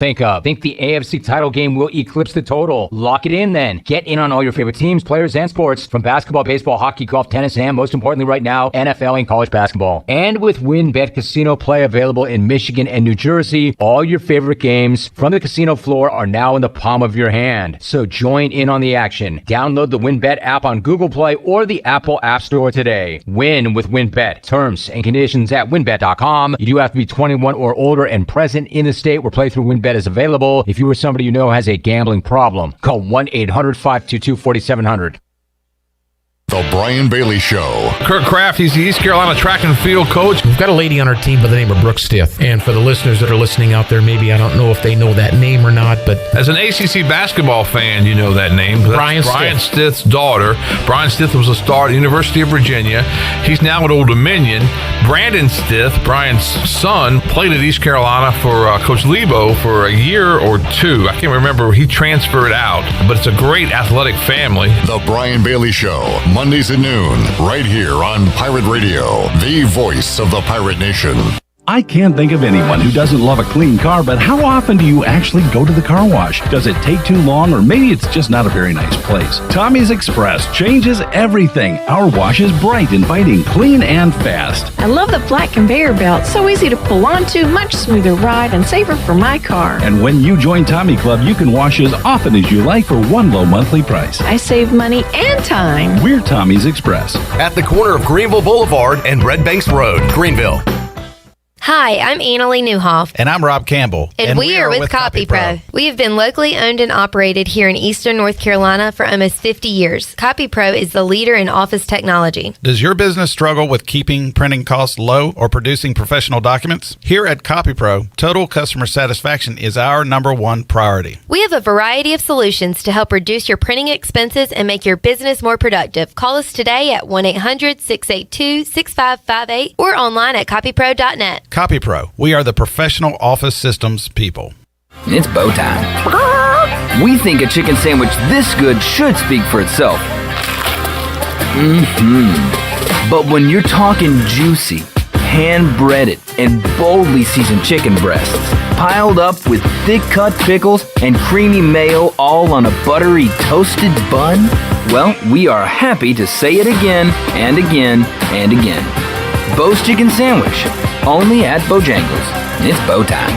Think the AFC title game will eclipse the total. Lock it in then. Get in on all your favorite teams, players, and sports from basketball, baseball, hockey, golf, tennis, and most importantly right now, NFL and college basketball. And with WynnBET Casino Play available in Michigan and New Jersey, all your favorite games from the casino floor are now in the palm of your hand. So join in on the action. Download the WynnBET app on Google Play or the Apple App Store today. Win with WynnBET. Terms and conditions at wynnbet.com. You do have to be 21 or older and present in the state where playthrough WynnBET is available. If you or somebody you know has a gambling problem, call 1-800-522-4700. The Brian Bailey Show. Kurt Kraft, he's the East Carolina track and field coach. We've got a lady on our team by the name of Brooke Stith. And for the listeners that are listening out there, maybe I don't know if they know that name or not, but as an ACC basketball fan, you know that name. Brian Stith's daughter. Brian Stith was a star at the University of Virginia. He's now at Old Dominion. Brandon Stith, Brian's son, played at East Carolina for Coach Lebo for a year or two. I can't remember. He transferred out, but it's a great athletic family. The Brian Bailey Show. Mondays at noon, right here on Pirate Radio, the voice of the Pirate Nation. I can't think of anyone who doesn't love a clean car, but how often do you actually go to the car wash? Does it take too long, or maybe it's just not a very nice place? Tommy's Express changes everything. Our wash is bright, inviting, clean, and fast. I love the black conveyor belt. So easy to pull onto, much smoother ride, and safer for my car. And when you join Tommy Club, you can wash as often as you like for one low monthly price. I save money and time. We're Tommy's Express. At the corner of Greenville Boulevard and Red Banks Road, Greenville. Hi, I'm Annalie Newhoff. And I'm Rob Campbell. And we are with CopyPro. We have been locally owned and operated here in Eastern North Carolina for almost 50 years. CopyPro is the leader in office technology. Does your business struggle with keeping printing costs low or producing professional documents? Here at CopyPro, total customer satisfaction is our number one priority. We have a variety of solutions to help reduce your printing expenses and make your business more productive. Call us today at 1-800-682-6558 or online at copypro.net. CopyPro, we are the professional office systems people. It's bow time. We think a chicken sandwich this good should speak for itself. But when you're talking juicy, hand-breaded, and boldly seasoned chicken breasts, piled up with thick-cut pickles and creamy mayo all on a buttery toasted bun, well, we are happy to say it again and again and again. Bo's Chicken Sandwich, only at Bojangles. It's bow time.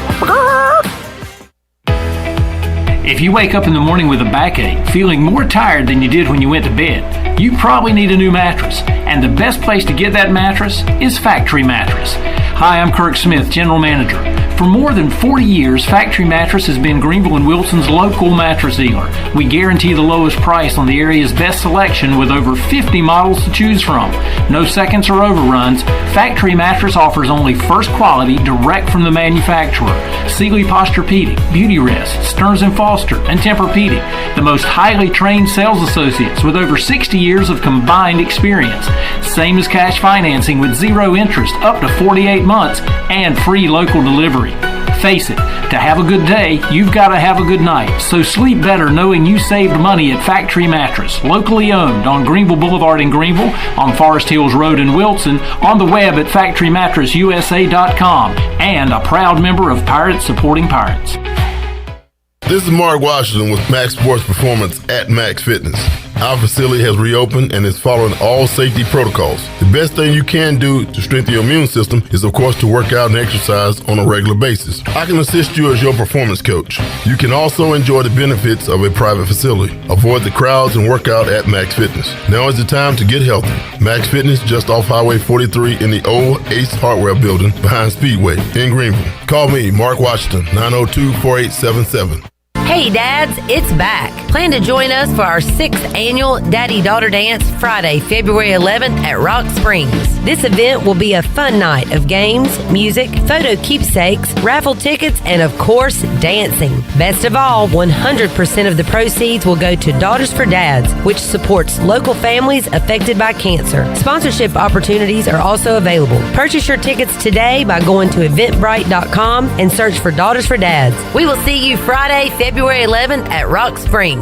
If you wake up in the morning with a backache, feeling more tired than you did when you went to bed, you probably need a new mattress. And the best place to get that mattress is Factory Mattress. Hi, I'm Kirk Smith, General Manager. For more than 40 years, Factory Mattress has been Greenville and Wilson's local mattress dealer. We guarantee the lowest price on the area's best selection with over 50 models to choose from. No seconds or overruns. Factory Mattress offers only first quality direct from the manufacturer. Sealy Posturepedic, Beauty Rest, Stearns & Foster, and Tempur-Pedic. The most highly trained sales associates with over 60 years of combined experience. Same as cash financing with zero interest up to 48 months and free local delivery. Face it, to have a good day, you've got to have a good night. So sleep better knowing you saved money at Factory Mattress, locally owned on Greenville Boulevard in Greenville, on Forest Hills Road in Wilson, on the web at factorymattressusa.com, and a proud member of Pirates Supporting Pirates. This is Mark Washington with Max Sports Performance at Max Fitness. Our facility has reopened and is following all safety protocols. The best thing you can do to strengthen your immune system is, of course, to work out and exercise on a regular basis. I can assist you as your performance coach. You can also enjoy the benefits of a private facility. Avoid the crowds and work out at Max Fitness. Now is the time to get healthy. Max Fitness, just off Highway 43 in the old Ace Hardware building behind Speedway in Greenville. Call me, Mark Washington, 902-4877. Hey dads, it's back. Plan to join us for our 6th annual Daddy-Daughter Dance Friday, February 11th at Rock Springs. This event will be a fun night of games, music, photo keepsakes, raffle tickets, and of course, dancing. Best of all, 100% of the proceeds will go to Daughters for Dads, which supports local families affected by cancer. Sponsorship opportunities are also available. Purchase your tickets today by going to eventbrite.com and search for Daughters for Dads. We will see you Friday, February 11th at Rock Springs.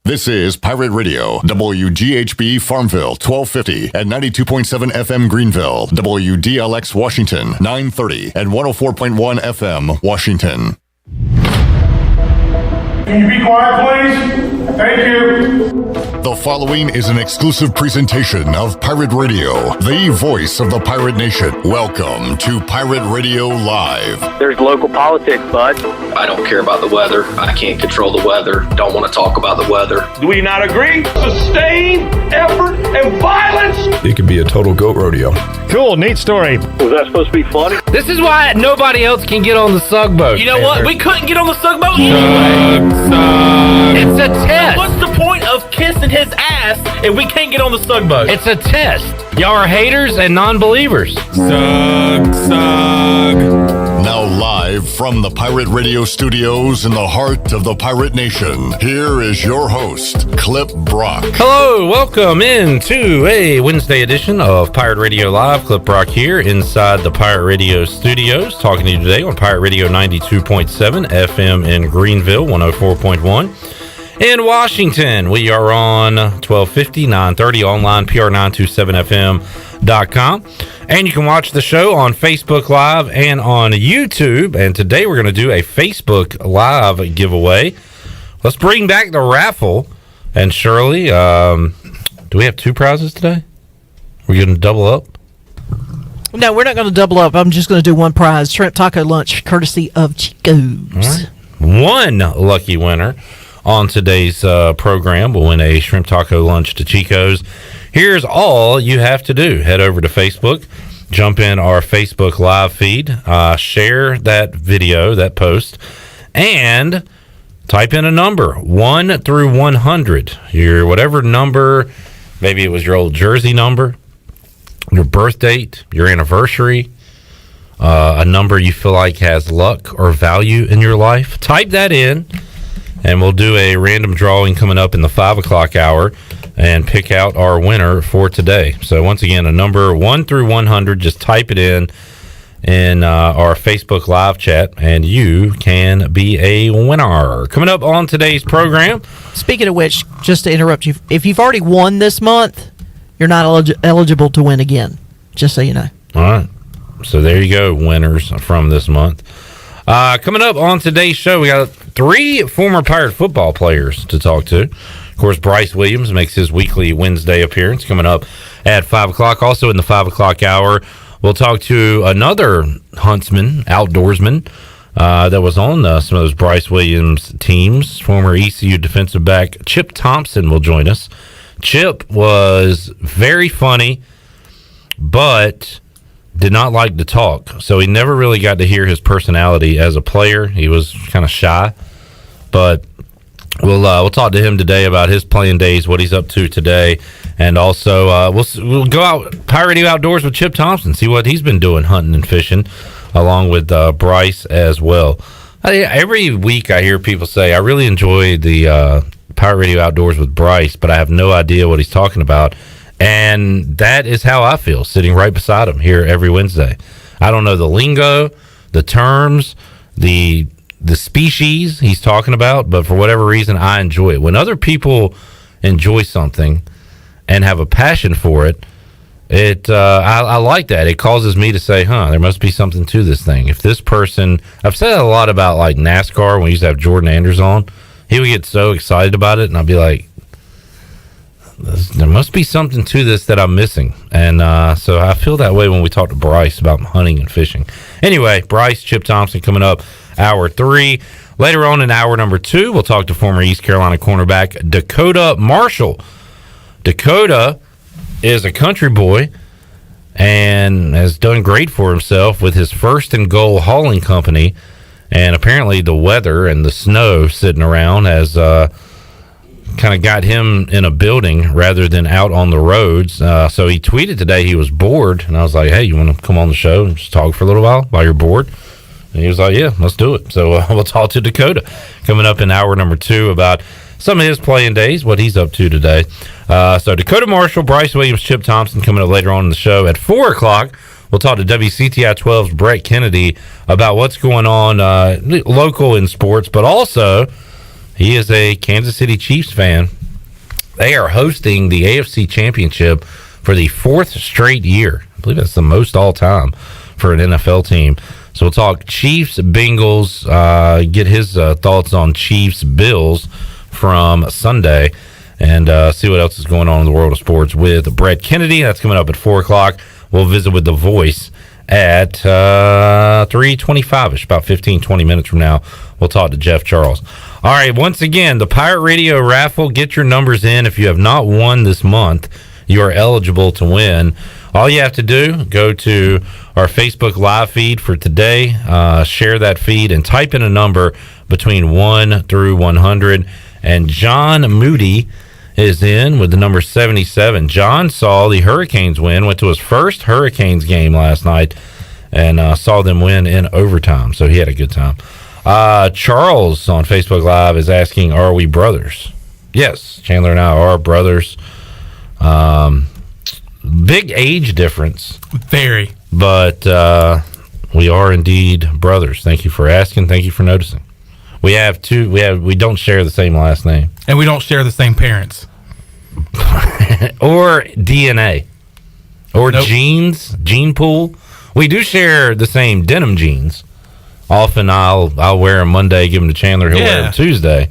This is Pirate Radio, WGHB Farmville, 1250 and 92.7 FM Greenville, WDLX Washington, 930 and 104.1 FM Washington. Can you be quiet, please? Thank you. The following is an exclusive presentation of Pirate Radio, the voice of the Pirate Nation. Welcome to Pirate Radio Live. There's local politics, bud. I don't care about the weather. I can't control the weather. Don't want to talk about the weather. Do we not agree? Sustained effort and violence. It could be a total goat rodeo. Cool, neat story. Was that supposed to be funny? This is why nobody else can get on the Sug boat. You know what? We couldn't get on the Sug boat. It's a test. What's the point of kissing his ass if we can't get on the Sug boat? It's a test. Y'all are haters and non-believers. Sug. Now live from the Pirate Radio studios in the heart of the Pirate Nation, here is your host, Clip Brock. Hello, welcome into a Wednesday edition of Pirate Radio Live. Clip Brock here inside the Pirate Radio studios, talking to you today on Pirate Radio 92.7 FM in Greenville, 104.1. In Washington, we are on 1250, 930, online, pr927fm.com. And you can watch the show on Facebook Live and on YouTube. And today we're going to do a Facebook Live giveaway. Let's bring back the raffle. And Shirley, do we have two prizes today? We're going to double up? No, we're not going to double up. I'm just going to do one prize. Shrimp taco lunch, courtesy of Chico's. Right. One lucky winner on today's program will win a shrimp taco lunch to Chico's. Here's all you have to do. Head over to Facebook, jump in our Facebook live feed, share that video, that post, and type in a number, 1 through 100. Your whatever number, maybe it was your old jersey number, your birth date, your anniversary, a number you feel like has luck or value in your life. Type that in, and we'll do a random drawing coming up in the 5 o'clock hour and pick out our winner for today. So once again, a number 1 through 100, just type it in our Facebook live chat, and you can be a winner. Coming up on today's program. Speaking of which, just to interrupt you, if you've already won this month, you're not eligible to win again, just so you know. All right. So there you go, winners from this month. Coming up on today's show, we got 3 former Pirate football players to talk to. Of course, Bryce Williams makes his weekly Wednesday appearance coming up at 5 o'clock. Also in the 5 o'clock hour, we'll talk to another huntsman, outdoorsman, that was on some of those Bryce Williams teams. Former ECU defensive back Chip Thompson will join us. Chip was very funny, but did not like to talk, so he never really got to hear his personality as a player. He was kind of shy, but we'll talk to him today about his playing days, what he's up to today, and also we'll go out Pirate Radio Outdoors with Chip Thompson, see what he's been doing hunting and fishing, along with Bryce as well. Every week I hear people say, I really enjoy the Pirate Radio Outdoors with Bryce, but I have no idea what he's talking about. And that is how I feel, sitting right beside him here every Wednesday. I don't know the lingo, the terms, the species he's talking about, but for whatever reason, I enjoy it. When other people enjoy something and have a passion for it, I like that. It causes me to say, there must be something to this thing. If this person, I've said that a lot about like NASCAR when we used to have Jordan Anders on. He would get so excited about it, and I'd be like, there must be something to this that I'm missing. And so I feel that way when we talk to Bryce about hunting and fishing. Anyway, Bryce, Chip Thompson coming up hour 3. Later on in hour number 2, we'll talk to former East Carolina cornerback Dekota Marshall. Dekota is a country boy and has done great for himself with his First and Goal hauling company. And apparently the weather and the snow sitting around has kind of got him in a building rather than out on the roads. So he tweeted today he was bored, and I was like, hey, you want to come on the show and just talk for a little while you're bored? And he was like, yeah, let's do it. So we'll talk to Dekota coming up in hour number 2 about some of his playing days, what he's up to today. So Dekota Marshall, Bryce Williams, Chip Thompson coming up later on in the show. At 4 o'clock, we'll talk to WCTI 12's Brett Kennedy about what's going on local in sports, but also he is a Kansas City Chiefs fan. They are hosting the AFC Championship for the 4th straight year. I believe that's the most all time for an NFL team. So we'll talk Chiefs, Bengals, get his thoughts on Chiefs, Bills from Sunday, and see what else is going on in the world of sports with Brett Kennedy. That's coming up at 4 o'clock. We'll visit with The Voice at 3:25ish, about 15, 20 minutes from now. We'll talk to Jeff Charles. All right, once again, the Pirate Radio raffle, get your numbers in. If you have not won this month, you are eligible to win. All you have to do, go to our Facebook Live feed for today, share that feed, and type in a number between 1 through 100. And John Moody is in with the number 77. John saw the Hurricanes win, went to his first Hurricanes game last night, and saw them win in overtime. So he had a good time. Charles on Facebook Live is asking, are we brothers? Yes, Chandler and I are brothers. Big age difference. Very. But we are indeed brothers. Thank you for asking. Thank you for noticing. We don't share the same last name. And we don't share the same parents. Or DNA. Or genes, gene pool. We do share the same denim jeans. Often I'll wear them Monday, give them to Chandler, he'll wear them Tuesday.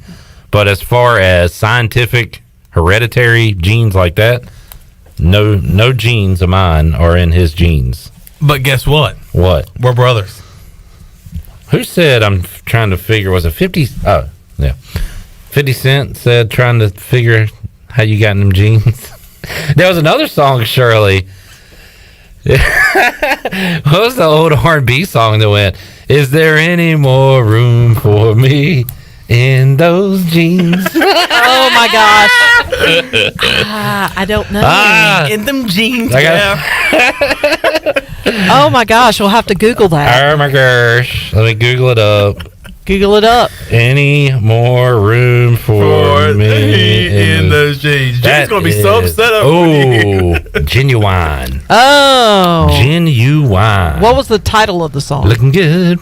But as far as scientific, hereditary genes like that, no genes of mine are in his genes. But guess what? What? We're brothers. Who said, I'm trying to figure, was it 50? Oh, yeah. 50 Cent said, trying to figure how you got in them jeans. There was another song, Shirley. What was the old R&B song that went, is there any more room for me in those jeans? Oh my gosh. I don't know. In them jeans. Oh my gosh, we'll have to Google that. Oh my gosh. Let me Google it up. Google it up. Any more room for me in those jeans? Jen's going to be so upset over you. Genuine. Oh. Genuine. What was the title of the song? Looking good.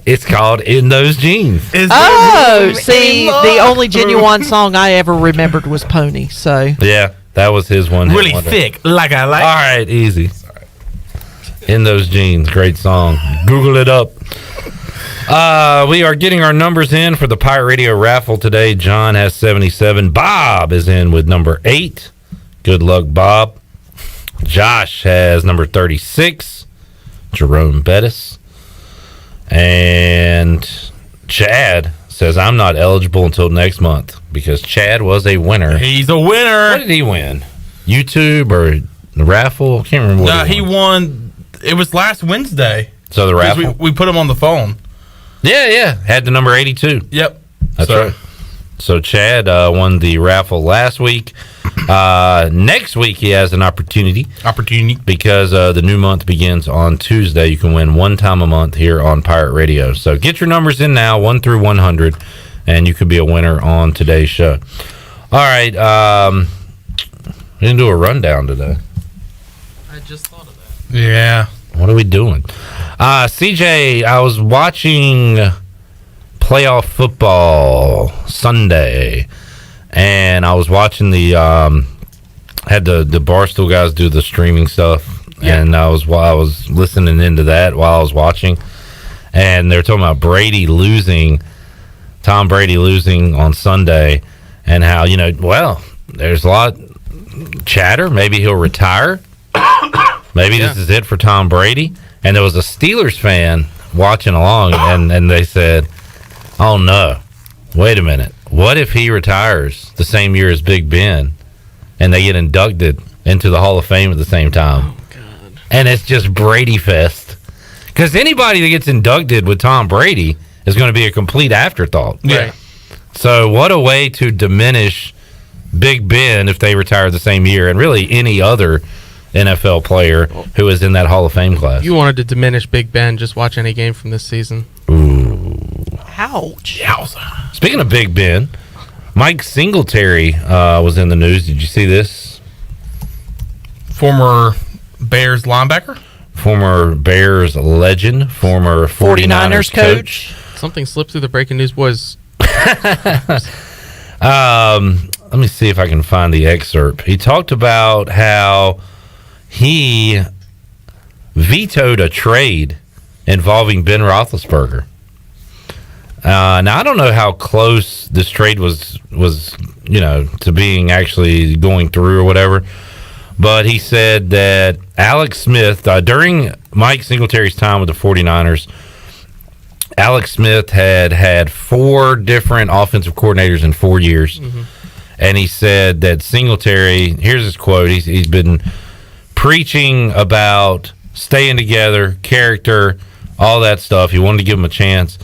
It's called In Those Jeans. Oh, see, the only Genuine song I ever remembered was Pony, so. Yeah, that was his one. Really thick, like I like. All right, easy. In Those Jeans, great song. Google it up. We are getting our numbers in for the Pirate Radio raffle today. John has 77. Bob is in with number 8. Good luck, Bob. Josh has number 36. Jerome Bettis. And Chad says, I'm not eligible until next month because Chad was a winner. He's a winner. What did he win? YouTube or the raffle? I can't remember what he won. It was last Wednesday. So the raffle? We put him on the phone. Yeah. Had the number 82. Yep. That's right. So Chad won the raffle last week. Next week he has an opportunity. Because the new month begins on Tuesday. You can win one time a month here on Pirate Radio. So get your numbers in now, 1 through 100, and you could be a winner on today's show. All right. We didn't do a rundown today. I just thought of that. Yeah. What are we doing? CJ, I was watching playoff football Sunday, and I was watching had the Barstool guys do the streaming stuff, and I was listening into that while I was watching, and they're talking about Tom Brady losing on Sunday, and how, there's a lot chatter, maybe he'll retire. Maybe this is it for Tom Brady. And there was a Steelers fan watching along, and they said, oh, no, wait a minute. What if he retires the same year as Big Ben, and they get inducted into the Hall of Fame at the same time? Oh, God. And it's just Brady fest. Because anybody that gets inducted with Tom Brady is going to be a complete afterthought. Yeah. So what a way to diminish Big Ben if they retire the same year, and really any other NFL player who is in that Hall of Fame class. You wanted to diminish Big Ben, just watch any game from this season. Ooh. Ouch. Yowza. Speaking of Big Ben, Mike Singletary was in the news. Did you see this? Former Bears linebacker? Former Bears legend, former 49ers coach. Something slipped through the breaking news, boys. Let me see if I can find the excerpt. He talked about how he vetoed a trade involving Ben Roethlisberger. Now I don't know how close this trade was to being actually going through or whatever, but he said that Alex Smith during Mike Singletary's time with the 49ers, Alex Smith had 4 different offensive coordinators in 4 years, and he said that Singletary. Here's his quote. He's been preaching about staying together, character, all that stuff. He wanted to give him a chance.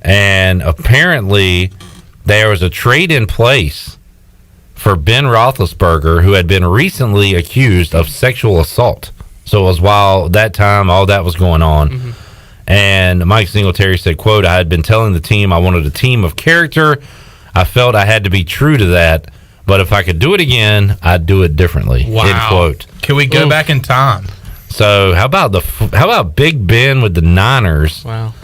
And apparently there was a trade in place for Ben Roethlisberger, who had been recently accused of sexual assault. So it was while that time all that was going on. And Mike Singletary said, quote, "I had been telling the team I wanted a team of character. I felt I had to be true to that. But if I could do it again, I'd do it differently." Wow. End quote. Can we go back in time? So how about Big Ben with the Niners? Wow.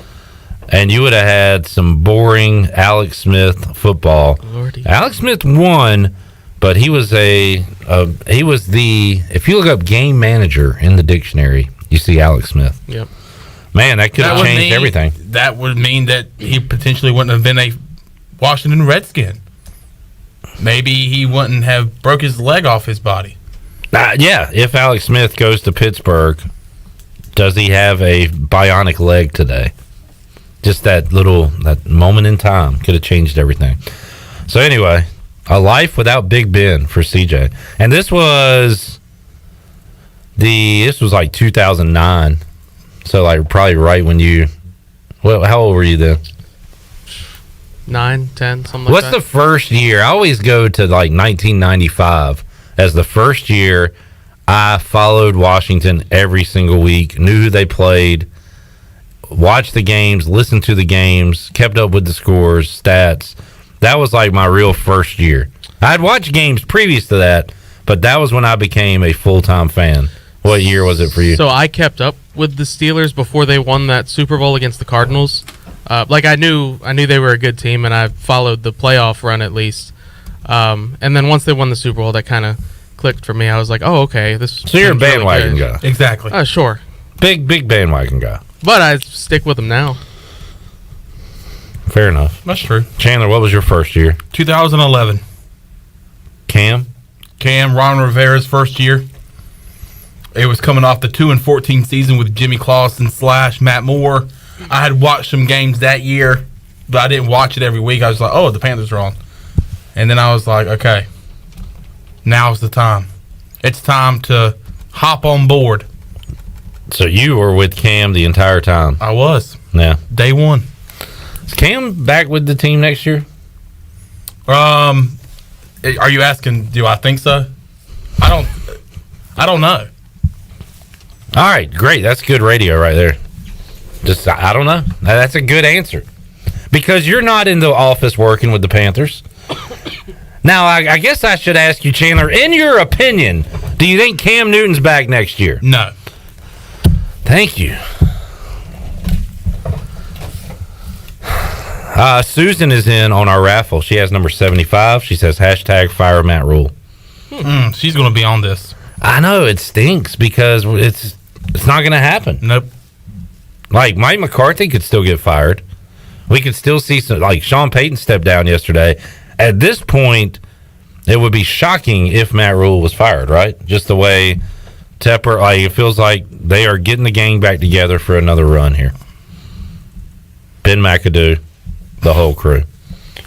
And you would have had some boring Alex Smith football. Lordy. Alex Smith won, but he was the if you look up game manager in the dictionary, you see Alex Smith. Yep. Man, that could have changed everything. That would mean that he potentially wouldn't have been a Washington Redskin. Maybe he wouldn't have broke his leg off his body. Yeah, if Alex Smith goes to Pittsburgh, does he have a bionic leg today? Just that moment in time could have changed everything. So anyway, a life without Big Ben for CJ. And this was like 2009. So like probably right when how old were you then? 9, 10, something like What's that. the first year? I always go to like 1995 as the first year I followed Washington every single week, knew who they played, watched the games, listened to the games, kept up with the scores, stats. That was like my real first year. I'd watched games previous to that, but that was when I became a full-time fan. What year was it for you? So I kept up with the Steelers before they won that Super Bowl against the Cardinals. I knew they were a good team, and I followed the playoff run at least. And then once they won the Super Bowl, that kind of clicked for me. I was like, oh, okay. So you're a bandwagon guy. Exactly. Sure. Big bandwagon guy. But I stick with them now. Fair enough. That's true. Chandler, what was your first year? 2011. Cam, Ron Rivera's first year. It was coming off the 2-14 season with Jimmy Clausen / Matt Moore. I had watched some games that year, but I didn't watch it every week. I was like, oh, the Panthers are on. And then I was like, okay, now's the time. It's time to hop on board. So you were with Cam the entire time? I was. Yeah. Day one. Is Cam back with the team next year? Are you asking, do I think so? I don't know. All right, great. That's good radio right there. Just, I don't know. That's a good answer. Because you're not in the office working with the Panthers. Now, I guess I should ask you, Chandler, in your opinion, do you think Cam Newton's back next year? No. Thank you. Susan is in on our raffle. She has number 75. She says, #fire Matt Rule. She's going to be on this. I know, it stinks because it's not going to happen. Nope. Like, Mike McCarthy could still get fired. We could still see some, like, Sean Payton stepped down yesterday. At this point, it would be shocking if Matt Rule was fired, right? Just the way Tepper, like, it feels like they are getting the gang back together for another run here. Ben McAdoo, the whole crew.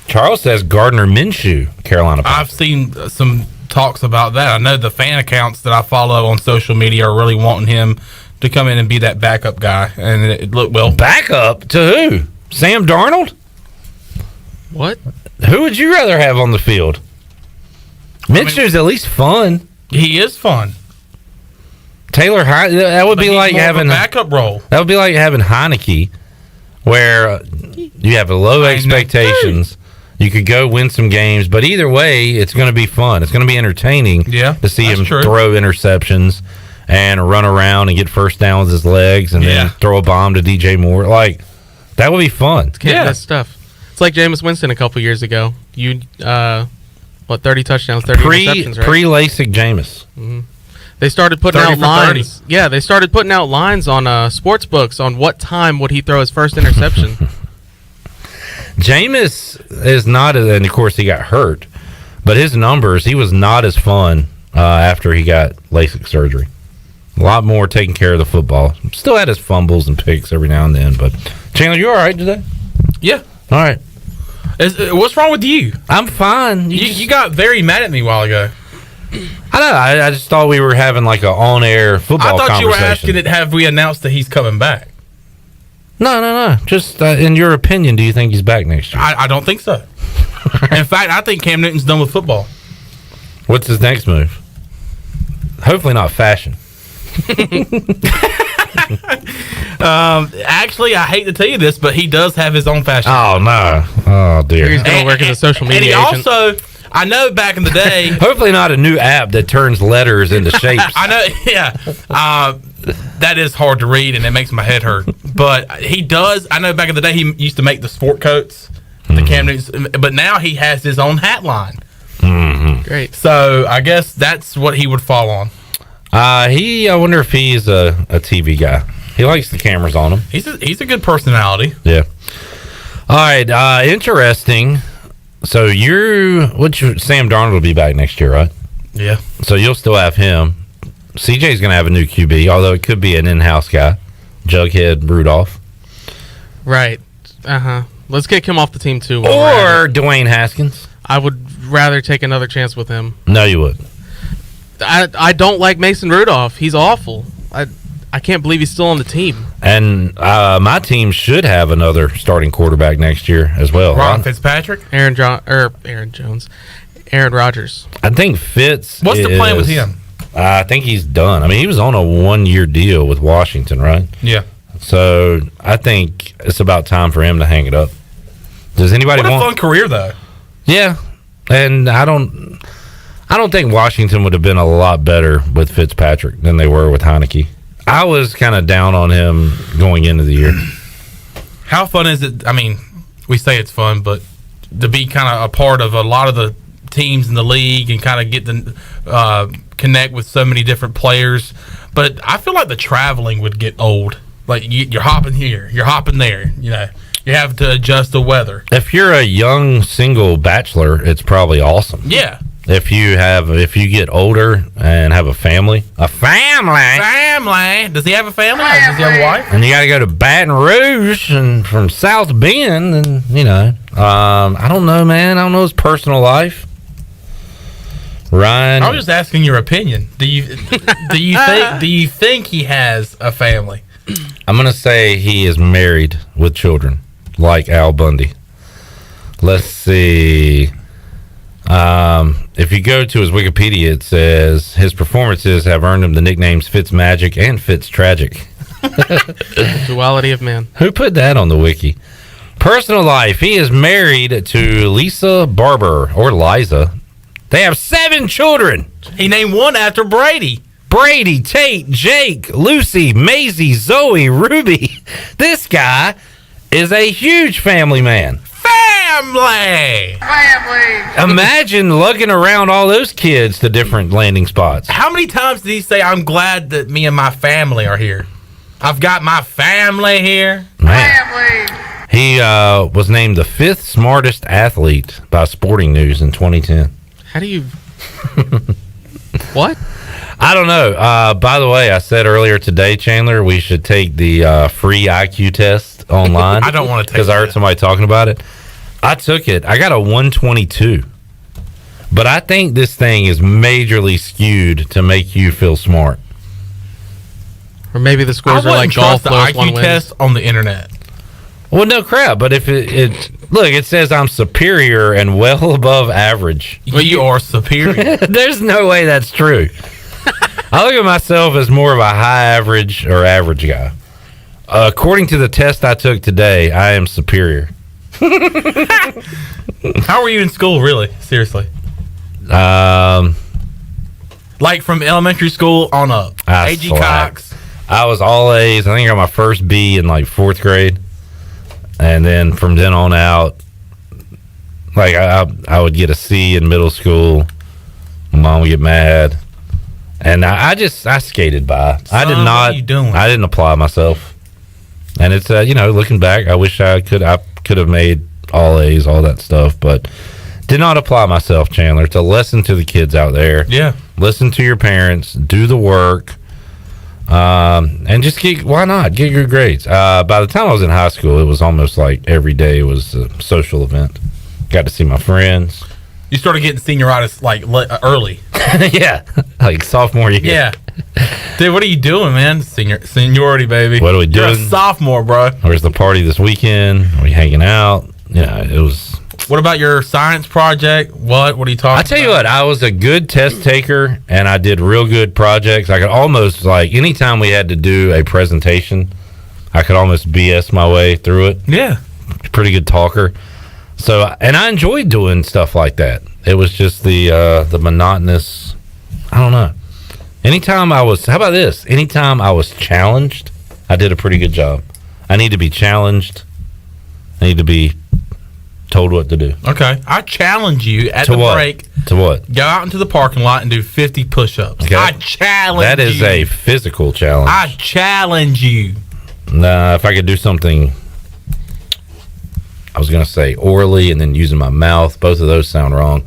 Charles says Gardner Minshew, Carolina Panthers. I've seen some talks about that. I know the fan accounts that I follow on social media are really wanting him to come in and be that backup guy. And it looked well. Backup to who? Sam Darnold? What? Who would you rather have on the field? Minshew's at least fun. He is fun. Taylor, that would be like having a backup role. That would be like having Heineke, where you have low expectations. You could go win some games, but either way, it's going to be fun. It's going to be entertaining to see him throw interceptions and run around and get first down with his legs and then throw a bomb to DJ Moore. Like, that would be fun. That stuff. It's like Jameis Winston a couple years ago. 30 touchdowns, 30 interceptions, right? Pre-LASIK Jameis. Mm-hmm. They started putting 30 out for 30. lines. Yeah, they started putting out lines on sports books on what time would he throw his first interception. Jameis is not, and of course he got hurt, but his numbers, he was not as fun after he got LASIK surgery. A lot more taking care of the football. Still had his fumbles and picks every now and then, but Chandler, you all right today? Yeah. All right. What's wrong with you? I'm fine. You got very mad at me a while ago. I know. I just thought we were having like an on-air football I thought conversation. you were asking it, have we announced that he's coming back? No. Just in your opinion, do you think he's back next year? I don't think so. In fact, I think Cam Newton's done with football. What's his next move? Hopefully not fashion. Actually, I hate to tell you this, but he does have his own fashion. Oh, no. Oh, dear. He's going to work as a social media and he agent. also, I know back in the day... Hopefully not a new app that turns letters into shapes. I know, yeah. That is hard to read, and it makes my head hurt. But he does. I know back in the day he used to make the sport coats, the Cam Newton, but now he has his own hat line. Mm-hmm. Great. So I guess that's what he would fall on. I wonder if he's a TV guy. He likes the cameras on him. He's a good personality. Yeah. All right. Interesting. So Sam Darnold will be back next year, right? Yeah. So you'll still have him. CJ's going to have a new QB, although it could be an in-house guy, Jughead Rudolph. Right. Let's kick him off the team too. Or Dwayne Haskins. I would rather take another chance with him. No, you would. I don't like Mason Rudolph. He's awful. I can't believe he's still on the team. And my team should have another starting quarterback next year as well. Ron Fitzpatrick? Aaron Jones. Aaron Rodgers. I think Fitz. What's the plan with him? I think he's done. I mean, he was on a 1-year deal with Washington, right? Yeah. So I think it's about time for him to hang it up. Does anybody What a want? fun career, though. Yeah, and I don't think Washington would have been a lot better with Fitzpatrick than they were with Heineke. I was kind of down on him going into the year. How fun is it? I mean, we say it's fun, but to be kind of a part of a lot of the teams in the league and kind of get to connect with so many different players. But I feel like the traveling would get old. Like you're hopping here, you're hopping there. You know, you have to adjust the weather. If you're a young single bachelor, it's probably awesome. Yeah. If you get older and have a family. Does he have a family? Does he have a wife? And you got to go to Baton Rouge and from South Bend, and I don't know, man. I don't know his personal life. Ryan, I was just asking your opinion. Do you think he has a family? I'm gonna say he is married with children, like Al Bundy. Let's see. If you go to his Wikipedia, it says his performances have earned him the nicknames Fitzmagic and Fitztragic. Duality of man. Who put that on the wiki? Personal life. He is married to Lisa Barber, or Liza. They have 7 children. He named one after Brady. Brady, Tate, Jake, Lucy, Maisie, Zoe, Ruby. This guy is a huge family man. Family. Imagine lugging around all those kids to different landing spots. How many times did he say, "I'm glad that me and my family are here"? I've got my family here. Man. He was named the 5th smartest athlete by Sporting News in 2010. How do you... What? I don't know. By the way, I said earlier today, Chandler, we should take the free IQ test online. I don't want to take it. Because I heard somebody talking about it. I took it. I got a 122. But I think this thing is majorly skewed to make you feel smart. Or maybe the scores are like golf. The IQ test on the internet. Well, no crap. But if it look, it says I'm superior and well above average. Well, you are superior. There's no way that's true. I look at myself as more of a high average or average guy. According to the test I took today, I am superior. How were you in school, really? Seriously. Like from elementary school on up. A.G. Cox. I was all A's. I think I got my first B in like 4th grade. And then from then on out, like I would get a C in middle school. My mom would get mad. And I skated by. I did not. What are you doing? I didn't apply myself. And it's looking back, I wish I could have made all A's, all that stuff, but did not apply myself, Chandler. It's a lesson to the kids out there. Yeah. Listen to your parents, do the work, and just why not get good grades. By the time I was in high school, it was almost like every day was a social event. Got to see my friends. You started getting senioritis early. Yeah, like sophomore year. Yeah. Dude, what are you doing, man? Seniority, baby. What are we doing? You're a sophomore, bro. Where's the party this weekend? Are we hanging out? Yeah, it was. What about your science project? What are you talking about? I tell you what, I was a good test taker, and I did real good projects. I could almost, anytime we had to do a presentation, I could almost BS my way through it. Yeah. Pretty good talker. So, and I enjoyed doing stuff like that. It was just the monotonous, I don't know. How about this? Anytime I was challenged, I did a pretty good job. I need to be challenged. I need to be told what to do. Okay. I challenge you at the break. To what? Go out into the parking lot and do 50 push-ups. Okay. I challenge you. That is a physical challenge. I challenge you. Nah, if I could do something, I was going to say orally and then using my mouth. Both of those sound wrong.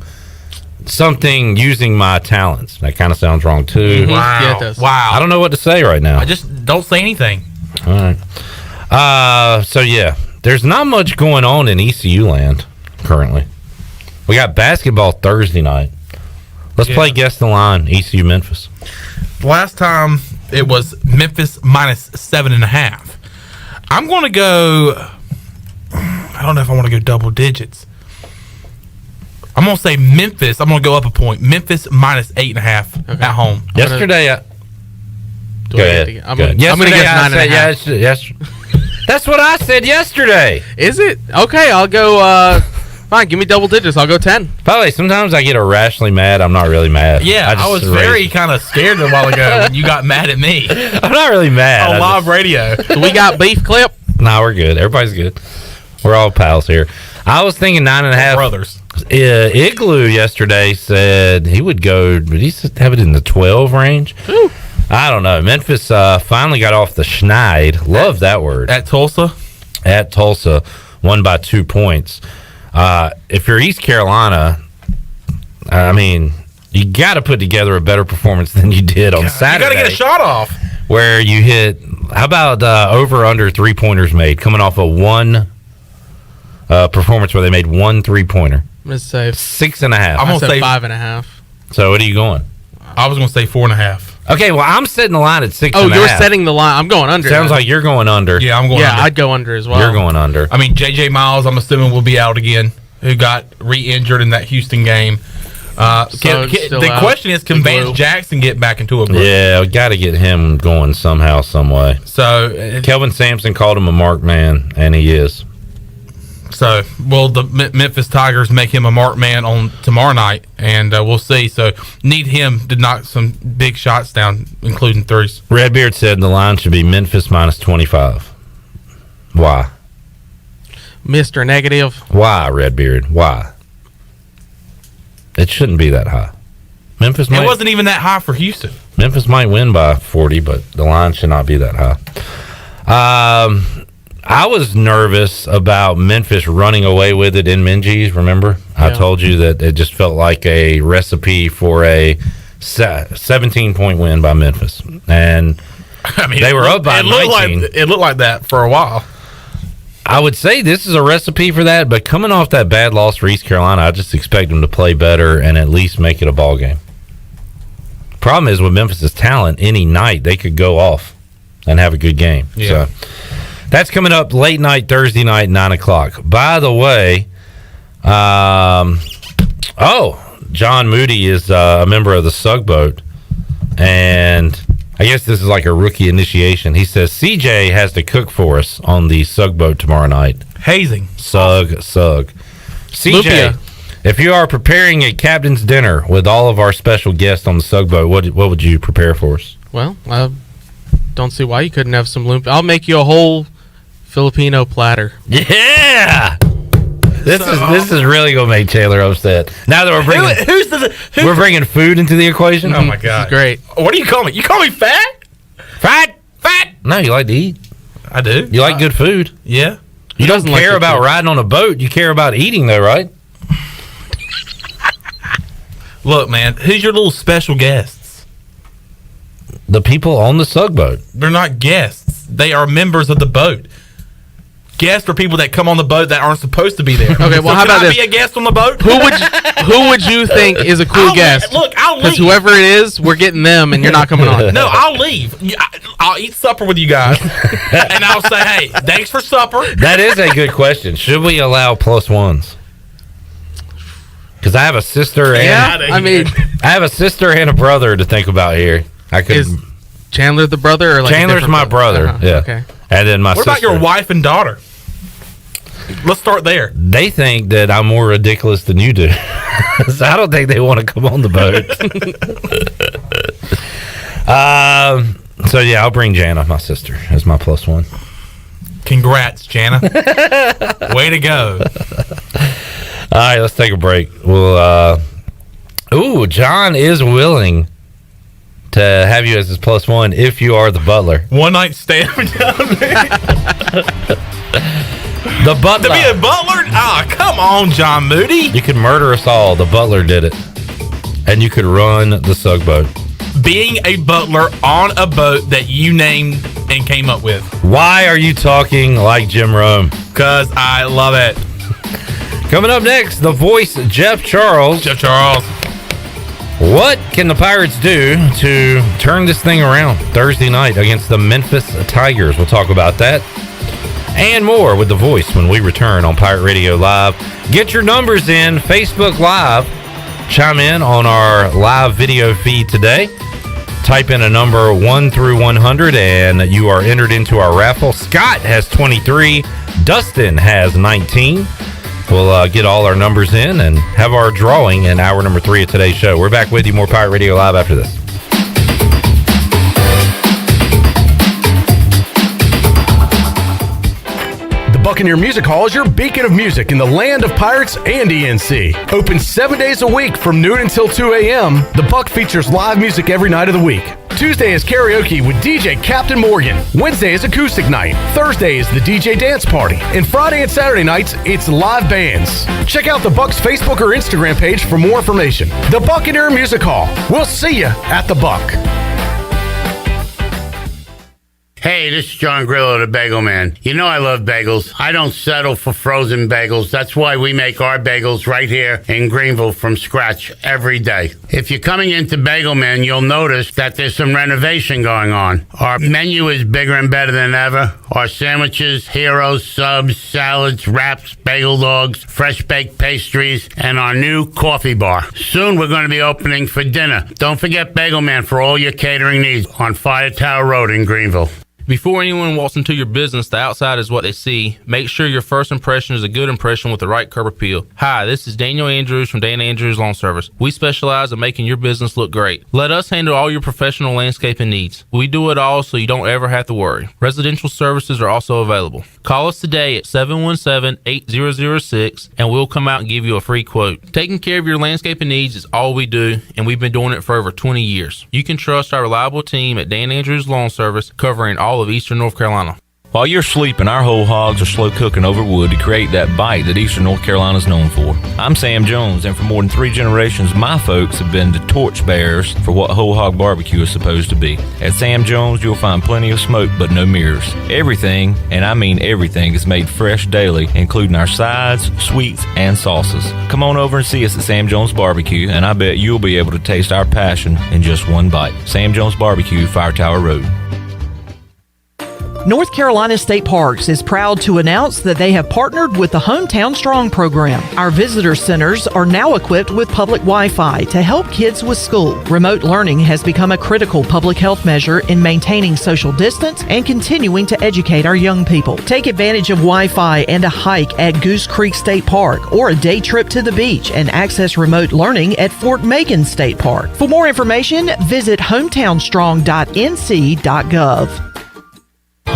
Something using my talents. That kind of sounds wrong, too. Mm-hmm. Wow. Yeah, it does. Wow. I don't know what to say right now. I just don't say anything. All right. So, yeah. There's not much going on in ECU land currently. We got basketball Thursday night. Let's play Guess the Line, ECU Memphis. Last time it was Memphis minus 7.5. I'm going to go. I don't know if I want to go double digits. I'm going to say Memphis. I'm going to go up a point. Memphis minus 8.5 at home. Yesterday, go ahead. I'm going to guess 9.5. Yes. That's what I said yesterday. Is it? Okay, I'll go. Fine, give me double digits. I'll go 10. By the way, sometimes I get irrationally mad. I'm not really mad. Yeah, I was very kind of scared a while ago when you got mad at me. I'm not really mad. On live radio. So we got beef clip? No, we're good. Everybody's good. We're all pals here. I was thinking 9.5. Brothers. Igloo yesterday said he would go. Did he have it in the 12 range? Ooh. I don't know. Memphis finally got off the schneid. Love that word. At Tulsa? At Tulsa. Won by 2 points. If you're East Carolina, I mean, you got to put together a better performance than you did on Saturday. You got to get a shot off. Where you hit, how about over under 3-pointers made? Coming off of one performance where they made 1 3-pointer. I'm going to say 6.5. I'm going to say 5.5. So what are you going? I was going to say 4.5. Okay, well, I'm setting the line at 6.5. Oh, you're setting the line. I'm going under. Sounds like you're going under. Yeah, I'm going under. Yeah, I'd go under as well. You're going under. I mean, J.J. Miles, I'm assuming, will be out again, who got re-injured in that Houston game. The question is, can Vance Jackson get back into a group? Yeah, we got to get him going somehow, some way. So Kelvin Sampson called him a marked man, and he is. So, will the Memphis Tigers make him a marked man on tomorrow night? And we'll see. So, need him to knock some big shots down, including threes. Redbeard said the line should be Memphis minus 25. Why? Mr. Negative. Why, Redbeard? Why? It shouldn't be that high. Memphis It wasn't even that high for Houston. Memphis might win by 40, but the line should not be that high. I was nervous about Memphis running away with it in Minji's, remember? Yeah. I told you that it just felt like a recipe for a 17-point win by Memphis. And I mean, they were up by 19. It looked like that for a while. I would say this is a recipe for that, but coming off that bad loss for East Carolina, I just expect them to play better and at least make it a ball game. Problem is with Memphis' talent, any night they could go off and have a good game. Yeah. So that's coming up late night, Thursday night, 9 o'clock. By the way, John Moody is a member of the Sugboat, and I guess this is like a rookie initiation. He says CJ has to cook for us on the Sugboat tomorrow night. Hazing. Sug. CJ, Lupia. If you are preparing a captain's dinner with all of our special guests on the Sugboat, what would you prepare for us? Well, I don't see why you couldn't have some lumpia. I'll make you a whole Filipino platter. Yeah! This is really gonna make Taylor upset. Now that we're bringing food into the equation. Oh my god, great. What do you call me? You call me fat? Fat. No, you like to eat. I do. You like good food. Yeah. You don't care about riding on a boat. You care about eating, though, right? Look, man, who's your little special guests? The people on the tugboat. They're not guests. They are members of the boat. Guests are people that come on the boat that aren't supposed to be there. Okay, well, how about this? Be a guest on the boat? Who would you think is a cool guest? Look, I'll leave. Because whoever it is, we're getting them, and you're not coming on. No, I'll leave. I'll eat supper with you guys, and I'll say, "Hey, thanks for supper." That is a good question. Should we allow plus ones? Because I have a sister and I have a sister and a brother to think about here. Is Chandler the brother, or like Chandler's my brother? Uh-huh. Yeah. Okay. And then my What sister. about your wife and daughter? Let's start there. They think that I'm more ridiculous than you do. So I don't think they want to come on the boat. So yeah, I'll bring Jana, my sister, as my plus one. Congrats, Jana. Way to go. All right, let's take a break. We'll John is willing to have you as his plus one if you are the butler. One night stand down there. The butler. To be a butler? Ah, come on, John Moody. You could murder us all. The butler did it. And you could run the tugboat. Being a butler on a boat that you named and came up with. Why are you talking like Jim Rome? Because I love it. Coming up next, the voice, Jeff Charles. Jeff Charles. What can the Pirates do to turn this thing around Thursday night against the Memphis Tigers? We'll talk about that and more with the voice when we return on Pirate Radio Live. Get your numbers in, Facebook Live. Chime in on our live video feed today. Type in a number 1 through 100 and you are entered into our raffle. Scott has 23. Dustin has 19. We'll get all our numbers in and have our drawing in hour number 3 of today's show. We're back with you. More Pirate Radio Live after this. The Buccaneer Music Hall is your beacon of music in the land of pirates and ENC. Open 7 days a week from noon until 2 a.m., the Buck features live music every night of the week. Tuesday is karaoke with DJ Captain Morgan. Wednesday is acoustic night. Thursday is the DJ dance party. And Friday and Saturday nights, it's live bands. Check out the Buck's Facebook or Instagram page for more information. The Buccaneer Music Hall. We'll see you at the Buck. Hey, this is John Grillo, the Bagel Man. You know I love bagels. I don't settle for frozen bagels. That's why we make our bagels right here in Greenville from scratch every day. If you're coming into Bagel Man, you'll notice that there's some renovation going on. Our menu is bigger and better than ever. Our sandwiches, heroes, subs, salads, wraps, bagel dogs, fresh baked pastries, and our new coffee bar. Soon we're going to be opening for dinner. Don't forget Bagel Man for all your catering needs on Fire Tower Road in Greenville. Before anyone walks into your business, the outside is what they see. Make sure your first impression is a good impression with the right curb appeal. Hi, this is Daniel Andrews from Dan Andrews Lawn Service. We specialize in making your business look great. Let us handle all your professional landscaping needs. We do it all so you don't ever have to worry. Residential services are also available. Call us today at 717-8006 and we'll come out and give you a free quote. Taking care of your landscaping needs is all we do, and we've been doing it for over 20 years. You can trust our reliable team at Dan Andrews Lawn Service, covering all of Eastern North Carolina. While you're sleeping, our whole hogs are slow cooking over wood to create that bite that Eastern North Carolina is known for. I'm Sam Jones, and for more than 3 generations, my folks have been the torchbearers for what whole hog barbecue is supposed to be. At Sam Jones, you'll find plenty of smoke, but no mirrors. Everything, and I mean everything, is made fresh daily, including our sides, sweets, and sauces. Come on over and see us at Sam Jones Barbecue, and I bet you'll be able to taste our passion in just one bite. Sam Jones Barbecue, Fire Tower Road. North Carolina State Parks is proud to announce that they have partnered with the Hometown Strong program. Our visitor centers are now equipped with public Wi-Fi to help kids with school. Remote learning has become a critical public health measure in maintaining social distance and continuing to educate our young people. Take advantage of Wi-Fi and a hike at Goose Creek State Park or a day trip to the beach and access remote learning at Fort Megan State Park. For more information, visit hometownstrong.nc.gov.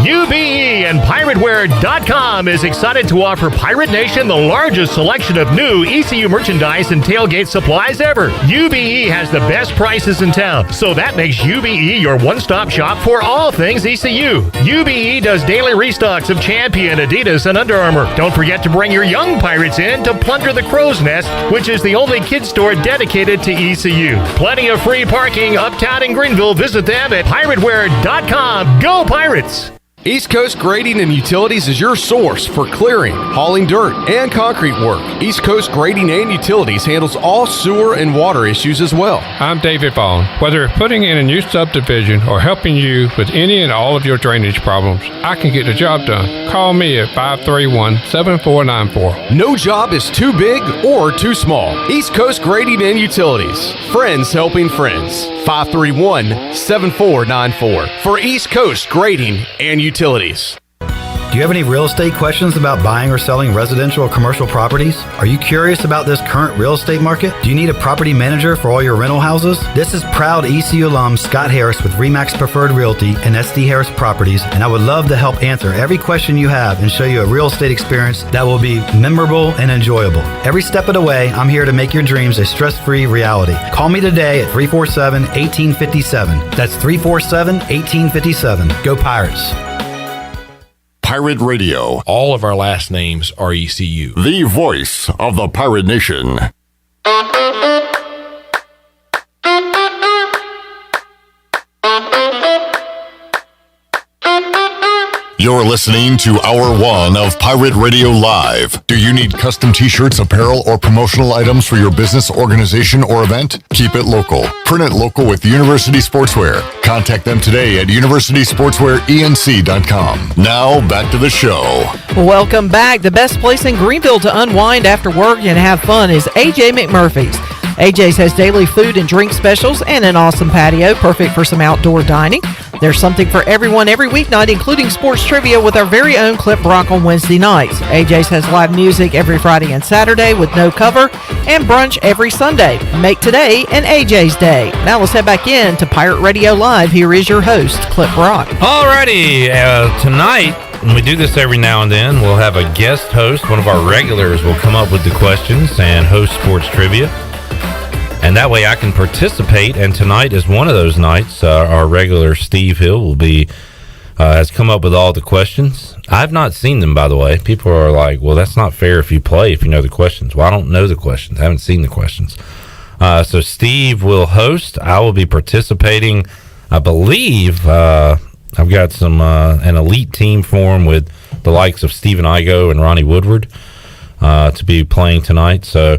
UBE and PirateWear.com is excited to offer Pirate Nation the largest selection of new ECU merchandise and tailgate supplies ever. UBE has the best prices in town, so that makes UBE your one-stop shop for all things ECU. UBE does daily restocks of Champion, Adidas, and Under Armour. Don't forget to bring your young Pirates in to plunder the Crow's Nest, which is the only kids store dedicated to ECU. Plenty of free parking uptown in Greenville. Visit them at PirateWear.com. Go Pirates! East Coast Grading and Utilities is your source for clearing, hauling dirt, and concrete work. East Coast Grading and Utilities handles all sewer and water issues as well. I'm David Vaughn. Whether putting in a new subdivision or helping you with any and all of your drainage problems, I can get the job done. Call me at 531-7494. No job is too big or too small. East Coast Grading and Utilities. Friends helping friends. 531-7494 for East Coast Grading and Utilities. Do you have any real estate questions about buying or selling residential or commercial properties? Are you curious about this current real estate market? Do you need a property manager for all your rental houses? This is proud ECU alum Scott Harris with RE/MAX Preferred Realty and SD Harris Properties, and I would love to help answer every question you have and show you a real estate experience that will be memorable and enjoyable. Every step of the way, I'm here to make your dreams a stress-free reality. Call me today at 347-1857. That's 347-1857. Go Pirates. Pirate Radio. All of our last names are ECU. The voice of the Pirate Nation. You're listening to Hour 1 of Pirate Radio Live. Do you need custom t-shirts, apparel, or promotional items for your business, organization, or event? Keep it local. Print it local with University Sportswear. Contact them today at universitysportswearenc.com. Now, back to the show. Welcome back. The best place in Greenville to unwind after work and have fun is AJ McMurphy's. AJ's has daily food and drink specials and an awesome patio, perfect for some outdoor dining. There's something for everyone every weeknight, including sports trivia with our very own Clip Brock on Wednesday nights. AJ's has live music every Friday and Saturday with no cover, and brunch every Sunday. Make today an AJ's day. Now let's head back in to Pirate Radio Live. Here is your host, Clip Brock. Alrighty, tonight, when we do this every now and then, we'll have a guest host. One of our regulars will come up with the questions and host sports trivia. And that way I can participate, and tonight is one of those nights. Our regular Steve Hill will be has come up with all the questions. I've not seen them, by the way. People are like, well, that's not fair if you play, if you know the questions. Well, I don't know the questions. I haven't seen the questions. So Steve will host. I will be participating. I believe I've got some an elite team form with the likes of Stephen Igo and Ronnie Woodward to be playing tonight. So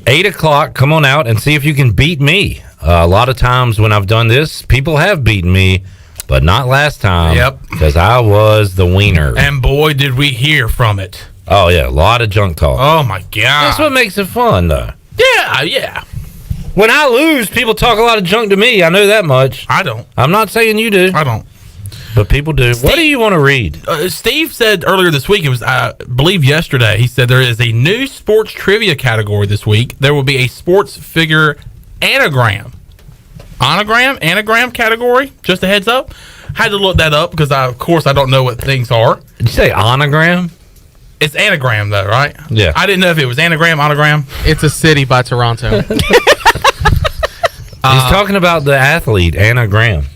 8 o'clock, come on out and see if you can beat me. A lot of times when I've done this, people have beaten me, but not last time. Yep. Because I was the wiener. And boy, did we hear from it. Oh, yeah, a lot of junk talk. Oh, my God. That's what makes it fun, though. Yeah. When I lose, people talk a lot of junk to me. I know that much. I don't. I'm not saying you do. I don't. But people do. What do you want to read? Steve said earlier this week, it was, I believe yesterday, he said there is a new sports trivia category this week. There will be a sports figure anagram category. Just a heads up. Had to look that up because, of course, I don't know what things are. Did you say anagram? It's anagram, though, right? Yeah. I didn't know if it was anagram. It's a city by Toronto. He's talking about the athlete, anagram.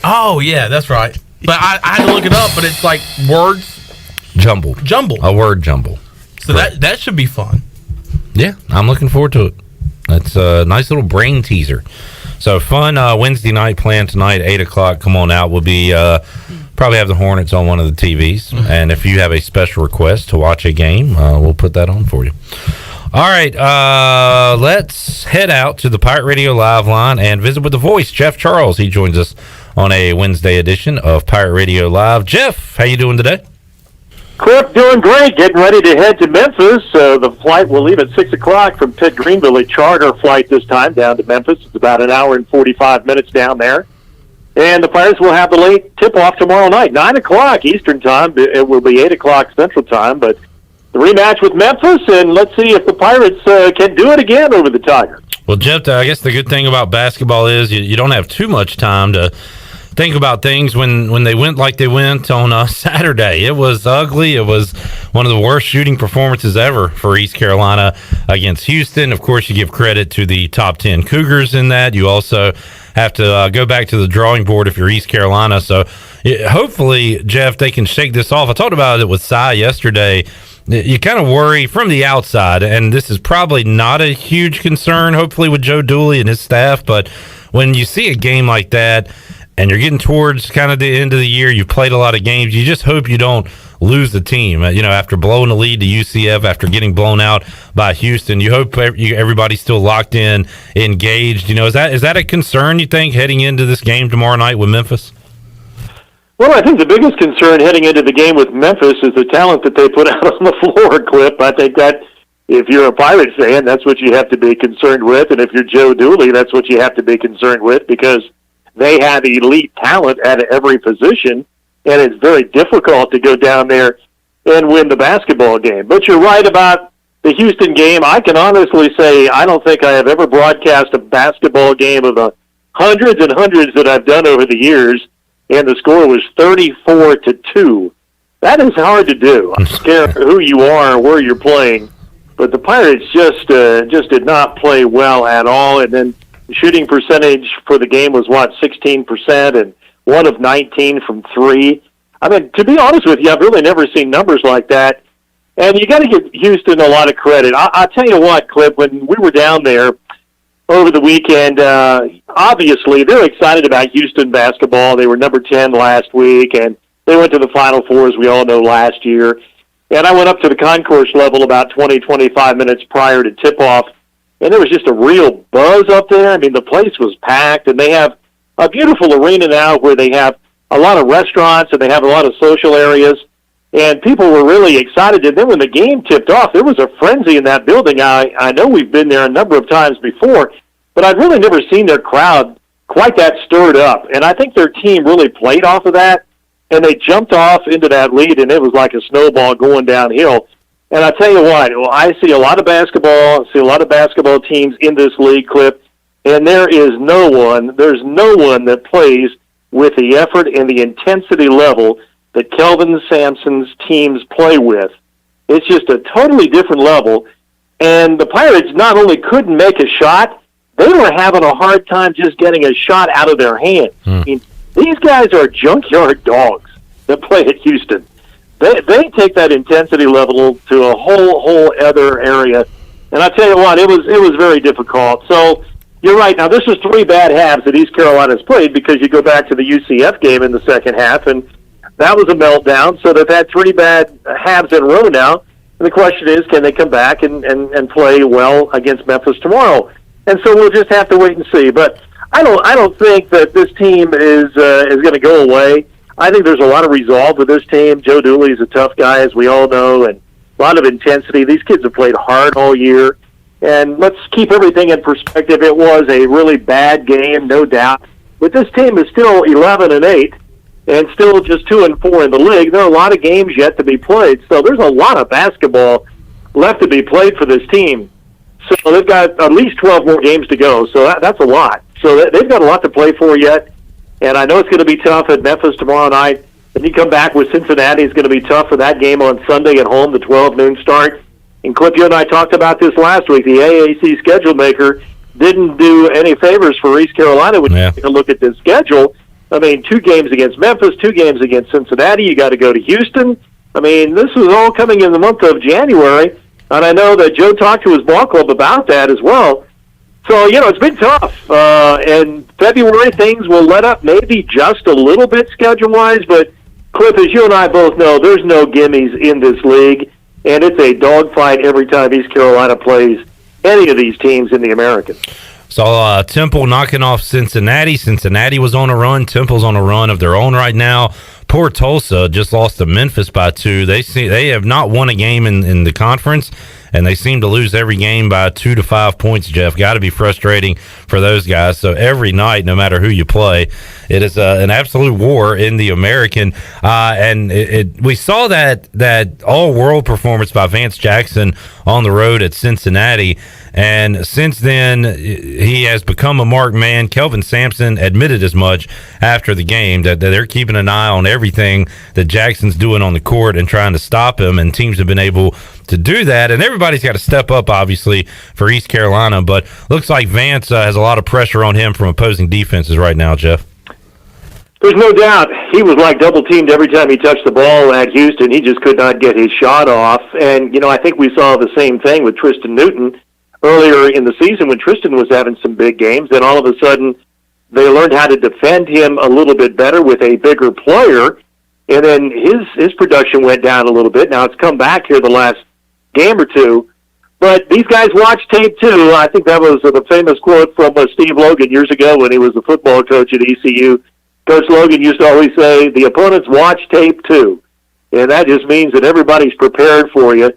Oh, yeah, that's right. But I had to look it up, but it's like words. Jumble. A word jumble. So that should be fun. Yeah, I'm looking forward to it. That's a nice little brain teaser. So fun Wednesday night planned tonight, 8 o'clock. Come on out. We'll be probably have the Hornets on one of the TVs. Mm-hmm. And if you have a special request to watch a game, we'll put that on for you. All right, let's head out to the Pirate Radio Live line and visit with the voice, Jeff Charles. He joins us on a Wednesday edition of Pirate Radio Live. Jeff, how you doing today? Cliff, doing great. Getting ready to head to Memphis. The flight will leave at 6 o'clock from Pitt Greenville, a charter flight this time down to Memphis. It's about an hour and 45 minutes down there. And the Pirates will have the late tip-off tomorrow night, 9 o'clock Eastern time. It will be 8 o'clock Central time, but the rematch with Memphis, and let's see if the Pirates can do it again over the Tigers. Well, Jeff, I guess the good thing about basketball is you don't have too much time to think about things when they went like they went on Saturday. It was ugly. It was one of the worst shooting performances ever for East Carolina against Houston. Of course, you give credit to the top 10 Cougars in that. You also have to go back to the drawing board if you're East Carolina. So hopefully, Jeff, they can shake this off. I talked about it with Cy yesterday. You kind of worry from the outside, and this is probably not a huge concern, hopefully, with Joe Dooley and his staff. But when you see a game like that, and you're getting towards kind of the end of the year, you've played a lot of games, you just hope you don't lose the team. After blowing the lead to UCF, after getting blown out by Houston, you hope everybody's still locked in, engaged. Is that a concern, you think, heading into this game tomorrow night with Memphis? Well, I think the biggest concern heading into the game with Memphis is the talent that they put out on the floor, Clip. I think that if you're a Pirates fan, that's what you have to be concerned with. And if you're Joe Dooley, that's what you have to be concerned with, because they have elite talent at every position, and it's very difficult to go down there and win the basketball game. But you're right about the Houston game. I can honestly say I don't think I have ever broadcast a basketball game of the hundreds and hundreds that I've done over the years, and the score was 34-2. That is hard to do. I don't care who you are or where you're playing, but the Pirates just did not play well at all. And then the shooting percentage for the game was 16%, and 1 of 19 from 3. I mean, to be honest with you, I've really never seen numbers like that. And you got to give Houston a lot of credit. I'll tell you what, Clip, when we were down there over the weekend, obviously they're excited about Houston basketball. They were number 10 last week, and they went to the Final Four, as we all know, last year. And I went up to the concourse level about 25 minutes prior to tip-off, and there was just a real buzz up there. I mean, the place was packed, and they have a beautiful arena now where they have a lot of restaurants and they have a lot of social areas, and people were really excited. And then when the game tipped off, there was a frenzy in that building. I know we've been there a number of times before, but I've really never seen their crowd quite that stirred up. And I think their team really played off of that, and they jumped off into that lead, and it was like a snowball going downhill. And I tell you what, I see a lot of basketball, I see a lot of basketball teams in this league, Clip, and there's no one that plays with the effort and the intensity level that Kelvin Sampson's teams play with. It's just a totally different level. And the Pirates not only couldn't make a shot, they were having a hard time just getting a shot out of their hands. I mean, these guys are junkyard dogs that play at Houston. They take that intensity level to a whole other area. And I tell you what, it was very difficult. So you're right. Now, this is 3 bad halves that East Carolina's played, because you go back to the UCF game in the second half, and that was a meltdown. So they've had 3 bad halves in a row now. And the question is, can they come back and play well against Memphis tomorrow? And so we'll just have to wait and see. But I don't think that this team is going to go away. I think there's a lot of resolve with this team. Joe Dooley is a tough guy, as we all know, and a lot of intensity. These kids have played hard all year. And let's keep everything in perspective. It was a really bad game, no doubt. But this team is still 11-8 and still just 2-4 in the league. There are a lot of games yet to be played. So there's a lot of basketball left to be played for this team. So they've got at least 12 more games to go. So that's a lot. So they've got a lot to play for yet. And I know it's going to be tough at Memphis tomorrow night. Then you come back with Cincinnati. It's going to be tough for that game on Sunday at home, the 12 noon start. And Cliff, you and I talked about this last week. The AAC schedule maker didn't do any favors for East Carolina when you take a look at this schedule. I mean, 2 games against Memphis, 2 games against Cincinnati. You got to go to Houston. I mean, this was all coming in the month of January, and I know that Joe talked to his ball club about that as well. So, it's been tough. And February, things will let up maybe just a little bit schedule-wise, but Cliff, as you and I both know, there's no gimmies in this league. And it's a dogfight every time East Carolina plays any of these teams in the American. So Temple knocking off Cincinnati. Cincinnati was on a run. Temple's on a run of their own right now. Poor Tulsa just lost to Memphis by 2. They have not won a game in the conference, and they seem to lose every game by 2 to 5 points, Jeff. Got to be frustrating for those guys. So every night, no matter who you play, it is an absolute war in the American. And we saw that all-world performance by Vance Jackson on the road at Cincinnati. And since then, he has become a marked man. Kelvin Sampson admitted as much after the game that they're keeping an eye on everything that Jackson's doing on the court and trying to stop him. And teams have been able to do that. And everybody's got to step up, obviously, for East Carolina. But looks like Vance has a lot of pressure on him from opposing defenses right now, Jeff. There's no doubt he was like double-teamed every time he touched the ball at Houston. He just could not get his shot off. And, I think we saw the same thing with Tristan Newton earlier in the season when Tristan was having some big games. Then all of a sudden they learned how to defend him a little bit better with a bigger player. And then his production went down a little bit. Now it's come back here the last game or two. But these guys watch tape, too. I think that was the famous quote from Steve Logan years ago when he was the football coach at ECU. Coach Logan used to always say, the opponents watch tape, too. And that just means that everybody's prepared for you.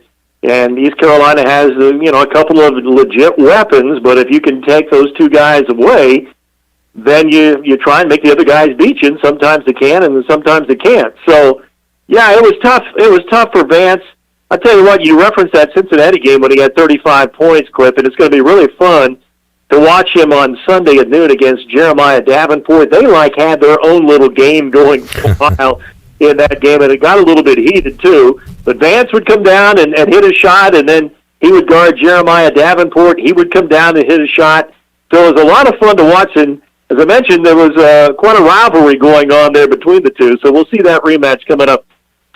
And East Carolina has, a couple of legit weapons, but if you can take those two guys away, then you try and make the other guys beat you, and sometimes they can, and sometimes they can't. So, yeah, it was tough. It was tough for Vance. I tell you what, you referenced that Cincinnati game when he had 35 points, Clip, and it's going to be really fun to watch him on Sunday at noon against Jeremiah Davenport. They had their own little game going for a while in that game, and it got a little bit heated too. But Vance would come down and hit a shot, and then he would guard Jeremiah Davenport. He would come down and hit a shot. So it was a lot of fun to watch, and as I mentioned, there was quite a rivalry going on there between the two. So we'll see that rematch coming up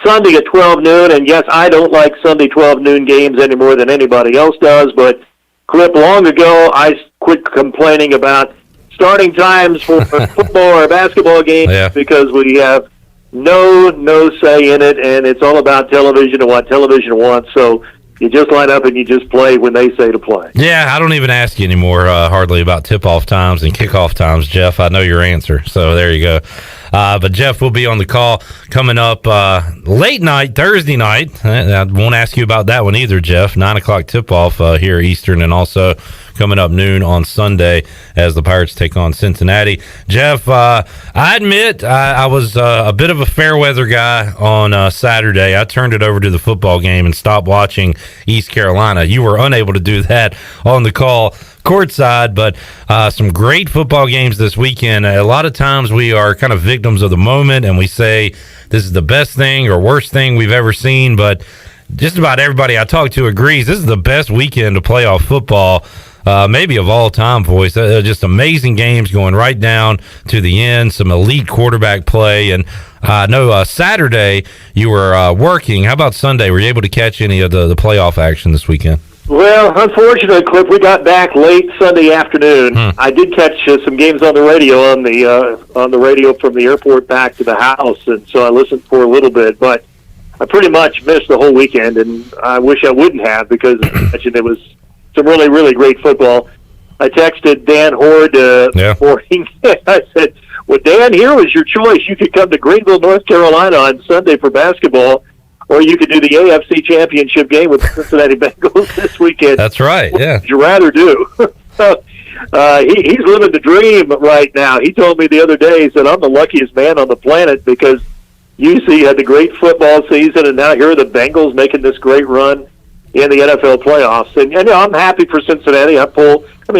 Sunday at 12 noon. And yes, I don't like Sunday 12 noon games any more than anybody else does, but Clip, long ago, I quit complaining about starting times for football or basketball games because we have no say in it, and it's all about television and what television wants. So you just line up and you just play when they say to play. Yeah, I don't even ask you anymore hardly about tip-off times and kickoff times, Jeff. I know your answer, so there you go. But Jeff will be on the call coming up late night, Thursday night. I won't ask you about that one either, Jeff. 9 o'clock tip-off here Eastern, and also coming up noon on Sunday as the Pirates take on Cincinnati. Jeff, I admit I was a bit of a fair weather guy on Saturday. I turned it over to the football game and stopped watching East Carolina. You were unable to do that on the call courtside, but some great football games this weekend. A lot of times we are kind of victims of the moment and we say this is the best thing or worst thing we've ever seen, but just about everybody I talk to agrees this is the best weekend of playoff football maybe of all time, boys. Just amazing games going right down to the end, some elite quarterback play. And I know Saturday you were working. How about Sunday? Were you able to catch any of the playoff action this weekend? Well, unfortunately, Cliff, we got back late Sunday afternoon. I did catch some games on the radio on the radio from the airport back to the house, and so I listened for a little bit. But I pretty much missed the whole weekend, and I wish I wouldn't have because I mentioned it was some really, really great football. I texted Dan Horde morning. I said, well, Dan, here was your choice. You could come to Greenville, North Carolina on Sunday for basketball, or you could do the AFC Championship game with the Cincinnati Bengals this weekend. That's right, yeah. What would you rather do? So, he's living the dream right now. He told me the other day, he said, I'm the luckiest man on the planet because UC had the great football season, and now here are the Bengals making this great run in the NFL playoffs. And I'm happy for Cincinnati.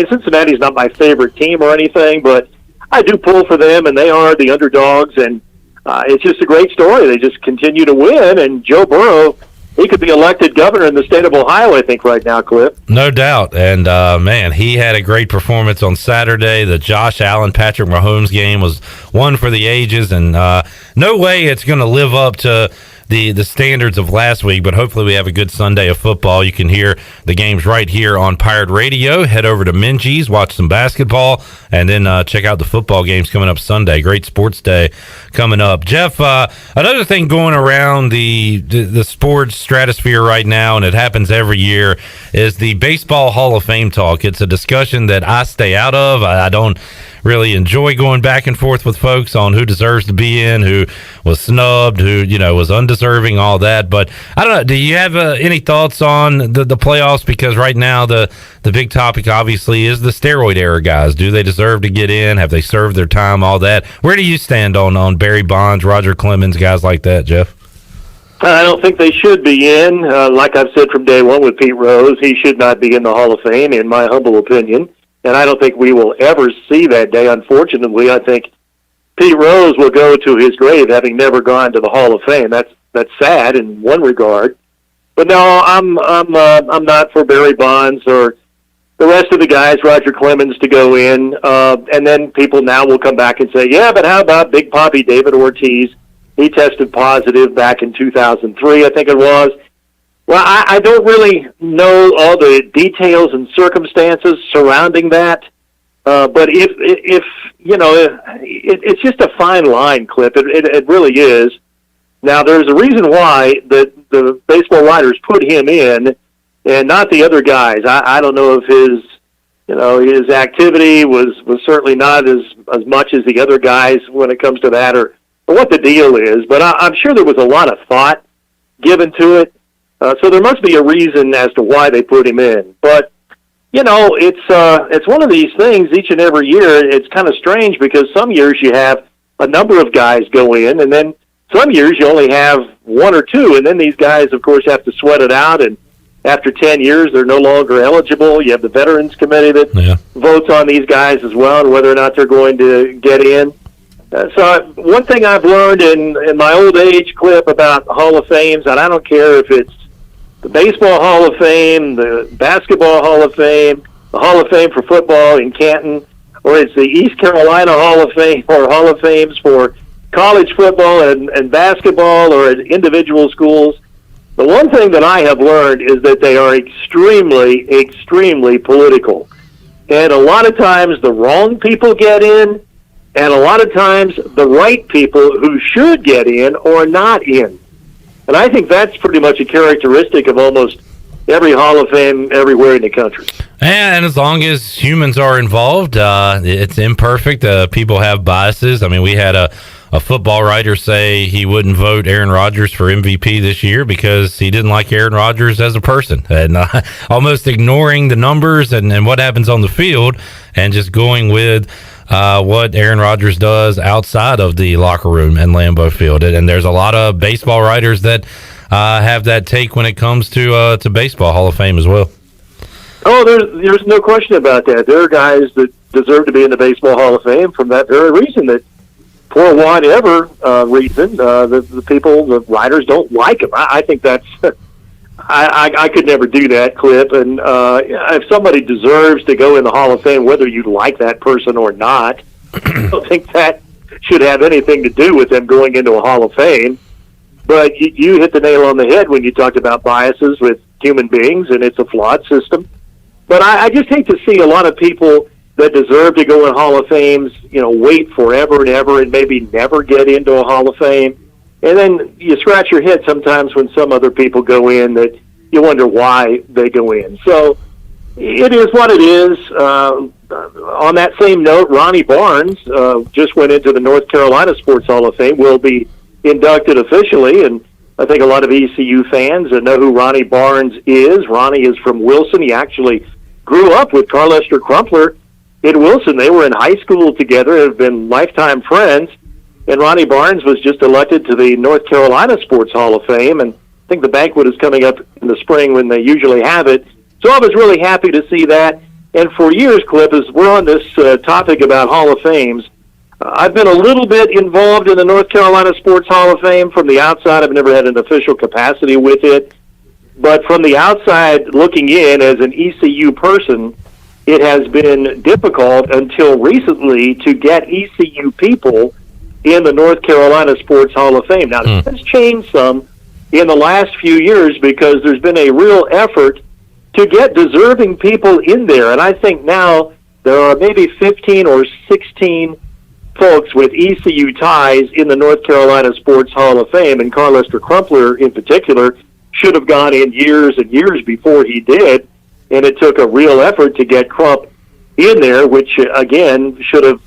Cincinnati's not my favorite team or anything, but I do pull for them, and they are the underdogs, and it's just a great story. They just continue to win, and Joe Burrow, he could be elected governor in the state of Ohio, I think, right now, Cliff. No doubt. And, man, he had a great performance on Saturday. The Josh Allen, Patrick Mahomes game was one for the ages, and no way it's going to live up to the standards of last week, but hopefully we have a good Sunday of football. You can hear the games right here on Pirate Radio. Head over to Minji's, watch some basketball, and then check out the football games coming up Sunday. Great sports day coming up. Jeff, another thing going around the sports stratosphere right now, and it happens every year, is the Baseball Hall of Fame talk. It's a discussion that I stay out of. I don't really enjoy going back and forth with folks on who deserves to be in, who was snubbed, who was undeserving, all that. But I don't know. Do you have any thoughts on the playoffs? Because right now the big topic obviously is the steroid era guys. Do they deserve to get in? Have they served their time? All that. Where do you stand on Barry Bonds, Roger Clemens, guys like that, Jeff? I don't think they should be in. Like I've said from day one with Pete Rose, he should not be in the Hall of Fame, in my humble opinion. And I don't think we will ever see that day. Unfortunately, I think Pete Rose will go to his grave having never gone to the Hall of Fame. That's sad in one regard. But no, I'm not for Barry Bonds or the rest of the guys, Roger Clemens, to go in. And then people now will come back and say, yeah, but how about Big Papi David Ortiz? He tested positive back in 2003, I think it was. Well, I don't really know all the details and circumstances surrounding that. But if it's just a fine line, Clip. It really is. Now, there's a reason why the baseball writers put him in and not the other guys. I don't know if his activity was certainly not as much as the other guys when it comes to that or what the deal is. But I'm sure there was a lot of thought given to it. So there must be a reason as to why they put him in. But, it's one of these things each and every year. It's kind of strange because some years you have a number of guys go in, and then some years you only have one or two, and then these guys, of course, have to sweat it out, and after 10 years, they're no longer eligible. You have the Veterans Committee that votes on these guys as well and whether or not they're going to get in. So one thing I've learned in my old age, Clip, about Hall of Fames, and I don't care if it's the Baseball Hall of Fame, the Basketball Hall of Fame, the Hall of Fame for football in Canton, or it's the East Carolina Hall of Fame or Hall of Fames for college football and basketball or at individual schools. The one thing that I have learned is that they are extremely, extremely political. And a lot of times the wrong people get in, and a lot of times the right people who should get in are not in. And I think that's pretty much a characteristic of almost every Hall of Fame everywhere in the country. And as long as humans are involved, it's imperfect. People have biases. I mean, we had a football writer say he wouldn't vote Aaron Rodgers for MVP this year because he didn't like Aaron Rodgers as a person, and almost ignoring the numbers and what happens on the field and just going with what Aaron Rodgers does outside of the locker room and Lambeau Field. And there's a lot of baseball writers that have that take when it comes to Baseball Hall of Fame as well. Oh, there's no question about that. There are guys that deserve to be in the Baseball Hall of Fame from that very reason, that for whatever reason, the people, the writers don't like him. I think that's... I could never do that, Clip. And if somebody deserves to go in the Hall of Fame, whether you like that person or not, I don't think that should have anything to do with them going into a Hall of Fame. But you hit the nail on the head when you talked about biases with human beings, and it's a flawed system. But I just hate to see a lot of people that deserve to go in Hall of Fames, wait forever and ever and maybe never get into a Hall of Fame. And then you scratch your head sometimes when some other people go in that you wonder why they go in. So it is what it is. On that same note, Ronnie Barnes just went into the North Carolina Sports Hall of Fame, will be inducted officially, and I think a lot of ECU fans know who Ronnie Barnes is. Ronnie is from Wilson. He actually grew up with Carl Lester Crumpler in Wilson. They were in high school together, have been lifetime friends. And Ronnie Barnes was just elected to the North Carolina Sports Hall of Fame, and I think the banquet is coming up in the spring when they usually have it. So I was really happy to see that. And for years, Clip, as we're on this topic about Hall of Fames, I've been a little bit involved in the North Carolina Sports Hall of Fame from the outside. I've never had an official capacity with it. But from the outside looking in as an ECU person, it has been difficult until recently to get ECU people in the North Carolina Sports Hall of Fame. Now, this has changed some in the last few years because there's been a real effort to get deserving people in there. And I think now there are maybe 15 or 16 folks with ECU ties in the North Carolina Sports Hall of Fame, and Carl Lester Crumpler in particular should have gone in years and years before he did, and it took a real effort to get Crump in there, which, again, should have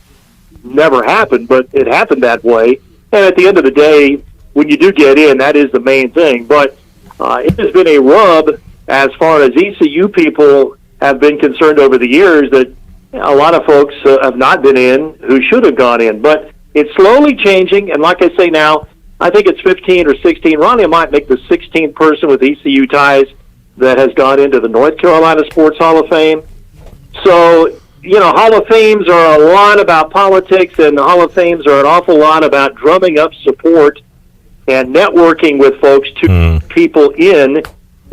never happened, but it happened that way. And at the end of the day, when you do get in, that is the main thing. But it has been a rub as far as ECU people have been concerned over the years that a lot of folks have not been in who should have gone in. But it's slowly changing, and like I say now, I think it's 15 or 16. Ronnie might make the 16th person with ECU ties that has gone into the North Carolina Sports Hall of Fame. So, Hall of Fames are a lot about politics, and the Hall of Fames are an awful lot about drumming up support and networking with folks to people in.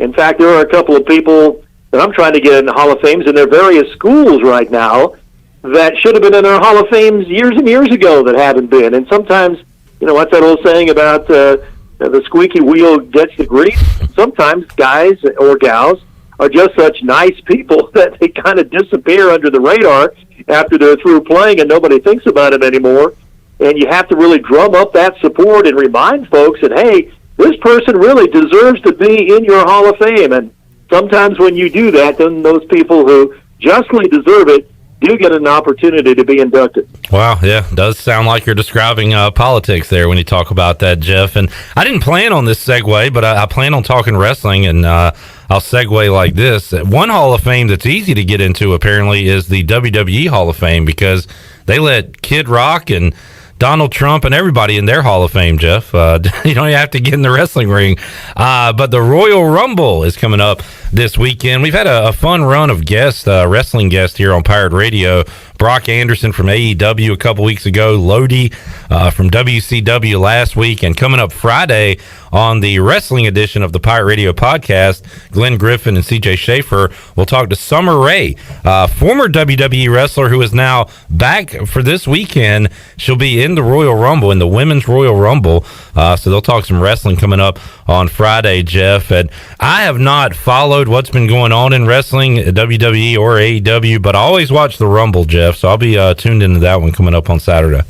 In fact, there are a couple of people that I'm trying to get in the Hall of Fames in their various schools right now that should have been in their Hall of Fames years and years ago that haven't been. And sometimes, what's that old saying about the squeaky wheel gets the grease? Sometimes guys or gals are just such nice people that they kind of disappear under the radar after they're through playing and nobody thinks about them anymore. And you have to really drum up that support and remind folks that, hey, this person really deserves to be in your Hall of Fame. And sometimes when you do that, then those people who justly deserve it do get an opportunity to be inducted. Wow, yeah, does sound like you're describing politics there when you talk about that, Jeff. And I didn't plan on this segue, but I plan on talking wrestling, and I'll segue like this. One Hall of Fame that's easy to get into, apparently, is the WWE Hall of Fame, because they let Kid Rock and Donald Trump and everybody in their Hall of Fame, Jeff. You don't have to get in the wrestling ring. But the Royal Rumble is coming up this weekend. We've had a fun run of guests, wrestling guests here on Pirate Radio. Brock Anderson from AEW a couple weeks ago, Lodi from WCW last week, and coming up Friday on the wrestling edition of the Pirate Radio podcast, Glenn Griffin and CJ Schaefer will talk to Summer Rae, former WWE wrestler who is now back for this weekend. She'll be in the Royal Rumble, in the Women's Royal Rumble, so they'll talk some wrestling coming up on Friday, Jeff. And I have not followed what's been going on in wrestling, WWE or AEW, but I always watch the Rumble, Jeff, so I'll be tuned into that one coming up on Saturday.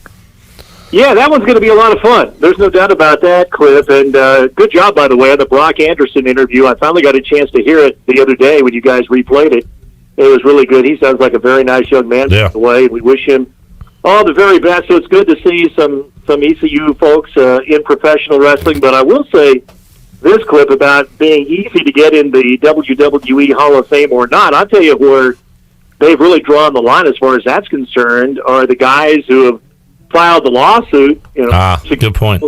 Yeah, that one's going to be a lot of fun. There's no doubt about that, Cliff. And good job, by the way, on the Brock Anderson interview. I finally got a chance to hear it the other day when you guys replayed it. It was really good. He sounds like a very nice young man, by the way. We wish him all the very best. So it's good to see some ECU folks in professional wrestling. But I will say this, Cliff, about being easy to get in the WWE Hall of Fame or not. I'll tell you where they've really drawn the line as far as that's concerned are the guys who have filed the lawsuit. Good point.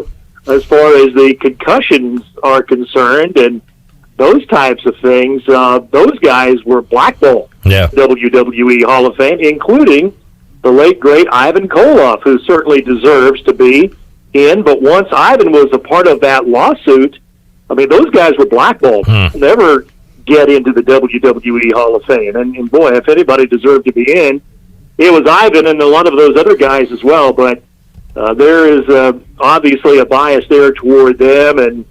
As far as the concussions are concerned and those types of things, those guys were blackballed. Yeah. WWE Hall of Fame, including the late, great Ivan Koloff, who certainly deserves to be in. But once Ivan was a part of that lawsuit, I mean, those guys were blackballed. Never get into the WWE Hall of Fame. And boy, if anybody deserved to be in, it was Ivan and a lot of those other guys as well. But there is obviously a bias there toward them, and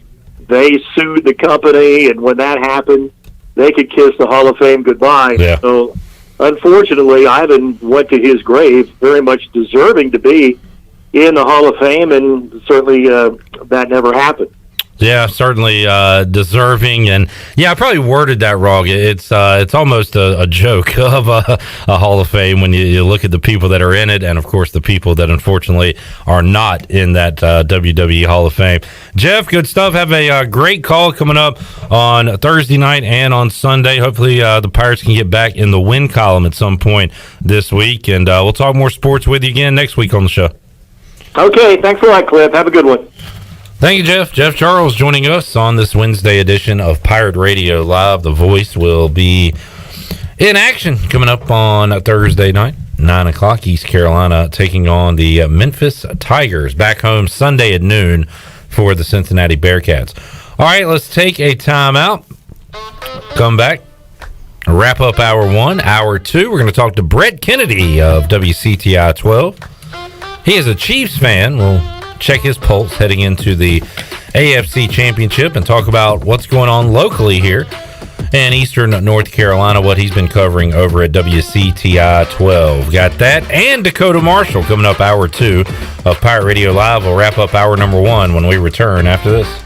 they sued the company, and when that happened, they could kiss the Hall of Fame goodbye. Yeah. So, unfortunately, Ivan went to his grave very much deserving to be in the Hall of Fame, and certainly that never happened. Yeah, certainly deserving, and yeah, I probably worded that wrong. It's almost a joke of a Hall of Fame when you look at the people that are in it, and of course the people that unfortunately are not in that WWE Hall of Fame. Jeff, good stuff. Have a great call coming up on Thursday night and on Sunday. Hopefully the Pirates can get back in the win column at some point this week, and we'll talk more sports with you again next week on the show. Okay, thanks a lot, Cliff. Have a good one. Thank you, Jeff. Jeff Charles joining us on this Wednesday edition of Pirate Radio Live. The Voice will be in action coming up on Thursday night, 9 o'clock, East Carolina, taking on the Memphis Tigers. Back home Sunday at noon for the Cincinnati Bearcats. All right, let's take a timeout. Come back. Wrap up hour one. Hour two, we're going to talk to Brett Kennedy of WCTI 12. He is a Chiefs fan. We'll check his pulse heading into the AFC Championship and talk about what's going on locally here in Eastern North Carolina, what he's been covering over at WCTI 12. Got that and Dakota Marshall coming up hour two of Pirate Radio Live. We'll wrap up hour number one when we return after this.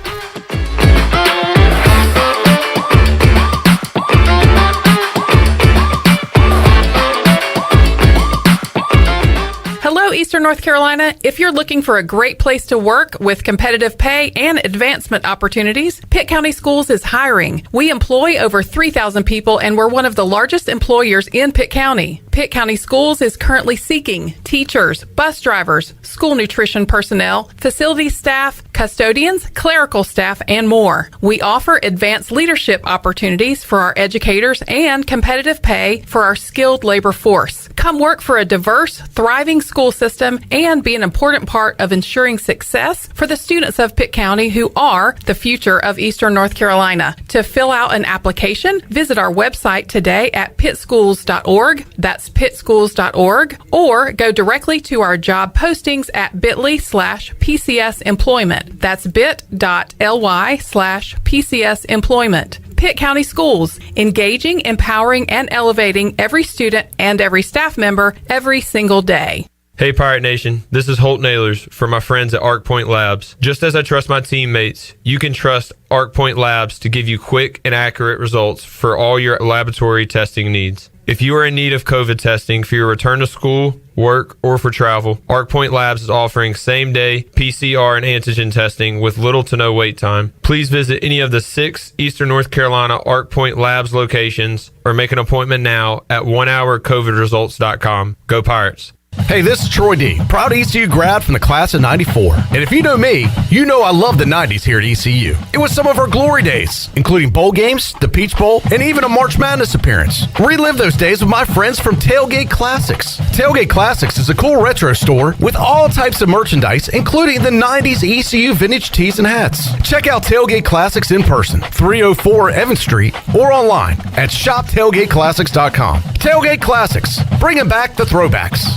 Eastern North Carolina, if you're looking for a great place to work with competitive pay and advancement opportunities, Pitt County Schools is hiring. We employ over 3,000 people, and we're one of the largest employers in Pitt County. Pitt County Schools is currently seeking teachers, bus drivers, school nutrition personnel, facility staff, custodians, clerical staff, and more. We offer advanced leadership opportunities for our educators and competitive pay for our skilled labor force. Come work for a diverse, thriving school system and be an important part of ensuring success for the students of Pitt County who are the future of Eastern North Carolina. To fill out an application, visit our website today at pittschools.org. That's pittschools.org, or go directly to our job postings at bit.ly/PCS employment. That's bit.ly/PCS employment. Pitt County Schools, engaging, empowering, and elevating every student and every staff member every single day. Hey Pirate Nation, this is Holt Nailers for my friends at Arc Point Labs. Just as I trust my teammates, you can trust Arc Point Labs to give you quick and accurate results for all your laboratory testing needs. If you are in need of COVID testing for your return to school, work, or for travel, Arc Point Labs is offering same-day PCR and antigen testing with little to no wait time. Please visit any of the 6 Eastern North Carolina Arc Point Labs locations or make an appointment now at onehourcovidresults.com. Go Pirates! Hey, this is Troy D., proud ECU grad from the class of 94. And if you know me, you know I love the 90s here at ECU. It was some of our glory days, including bowl games, the Peach Bowl, and even a March Madness appearance. Relive those days with my friends from Tailgate Classics. Tailgate Classics is a cool retro store with all types of merchandise, including the 90s ECU vintage tees and hats. Check out Tailgate Classics in person, 304 Evans Street, or online at shoptailgateclassics.com. Tailgate Classics, bringing back the throwbacks.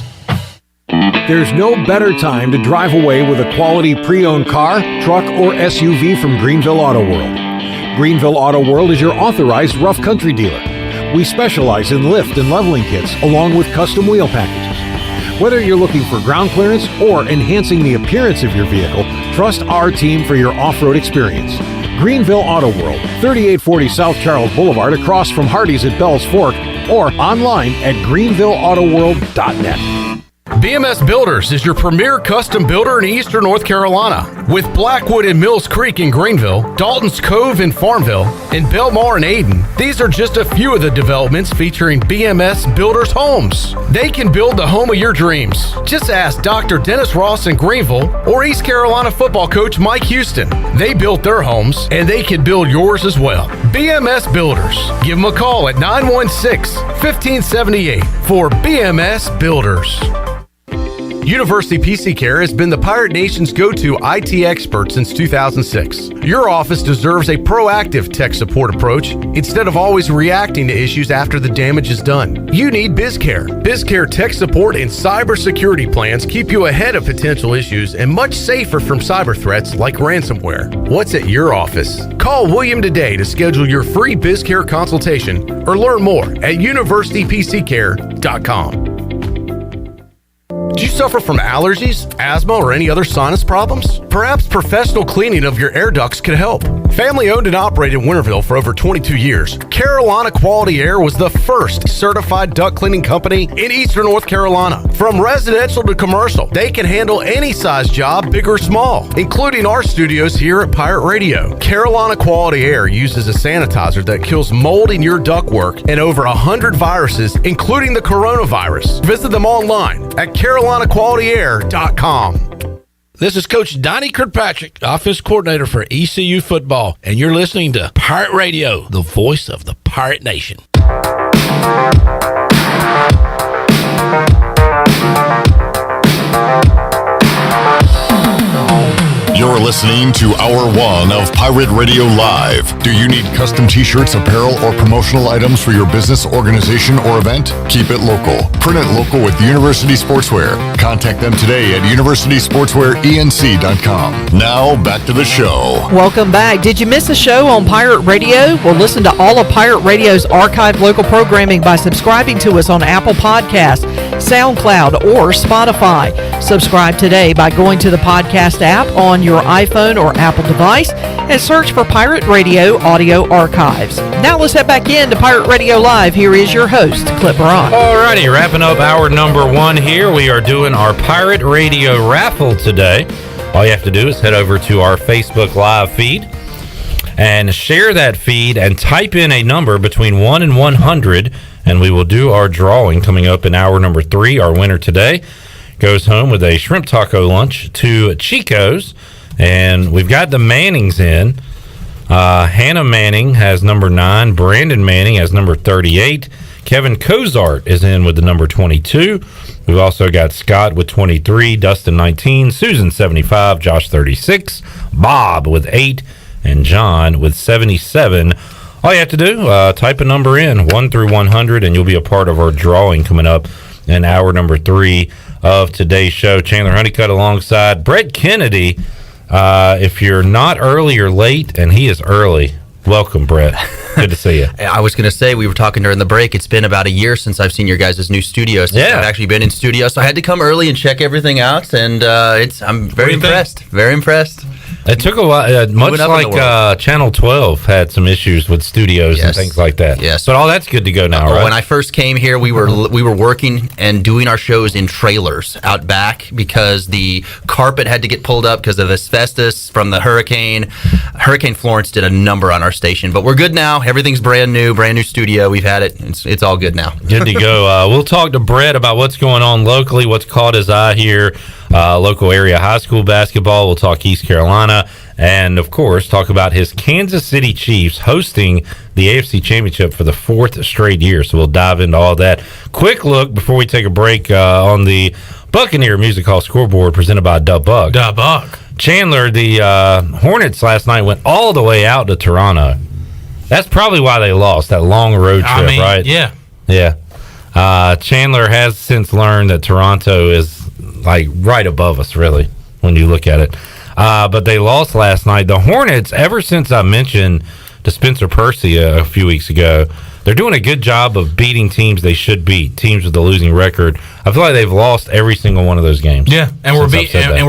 There's no better time to drive away with a quality pre-owned car, truck, or SUV from Greenville Auto World. Greenville Auto World is your authorized rough country dealer. We specialize in lift and leveling kits along with custom wheel packages. Whether you're looking for ground clearance or enhancing the appearance of your vehicle, trust our team for your off-road experience. Greenville Auto World, 3840 South Charles Boulevard across from Hardee's at Bell's Fork, or online at greenvilleautoworld.net. BMS Builders is your premier custom builder in Eastern North Carolina. With Blackwood and Mills Creek in Greenville, Dalton's Cove in Farmville, and Belmar and Ayden, these are just a few of the developments featuring BMS Builders homes. They can build the home of your dreams. Just ask Dr. Dennis Ross in Greenville or East Carolina football coach Mike Houston. They built their homes, and they can build yours as well. BMS Builders. Give them a call at 916-1578 for BMS Builders. University PC Care has been the Pirate Nation's go-to IT expert since 2006. Your office deserves a proactive tech support approach instead of always reacting to issues after the damage is done. You need BizCare. BizCare tech support and cybersecurity plans keep you ahead of potential issues and much safer from cyber threats like ransomware. What's at your office? Call William today to schedule your free BizCare consultation or learn more at universitypccare.com. Do you suffer from allergies, asthma, or any other sinus problems? Perhaps professional cleaning of your air ducts could help. Family owned and operated in Winterville for over 22 years, Carolina Quality Air was the first certified duct cleaning company in Eastern North Carolina. From residential to commercial, they can handle any size job, big or small, including our studios here at Pirate Radio. Carolina Quality Air uses a sanitizer that kills mold in your ductwork and over 100 viruses, including the coronavirus. Visit them online at carolinaqualityair.com. This is Coach Donnie Kirkpatrick, Offense Coordinator for ECU Football, and you're listening to Pirate Radio, the voice of the Pirate Nation. You're listening to Hour 1 of Pirate Radio Live. Do you need custom t-shirts, apparel, or promotional items for your business, organization, or event? Keep it local. Print it local with University Sportswear. Contact them today at universitysportswearenc.com. Now, back to the show. Welcome back. Did you miss a show on Pirate Radio? Well, listen to all of Pirate Radio's archived local programming by subscribing to us on Apple Podcasts, SoundCloud, or Spotify. Subscribe today by going to the podcast app on your iPhone or Apple device and search for Pirate Radio Audio Archives. Now let's head back into Pirate Radio Live. Here is your host, Clip Brock. Alrighty, wrapping up hour number 1 here. We are doing our Pirate Radio raffle today. All you have to do is head over to our Facebook Live feed and share that feed and type in a number between 1 and 100, and we will do our drawing coming up in hour number 3. Our winner today goes home with a shrimp taco lunch to Chico's, and we've got the Mannings in. Hannah Manning has number 9. Brandon Manning has number 38. Kevin Cozart is in with the number 22. We've also got Scott with 23, Dustin 19, Susan 75, Josh 36, Bob with 8, and John with 77. All you have to do, type a number in, 1 through 100, and you'll be a part of our drawing coming up in hour number 3 of today's show. Chandler Honeycutt alongside Brett Kennedy. If you're not early or late, and he is early, welcome, Brett. Good to see you. I was going to say, we were talking during the break, it's been about a year since I've seen your guys' new studio. Since I've actually been in studio, so I had to come early and check everything out, and I'm very impressed. Very impressed. It took a while, much like Channel 12 had some issues with studios and things like that. Yes, but all that's good to go now, right? When I first came here, we were working and doing our shows in trailers out back because the carpet had to get pulled up because of asbestos from the hurricane. Hurricane Florence did a number on our station, but we're good now. Everything's brand new studio. We've had it. It's all good now. Good to go. We'll talk to Brett about what's going on locally, what's caught his eye here. Local area high school basketball. We'll talk East Carolina, and of course talk about his Kansas City Chiefs hosting the AFC Championship for the 4th straight year. So we'll dive into all that. Quick look before we take a break on the Buccaneer Music Hall scoreboard presented by Da Buck. Da Buck. Chandler, the Hornets last night went all the way out to Toronto. That's probably why they lost that long road trip, right? Yeah. Chandler has since learned that Toronto is like right above us, really, when you look at it. But they lost last night. The Hornets, ever since I mentioned to Spencer Percy a few weeks ago, they're doing a good job of beating teams they should beat, teams with a losing record. I feel like they've lost every single one of those games. Yeah, and we're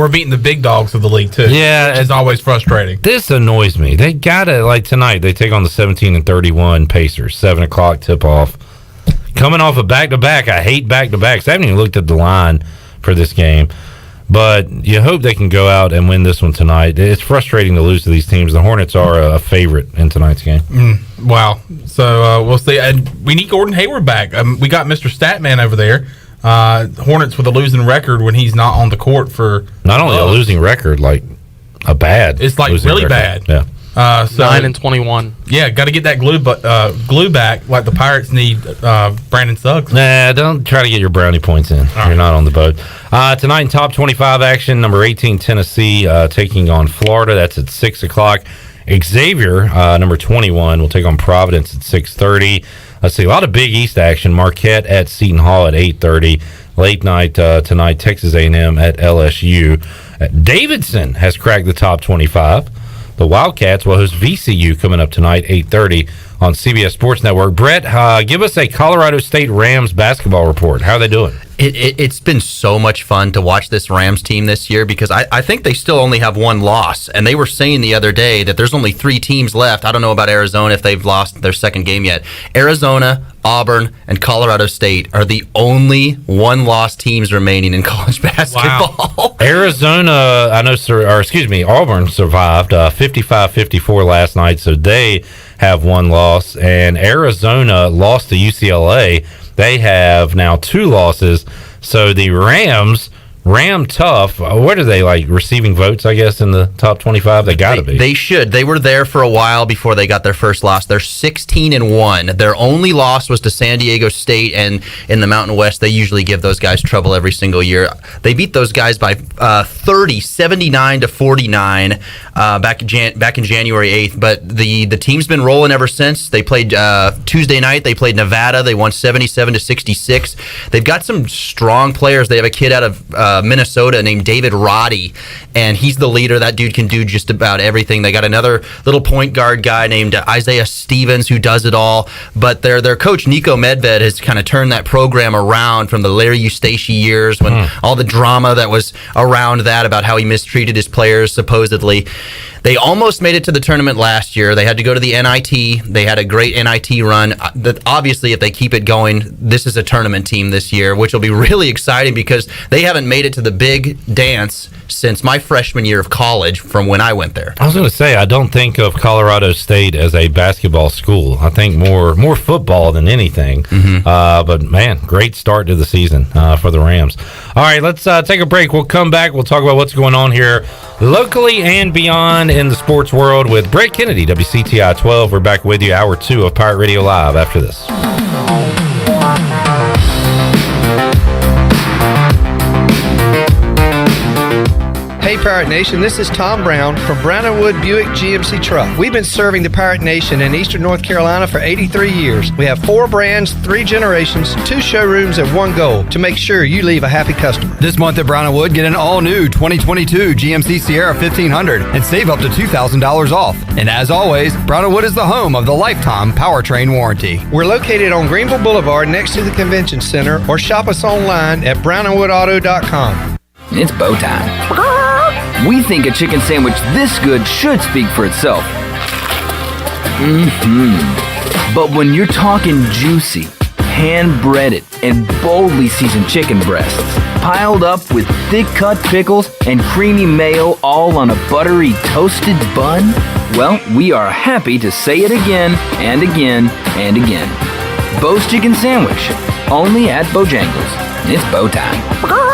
beating the big dogs of the league too. Yeah, which is always frustrating. This annoys me. They gotta, like tonight, they take on the 17-31 Pacers, 7:00 tip off. Coming off a back-to-back, I hate back-to-backs. I haven't even looked at the line for this game, but you hope they can go out and win this one tonight. It's frustrating to lose to these teams. The Hornets are a favorite in tonight's game. Wow. So we'll see. And we need Gordon Hayward back. We got Mr. Statman over there. Hornets with a losing record when he's not on the court for not only a losing record, like a bad. It's like really record. bad. Yeah. 9-21. Yeah, got to get that glue back like the Pirates need Brandon Suggs. Nah, don't try to get your brownie points in. You're not on the boat. Tonight in top 25 action, number 18 Tennessee taking on Florida. That's at 6:00. Xavier, number 21, will take on Providence at 6:30. Let's see, a lot of Big East action. Marquette at Seton Hall at 8:30. Late night tonight, Texas A&M at LSU. Davidson has cracked the top 25. The Wildcats will host VCU coming up tonight, 8:30 on CBS Sports Network. Brett, give us a Colorado State Rams basketball report. How are they doing? It's been so much fun to watch this Rams team this year because I think they still only have one loss. And they were saying the other day that there's only 3 teams left. I don't know about Arizona if they've lost their second game yet. Arizona, Auburn, and Colorado State are the only one-loss teams remaining in college basketball. Wow. Arizona, Auburn survived 55-54 last night, so they have one loss. And Arizona lost to UCLA. They have now 2 losses. So the Rams Ram Tough, what are they, like, receiving votes, I guess, in the top 25? They got to be. They should. They were there for a while before they got their first loss. They're 16-1. Their only loss was to San Diego State, and in the Mountain West, they usually give those guys trouble every single year. They beat those guys by 30, 79-49 back in January 8th, but the team's been rolling ever since. They played Tuesday night. They played Nevada. They won 77-66. They've got some strong players. They have a kid out of Minnesota named David Roddy, and he's the leader. That dude can do just about everything. They got another little point guard guy named Isaiah Stevens who does it all, but their coach Nico Medved has kind of turned that program around from the Larry Eustace years when all the drama that was around that about how he mistreated his players supposedly. They almost made it to the tournament last year. They had to go to the NIT. They had a great NIT run. Obviously, if they keep it going, this is a tournament team this year, which will be really exciting because they haven't made it to the big dance since my freshman year of college from when I went there. I was going to say, I don't think of Colorado State as a basketball school. I think more football than anything. But, man, great start to the season for the Rams. All right, let's take a break. We'll come back. We'll talk about what's going on here locally and beyond in the sports world with Brett Kennedy, WCTI 12. We're back with you, Hour 2 of Pirate Radio Live after this. Hey Pirate Nation, this is Tom Brown from Brown & Wood Buick GMC Truck. We've been serving the Pirate Nation in Eastern North Carolina for 83 years. We have 4 brands, 3 generations, 2 showrooms, and 1 goal to make sure you leave a happy customer. This month at Brown & Wood, get an all-new 2022 GMC Sierra 1500 and save up to $2,000 off. And as always, Brown & Wood is the home of the lifetime powertrain warranty. We're located on Greenville Boulevard next to the Convention Center, or shop us online at brownandwoodauto.com. It's bow time. We think a chicken sandwich this good should speak for itself. But when you're talking juicy, hand-breaded, and boldly seasoned chicken breasts, piled up with thick-cut pickles and creamy mayo all on a buttery toasted bun, well, we are happy to say it again and again and again. Bo's Chicken Sandwich, only at Bojangles. It's bow time.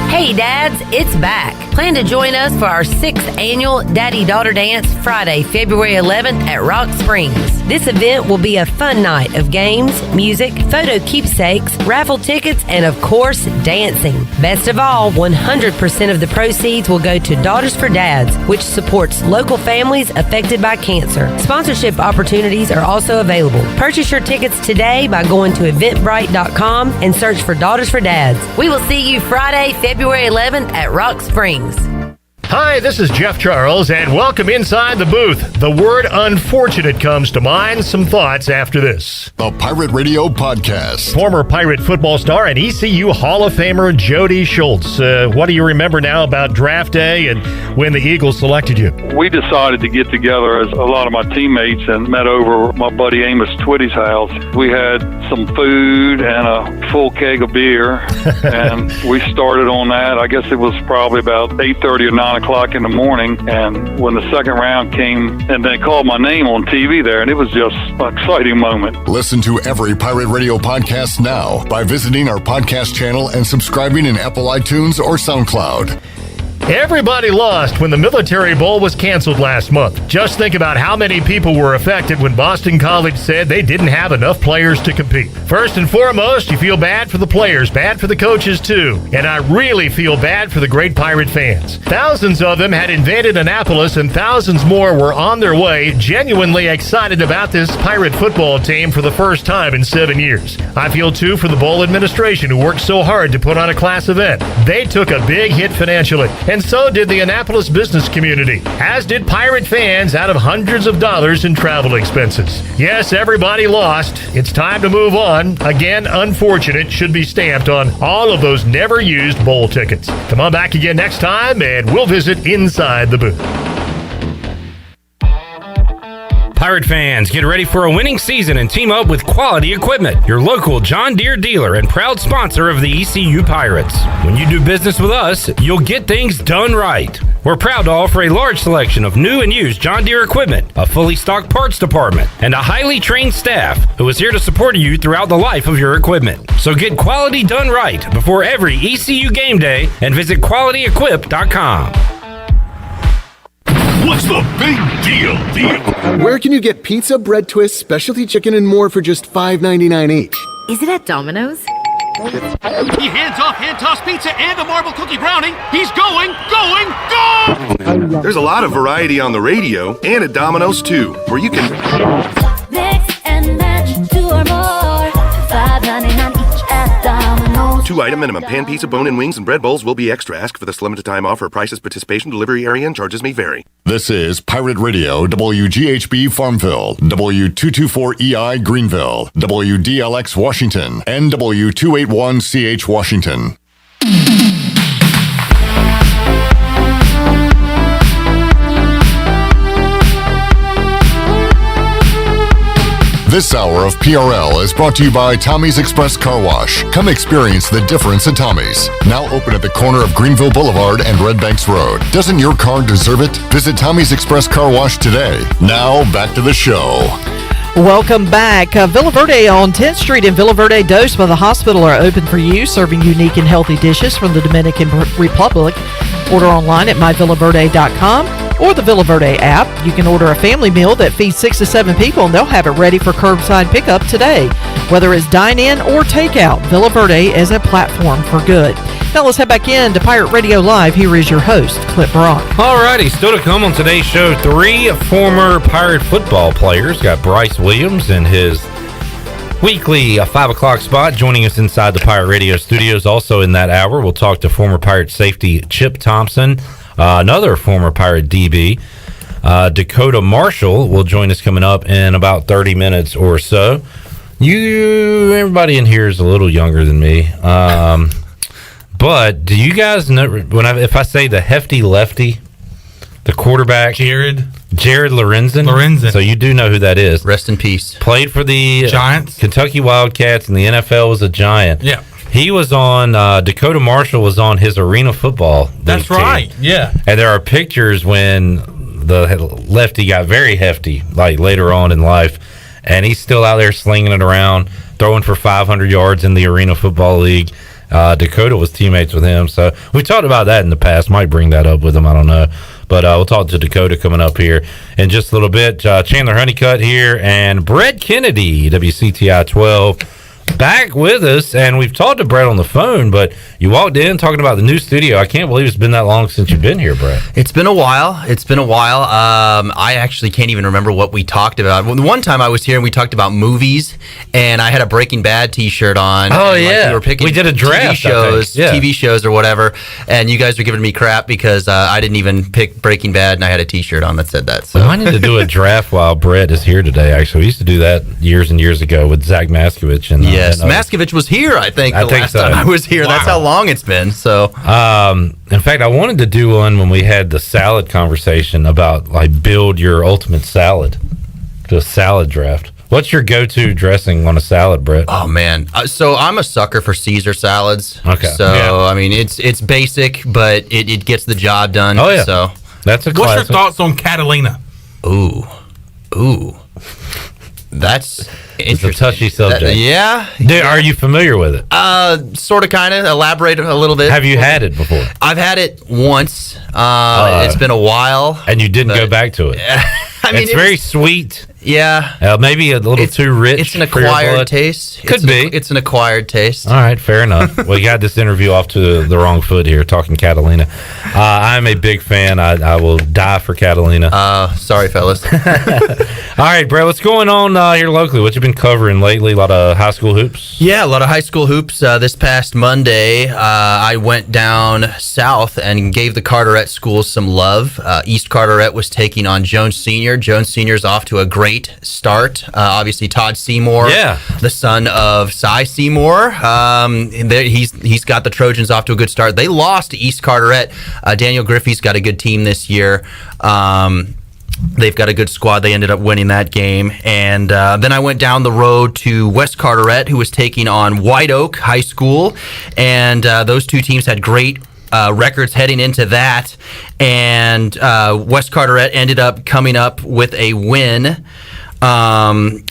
Hey dads, it's back. Plan to join us for our 6th annual Daddy-Daughter Dance Friday, February 11th at Rock Springs. This event will be a fun night of games, music, photo keepsakes, raffle tickets, and of course, dancing. Best of all, 100% of the proceeds will go to Daughters for Dads, which supports local families affected by cancer. Sponsorship opportunities are also available. Purchase your tickets today by going to eventbrite.com and search for Daughters for Dads. We will see you Friday, February 11th at Rock Springs. Hi, this is Jeff Charles, and welcome inside the booth. The word unfortunate comes to mind. Some thoughts after this. The Pirate Radio Podcast. Former Pirate football star and ECU Hall of Famer Jody Schultz. What do you remember now about draft day and when the Eagles selected you? We decided to get together as a lot of my teammates and met over my buddy Amos Twitty's house. We had some food and a full keg of beer, and we started on that. I guess it was probably about 8:30 or 9 o'clock in the morning, and when the second round came and they called my name on TV there, and it was just an exciting moment. Listen to every Pirate Radio podcast now by visiting our podcast channel and subscribing in Apple iTunes or SoundCloud. Everybody lost when the Military Bowl was canceled last month. Just think about how many people were affected when Boston College said they didn't have enough players to compete. First and foremost, you feel bad for the players, bad for the coaches too. And I really feel bad for the great Pirate fans. Thousands of them had invaded Annapolis and thousands more were on their way, genuinely excited about this Pirate football team for the first time in 7 years. I feel too for the Bowl administration who worked so hard to put on a class event. They took a big hit financially. And so did the Annapolis business community, as did Pirate fans out of hundreds of dollars in travel expenses. Yes, everybody lost. It's time to move on. Again, unfortunate should be stamped on all of those never-used bowl tickets. Come on back again next time, and we'll visit inside the booth. Pirate fans, get ready for a winning season and team up with Quality Equipment, your local John Deere dealer and proud sponsor of the ECU Pirates. When you do business with us, you'll get things done right. We're proud to offer a large selection of new and used John Deere equipment, a fully stocked parts department, and a highly trained staff who is here to support you throughout the life of your equipment. So get quality done right before every ECU game day and visit QualityEquip.com. What's the big deal? Where can you get pizza, bread twists, specialty chicken, and more for just $5.99 each? Is it at Domino's? He hands off hand tossed pizza and a marble cookie brownie. He's going! There's a lot of variety on the radio and at Domino's too, where you can mix and match 2 or more. $5.99 each at Domino's. 2-item minimum. Pan pizza, bone-in wings, and bread bowls will be extra. Ask for this limited time offer. Prices, participation, delivery area, and charges may vary. This is Pirate Radio, WGHB Farmville, W224EI Greenville, WDLX Washington, and W281CH Washington. This hour of PRL is brought to you by Tommy's Express Car Wash. Come experience the difference at Tommy's. Now open at the corner of Greenville Boulevard and Red Banks Road. Doesn't your car deserve it? Visit Tommy's Express Car Wash today. Now back to the show. Welcome back. Villa Verde on 10th Street and Villa Verde Dos by the hospital are open for you, serving unique and healthy dishes from the Dominican Republic. Order online at myvillaverde.com or the Villa Verde app. You can order a family meal that feeds 6 to 7 people, and they'll have it ready for curbside pickup today. Whether it's dine-in or takeout, Villa Verde is a platform for good. Now let's head back in to Pirate Radio Live. Here is your host, Clip Brock. Alrighty, still to come on today's show, 3 former Pirate football players. Got Bryce Williams in his weekly 5 o'clock spot joining us inside the Pirate Radio studios. Also in that hour, we'll talk to former Pirate safety Chip Thompson, another former Pirate DB. Dekota Marshall will join us coming up in about 30 minutes or so. Everybody in here is a little younger than me. But do you guys know if I say the hefty lefty, the quarterback, Jared Lorenzen? So you do know who that is. Rest in peace. Played for the Giants, Kentucky Wildcats, and the NFL, was a Giant. Yeah. He was on, Dekota Marshall was on his arena football. That's right, yeah. And there are pictures when the lefty got very hefty, like later on in life, and he's still out there slinging it around, throwing for 500 yards in the Arena Football League. Dekota was teammates with him, so we talked about that in the past. Might bring that up with him, I don't know. But we'll talk to Dekota coming up here in just a little bit. Chandler Honeycutt here and Brett Kennedy, WCTI 12, back with us. And we've talked to Brett on the phone, but you walked in talking about the new studio. I can't believe it's been that long since you've been here, Brett. It's been a while. I actually can't even remember what we talked about. The one time I was here and we talked about movies, and I had a Breaking Bad t-shirt on. Oh, and, yeah. We were picking We did a draft, TV shows or whatever, and you guys were giving me crap because I didn't even pick Breaking Bad, and I had a t-shirt on that said that. So. We might need to do a draft while Brett is here today, actually. We used to do that years and years ago with Zach Maskovich. And, yes, Maskovich was here, I think, last time I was here. Wow. That's how long it's been. So, in fact, I wanted to do one when we had the salad conversation about like build your ultimate salad, do a salad draft. What's your go-to dressing on a salad, Brett? Oh man, so I'm a sucker for Caesar salads. Okay, so I mean it's basic, but it gets the job done. Oh yeah, so that's a classic. What's your thoughts on Catalina? Ooh, that's it's a touchy subject. Yeah. Are you familiar with it? Sort of, kind of. Elaborate a little bit. Have you had it before? I've had it once. It's been a while. And you didn't go back to it? I mean, it's very sweet. Yeah. Maybe a little too rich. It's an acquired taste. Could be. It's an acquired taste. All right, fair enough. We got this interview off to the wrong foot here, talking Catalina. I'm a big fan. I will die for Catalina. Sorry, fellas. All right, Brett, what's going on here locally? What you been covering lately? A lot of high school hoops? Yeah, a lot of high school hoops. This past Monday, I went down south and gave the Carteret schools some love. East Carteret was taking on Jones Senior. Jones Senior's off to a great start. Obviously, Todd Seymour, the son of Cy Seymour. He's got the Trojans off to a good start. They lost to East Carteret. Daniel Griffey's got a good team this year. They've got a good squad. They ended up winning that game. And then I went down the road to West Carteret, who was taking on White Oak High School. And those two teams had great records heading into that. And West Carteret ended up coming up with a win. So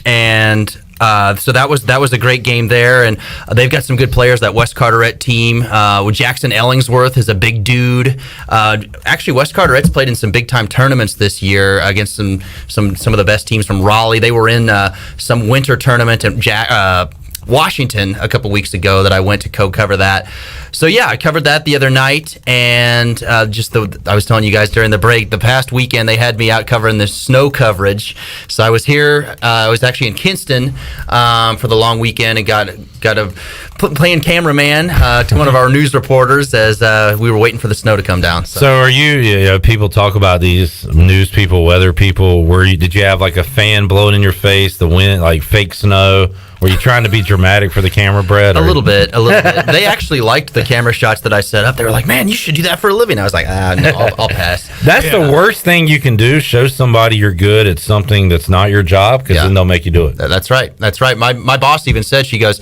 that was a great game there, and they've got some good players. That West Carteret team, with Jackson Ellingsworth is a big dude. Actually, West Carteret's played in some big time tournaments this year against some of the best teams from Raleigh. They were in some winter tournament at Washington a couple weeks ago that I went to co-cover that. So yeah, I covered that the other night, and I was telling you guys during the break, the past weekend they had me out covering the snow coverage. So I was here, I was actually in Kinston for the long weekend and got a playing cameraman to one of our news reporters as we were waiting for the snow to come down. So are you people talk about these news people, weather people, did you have like a fan blowing in your face, the wind, like fake snow? Were you trying to be dramatic for the camera, Brett? A little bit. They actually liked the camera shots that I set up. They were like, man, you should do that for a living. I was like, no, I'll pass. That's the worst thing you can do. Show somebody you're good at something that's not your job, because then they'll make you do it. That's right. That's right. My boss even said, she goes,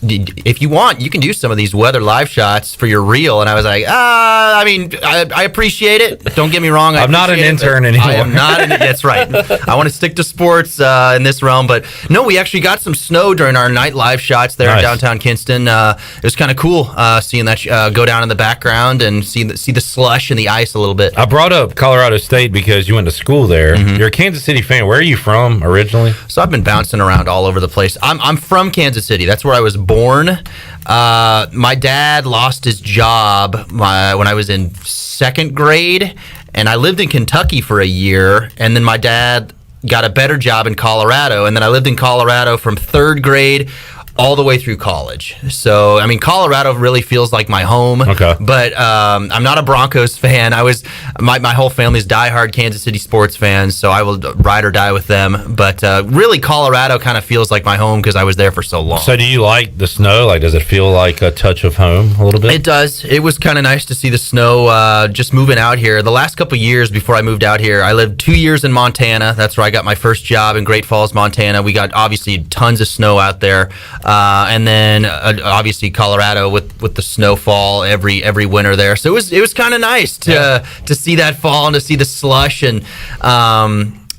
if you want, you can do some of these weather live shots for your reel. And I was like, I mean, I appreciate it. Don't get me wrong. I'm not an intern anymore. I am not. That's right. I want to stick to sports in this realm. But no, we actually got some snow during our night live shots there in downtown Kinston. It was kind of cool seeing that go down in the background and see the slush and the ice a little bit. I brought up Colorado State because you went to school there. Mm-hmm. You're a Kansas City fan. Where are you from originally? So I've been bouncing around all over the place. I'm from Kansas City. That's where I was born. My dad lost his job when I was in second grade, and I lived in Kentucky for a year, and then my dad got a better job in Colorado, and then I lived in Colorado from third grade all the way through college. So, I mean, Colorado really feels like my home. Okay. But I'm not a Broncos fan. My whole family's diehard Kansas City sports fans, so I will ride or die with them. But really, Colorado kind of feels like my home because I was there for so long. So do you like the snow? Like, does it feel like a touch of home a little bit? It does. It was kind of nice to see the snow just moving out here. The last couple of years before I moved out here, I lived 2 years in Montana. That's where I got my first job in Great Falls, Montana. We got obviously tons of snow out there. And then obviously Colorado with the snowfall every winter there. So it was kind of nice to see that fall and to see the slush and.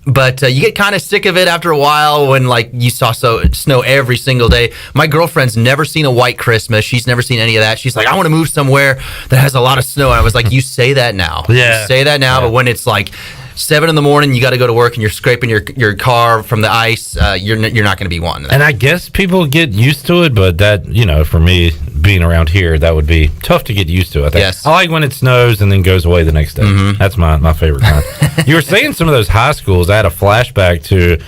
But you get kind of sick of it after a while when like you saw snow every single day. My girlfriend's never seen a white Christmas. She's never seen any of that. She's like, I want to move somewhere that has a lot of snow. And I was like, you say that now. Yeah. You say that now, but when it's like 7 a.m, you got to go to work and you're scraping your car from the ice, you're not going to be wanting that. And I guess people get used to it, but that, for me, being around here, that would be tough to get used to. I think. Yes. I like when it snows and then goes away the next day. Mm-hmm. That's my favorite kind. You were saying some of those high schools. I had a flashback to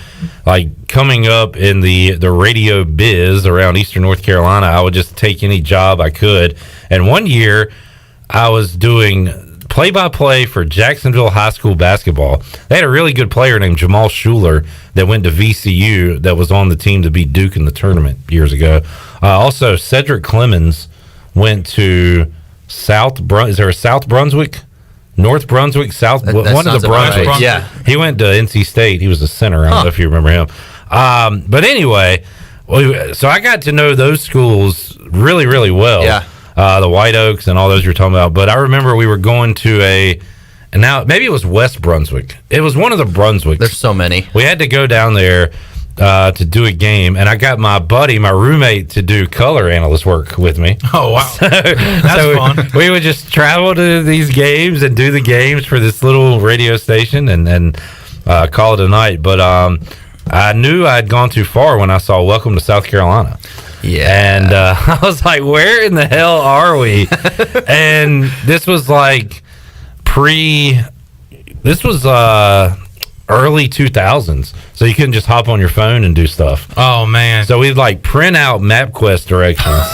like coming up in the radio biz around Eastern North Carolina. I would just take any job I could. And one year I was doing play-by-play for Jacksonville High School basketball. They had a really good player named Jamal Schuler that went to VCU that was on the team to beat Duke in the tournament years ago. Also, Cedric Clemens went to Is there a South Brunswick? North Brunswick? South? That one of the Brunswicks. Right. Yeah. He went to NC State. He was a center. I don't know if you remember him. But anyway, so I got to know those schools really, really well. Yeah. The White Oaks and all those you're talking about. But I remember we were going to and now maybe it was West Brunswick. It was one of the Brunswicks. There's so many. We had to go down there to do a game, and I got my roommate, to do color analyst work with me. Oh, wow. That's fun. We would just travel to these games and do the games for this little radio station and call it a night. But I knew I'd gone too far when I saw Welcome to South Carolina. Yeah. And I was like, where in the hell are we? And this was like early 2000s. So you couldn't just hop on your phone and do stuff. Oh, man. So we'd like print out MapQuest directions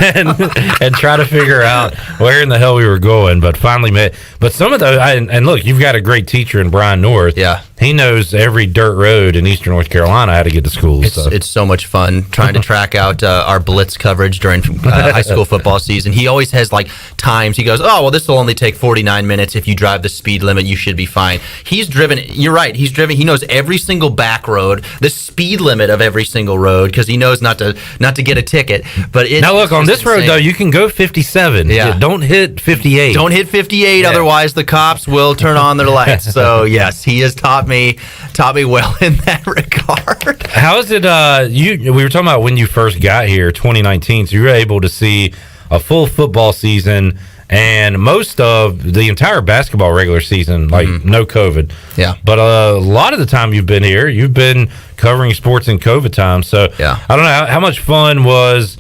and try to figure out where in the hell we were going. But finally met. But some of those, and look, you've got a great teacher in Brian North. Yeah. He knows every dirt road in Eastern North Carolina how to get to school. It's so much fun trying to track out our blitz coverage during high school football season. He always has like times. He goes, oh, well, this will only take 49 minutes. If you drive the speed limit, you should be fine. He's driven. You're right. He's driven. He knows every single back road, the speed limit of every single road, because he knows not to get a ticket. But now look, on this road though, you can go 57. Yeah. Don't hit 58. Don't hit 58. Yeah. Otherwise, the cops will turn on their lights. So yes, he has taught me well in that regard. How is it? We were talking about when you first got here, 2019. So you were able to see a full football season and most of the entire basketball regular season, like no COVID. Yeah. But a lot of the time you've been here, you've been covering sports in COVID time. So yeah. I don't know how much fun was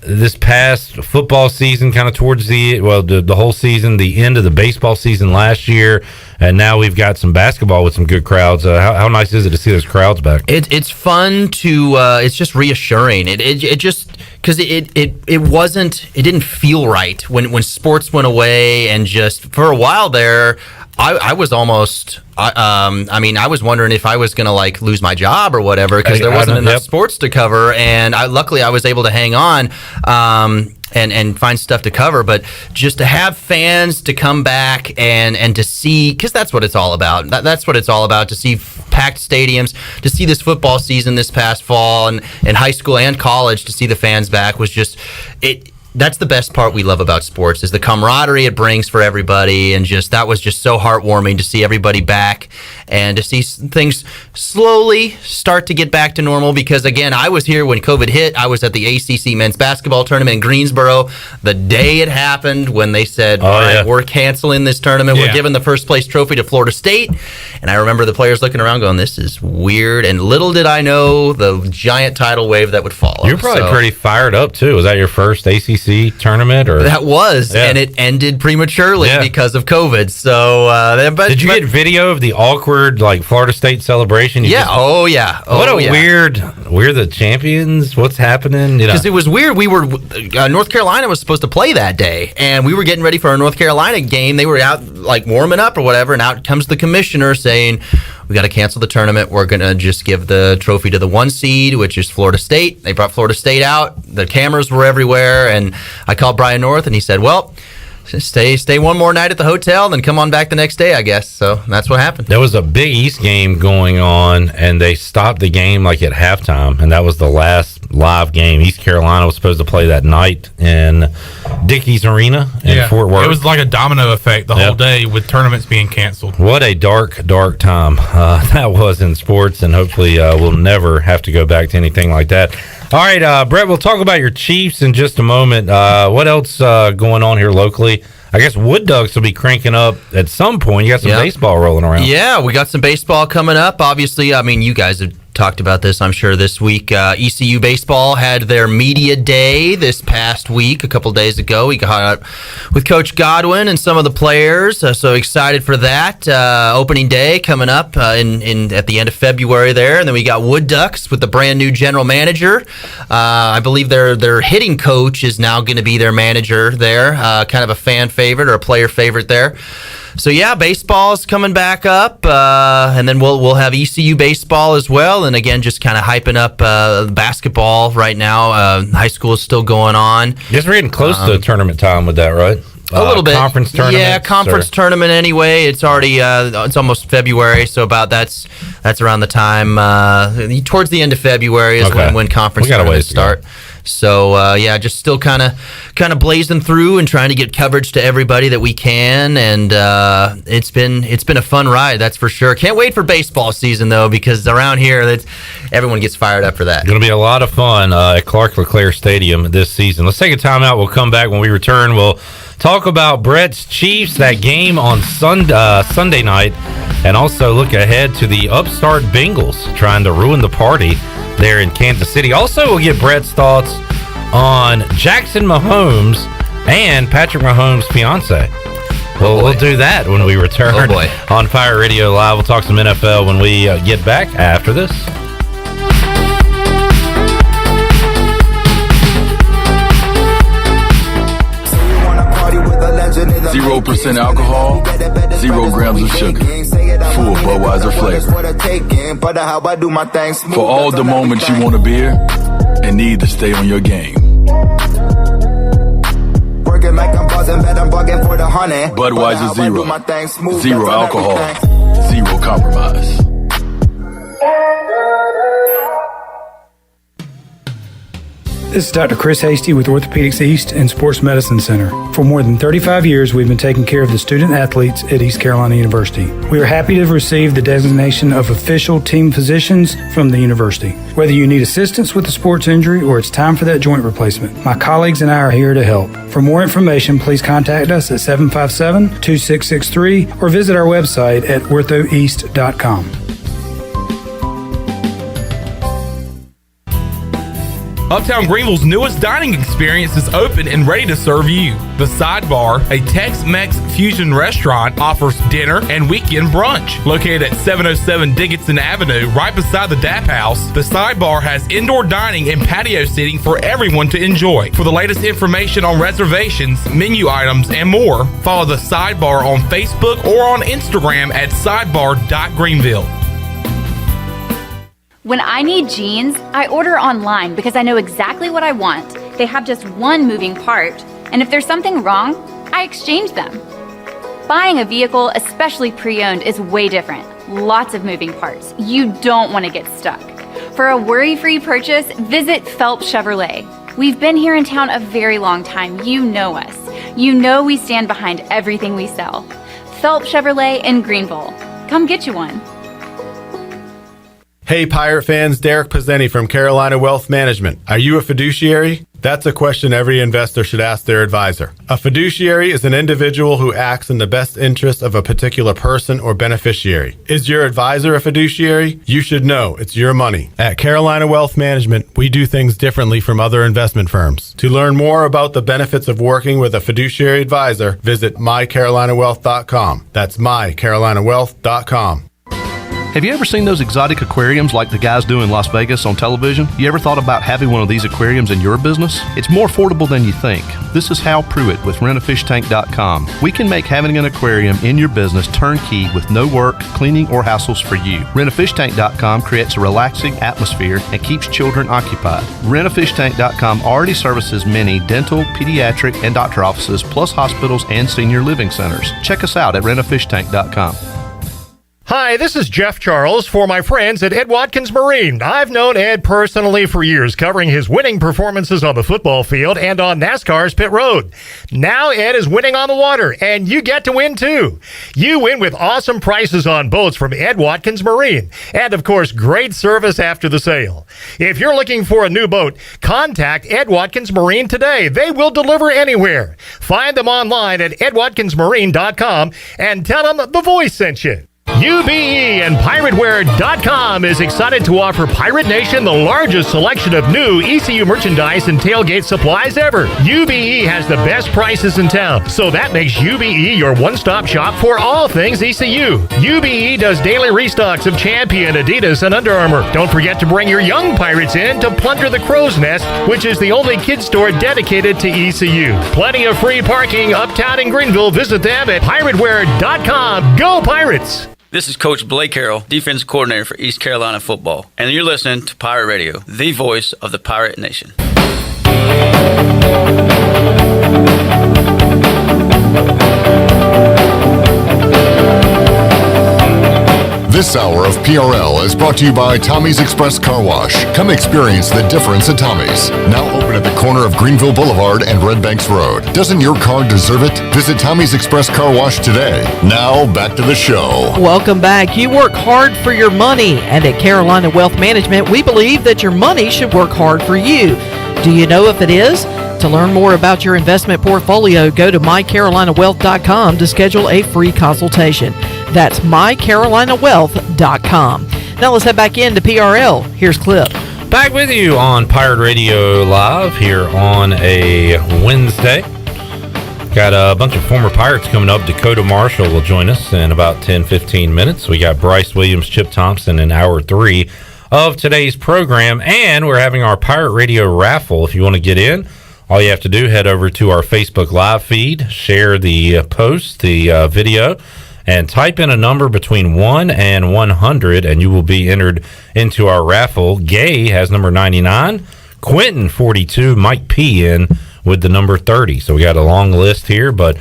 this past football season, kind of towards the whole season, the end of the baseball season last year, and now we've got some basketball with some good crowds. How nice is it to see those crowds back? It's fun to. It's just reassuring. It just because it didn't feel right when sports went away, and just for a while there, I was almost. I was wondering if I was going to like lose my job or whatever, because there wasn't enough sports to cover, and luckily I was able to hang on and find stuff to cover. But just to have fans to come back and to see, because that's what it's all about. That's what it's all about, to see packed stadiums, to see this football season this past fall, and high school and college, to see the fans back was just it. That's the best part we love about sports, is the camaraderie it brings for everybody, and just that was just so heartwarming to see everybody back and to see things slowly start to get back to normal. Because again, I was here when COVID hit. I was at the ACC men's basketball tournament in Greensboro the day it happened, when they said, all right, we're canceling this tournament. We're giving the first place trophy to Florida State. And I remember the players looking around going, this is weird. And little did I know the giant tidal wave that would follow. You're probably pretty fired up too. Was that your first ACC tournament? Or that was, and it ended prematurely because of COVID. So, did you get video of the awkward like Florida State celebration? What a weird. We're the champions. What's happening? Because it was weird. We were North Carolina was supposed to play that day, and we were getting ready for our North Carolina game. They were out like warming up or whatever, and out comes the commissioner saying, we got to cancel the tournament. We're going to just give the trophy to the 1 seed, which is Florida State. They brought Florida State out. The cameras were everywhere. And I called Brian North, and he said, well, stay one more night at the hotel, then come on back the next day, I guess. So that's what happened. There was a Big East game going on, and they stopped the game like at halftime, and that was the last live game. East Carolina was supposed to play that night in Dickies Arena in Fort Worth. It was like a domino effect the whole day with tournaments being canceled. What a dark time that was in sports, and hopefully we'll never have to go back to anything like that. All right, Brett, we'll talk about your Chiefs in just a moment. What else going on here locally? I guess Wood Ducks will be cranking up at some point. You got some baseball rolling around. Yeah, we got some baseball coming up. Obviously, I mean, you guys have talked about this, I'm sure, this week. ECU baseball had their media day this past week, a couple days ago. We got out with Coach Godwin and some of the players, so excited for that. Opening day coming up in at the end of February there, and then we got Wood Ducks with the brand new general manager. I believe their hitting coach is now going to be their manager there, kind of a fan favorite or a player favorite there. So yeah, baseball's coming back up, and then we'll have ECU baseball as well. And again, just kind of hyping up basketball right now. High school is still going on. Guess we're getting close to tournament time with that, right? A little bit. Conference tournament. Yeah, conference tournament anyway. It's already it's almost February, so about that's around the time towards the end of February is when conference tournaments start. So yeah, just still kind of blazing through and trying to get coverage to everybody that we can, and it's been a fun ride, that's for sure. Can't wait for baseball season though, because around here everyone gets fired up for that. Going to be a lot of fun at Clark LeClaire Stadium this season. Let's take a timeout. We'll come back. When we return, we'll talk about Brett's Chiefs, that game on Sunday night, and also look ahead to the upstart Bengals trying to ruin the party there in Kansas City. Also, we'll get Brett's thoughts on Jackson Mahomes and Patrick Mahomes' fiance. We'll do that when we return on Pirate Radio Live. We'll talk some NFL when we get back after this. 0% alcohol, 0 grams of sugar, full Budweiser flavor. For all the moments you want a beer and need to stay on your game. Budweiser Zero. 0 alcohol, 0 compromise. This is Dr. Chris Hasty with Orthopedics East and Sports Medicine Center. For more than 35 years, we've been taking care of the student athletes at East Carolina University. We are happy to receive the designation of official team physicians from the university. Whether you need assistance with a sports injury or it's time for that joint replacement, my colleagues and I are here to help. For more information, please contact us at 757-2663 or visit our website at orthoeast.com. Uptown Greenville's newest dining experience is open and ready to serve you. The Sidebar, a Tex-Mex fusion restaurant, offers dinner and weekend brunch. Located at 707 Dickinson Avenue, right beside the DAP House, the Sidebar has indoor dining and patio seating for everyone to enjoy. For the latest information on reservations, menu items, and more, follow the Sidebar on Facebook or on Instagram at sidebar.greenville. When I need jeans, I order online because I know exactly what I want. They have just one moving part, and if there's something wrong, I exchange them. Buying a vehicle, especially pre-owned, is way different. Lots of moving parts. You don't want to get stuck. For a worry-free purchase, visit Phelps Chevrolet. We've been here in town a very long time. You know us. You know we stand behind everything we sell. Phelps Chevrolet in Greenville. Come get you one. Hey Pirate fans, Derek Pizzeni from Carolina Wealth Management. Are you a fiduciary? That's a question every investor should ask their advisor. A fiduciary is an individual who acts in the best interest of a particular person or beneficiary. Is your advisor a fiduciary? You should know it's your money. At Carolina Wealth Management, we do things differently from other investment firms. To learn more about the benefits of working with a fiduciary advisor, visit mycarolinawealth.com. That's mycarolinawealth.com. Have you ever seen those exotic aquariums like the guys do in Las Vegas on television? You ever thought about having one of these aquariums in your business? It's more affordable than you think. This is Hal Pruitt with rentafishtank.com. We can make having an aquarium in your business turnkey with no work, cleaning, or hassles for you. Rentafishtank.com creates a relaxing atmosphere and keeps children occupied. Rentafishtank.com already services many dental, pediatric, and doctor offices, plus hospitals and senior living centers. Check us out at rentafishtank.com. Hi, this is Jeff Charles for my friends at Ed Watkins Marine. I've known Ed personally for years, covering his winning performances on the football field and on NASCAR's pit road. Now Ed is winning on the water, and you get to win too. You win with awesome prices on boats from Ed Watkins Marine, and of course, great service after the sale. If you're looking for a new boat, contact Ed Watkins Marine today. They will deliver anywhere. Find them online at edwatkinsmarine.com and tell them the voice sent you. UBE and PirateWear.com is excited to offer Pirate Nation the largest selection of new ECU merchandise and tailgate supplies ever. UBE has the best prices in town, so that makes UBE your one-stop shop for all things ECU. UBE does daily restocks of Champion, Adidas, and Under Armour. Don't forget to bring your young Pirates in to plunder the Crow's Nest, which is the only kids store dedicated to ECU. Plenty of free parking uptown in Greenville. Visit them at PirateWear.com. Go Pirates! This is Coach Blake Harrell, defense coordinator for East Carolina football, and you're listening to Pirate Radio, the voice of the Pirate Nation. This hour of PRL is brought to you by Tommy's Express Car Wash. Come experience the difference at Tommy's. Now open at the corner of Greenville Boulevard and Red Banks Road. Doesn't your car deserve it? Visit Tommy's Express Car Wash today. Now back to the show. Welcome back. You work hard for your money, and at Carolina Wealth Management, we believe that your money should work hard for you. Do you know if it is? To learn more about your investment portfolio, go to mycarolinawealth.com to schedule a free consultation. That's mycarolinawealth.com. Now let's head back into PRL. Here's Clip. Back with you on Pirate Radio Live here on a Wednesday. Got a bunch of former Pirates coming up. Dekota Marshall will join us in about 10-15 minutes. We got Bryce Williams, Chip Thompson in hour 3 of today's program, and we're having our Pirate Radio raffle. If you want to get in, all you have to do, head over to our Facebook Live feed, share the post, the video, and type in a number between 1 and 100, and you will be entered into our raffle. Gay has number 99, Quentin 42, Mike P in with the number 30. So we got a long list here, but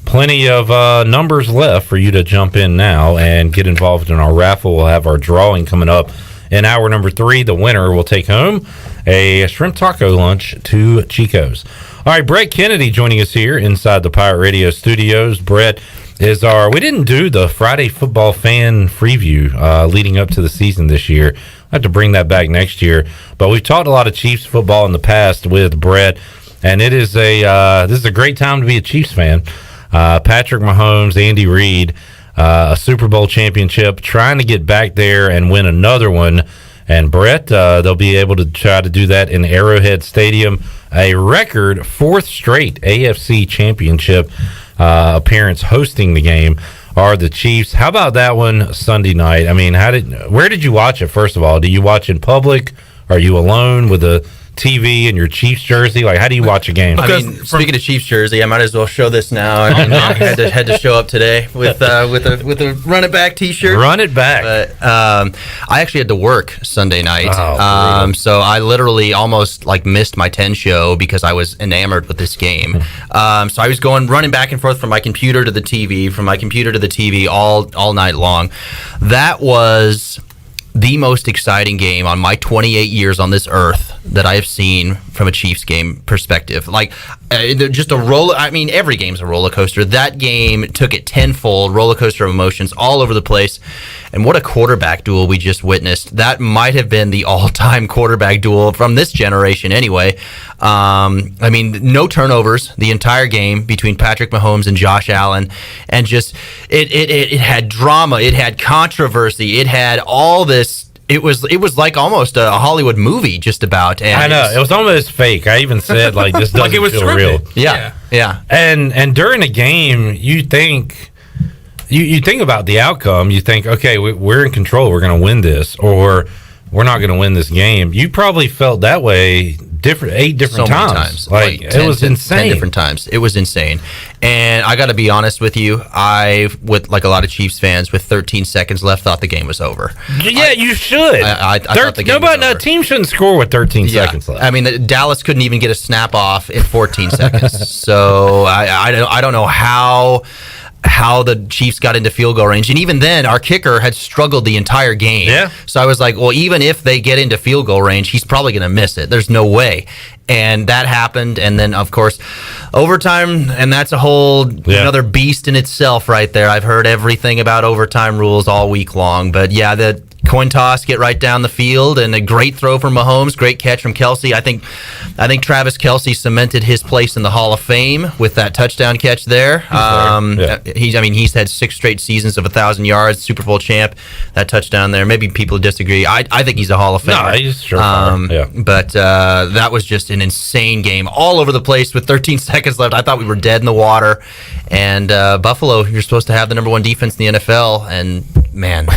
plenty of numbers left for you to jump in now and get involved in our raffle. We'll have our drawing coming up in hour number 3. The winner will take home a shrimp taco lunch to Chico's. All right, Brett Kennedy joining us here inside the Pirate Radio studios. Brett is we didn't do the Friday football fan preview leading up to the season this year. I'll have to bring that back next year. But we've talked a lot of Chiefs football in the past with Brett, and it is this is a great time to be a Chiefs fan. Patrick Mahomes, Andy Reid, a Super Bowl championship, trying to get back there and win another one And Brett, they'll be able to try to do that in Arrowhead Stadium. A record 4th straight AFC Championship appearance hosting the game are the Chiefs. How about that one Sunday night? I mean, where did you watch it, first of all? Do you watch in public? Are you alone with a TV and your Chiefs jersey? Like, how do you watch a game? I mean, speaking of Chiefs jersey, I might as well show this now. I mean, I had to show up today with a run it back T-shirt. Run it back. But I actually had to work Sunday night, so I literally almost missed my 10 show because I was enamored with this game. So I was running back and forth from my computer to the TV, all night long. That was the most exciting game on my 28 years on this earth that I have seen from a Chiefs game perspective. Just a roller. I mean, every game's a roller coaster. That game took it tenfold, roller coaster of emotions all over the place. And what a quarterback duel we just witnessed. That might have been the all-time quarterback duel from this generation anyway. I mean, no turnovers the entire game between Patrick Mahomes and Josh Allen. And just, it had drama. It had controversy. It had all this. It was like almost a Hollywood movie, just about. And I know, it was almost fake. I even said this doesn't it was feel scripted. real. Yeah. And during a game, you think about the outcome. You think, okay, we're in control. We're going to win this, or we're not going to win this game. You probably felt that way 8 different times. It was insane. 10 different times. It was insane. And I got to be honest with you, with a lot of Chiefs fans, with 13 seconds left, thought the game was over. Yeah, you should. I thought the game was over. A team shouldn't score with 13 seconds left. I mean, Dallas couldn't even get a snap off in 14 seconds. So I don't know how the Chiefs got into field goal range. And even then, our kicker had struggled the entire game. Yeah. So I was like, well, even if they get into field goal range, he's probably going to miss it. There's no way. And that happened. And then, of course, overtime, and that's a whole another beast in itself right there. I've heard everything about overtime rules all week long. But, yeah, the coin toss, get right down the field, and a great throw from Mahomes, great catch from Kelce. I think Travis Kelce cemented his place in the Hall of Fame with that touchdown catch there. He's had 6 straight seasons of 1,000 yards, Super Bowl champ. That touchdown there, maybe people disagree. I think he's a Hall of Famer. No, he's sure. But that was just an insane game, all over the place with 13 seconds left. I thought we were dead in the water. And Buffalo, you're supposed to have the number 1 defense in the NFL, and man.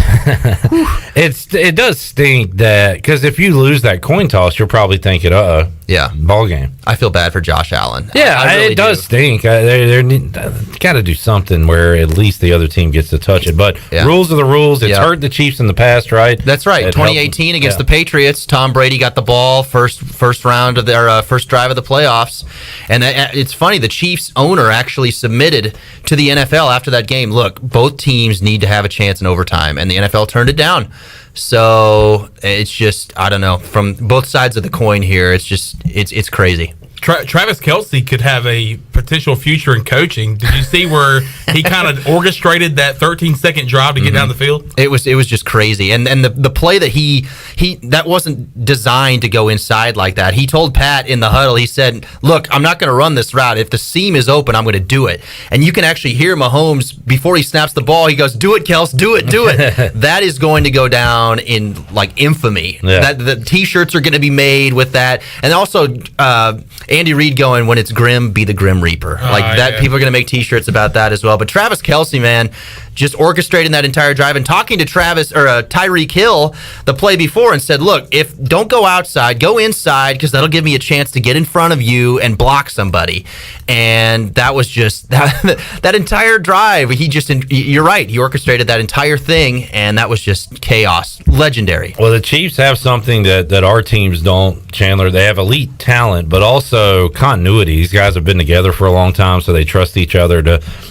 It does stink that, because if you lose that coin toss, you're probably thinking, ball game. I feel bad for Josh Allen. Yeah, I really it does stink. They got to do something where at least the other team gets to touch it. But rules are the rules. It's hurt the Chiefs in the past, right? That's right. 2018 against the Patriots, Tom Brady got the ball first round of their first drive of the playoffs. And it's funny, the Chiefs owner actually submitted to the NFL after that game, look, both teams need to have a chance in overtime, and the NFL turned it down. So it's just, I don't know, from both sides of the coin here, it's crazy. Travis Kelce could have a potential future in coaching. Did you see where he kind of orchestrated that 13-second drive to get down the field? It was just crazy. And the play that he that wasn't designed to go inside like that. He told Pat in the huddle, he said, look, I'm not going to run this route. If the seam is open, I'm going to do it. And you can actually hear Mahomes, before he snaps the ball, he goes, do it, Kels, do it. That is going to go down in infamy. Yeah. The T-shirts are going to be made with that. And also, Andy Reid going, when it's grim, be the Grim Reaper. People are going to make T-shirts about that as well. But Travis Kelce, man, just orchestrating that entire drive and talking to Tyreek Hill the play before and said, look, don't go outside, go inside, because that'll give me a chance to get in front of you and block somebody. And that was just that entire drive. You're right, he orchestrated that entire thing, and that was just chaos. Legendary. Well, the Chiefs have something that our teams don't, Chandler. They have elite talent, but also continuity. These guys have been together for a long time, so they trust each other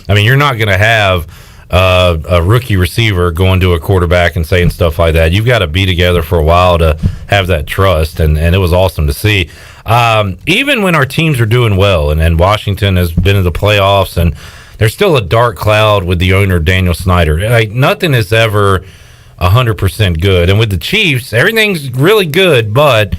you're not going to have a rookie receiver going to a quarterback and saying stuff like that. You've got to be together for a while to have that trust, and it was awesome to see. Even when our teams are doing well, and Washington has been in the playoffs, and there's still a dark cloud with the owner, Daniel Snyder. Nothing is ever 100% good. And with the Chiefs, everything's really good, but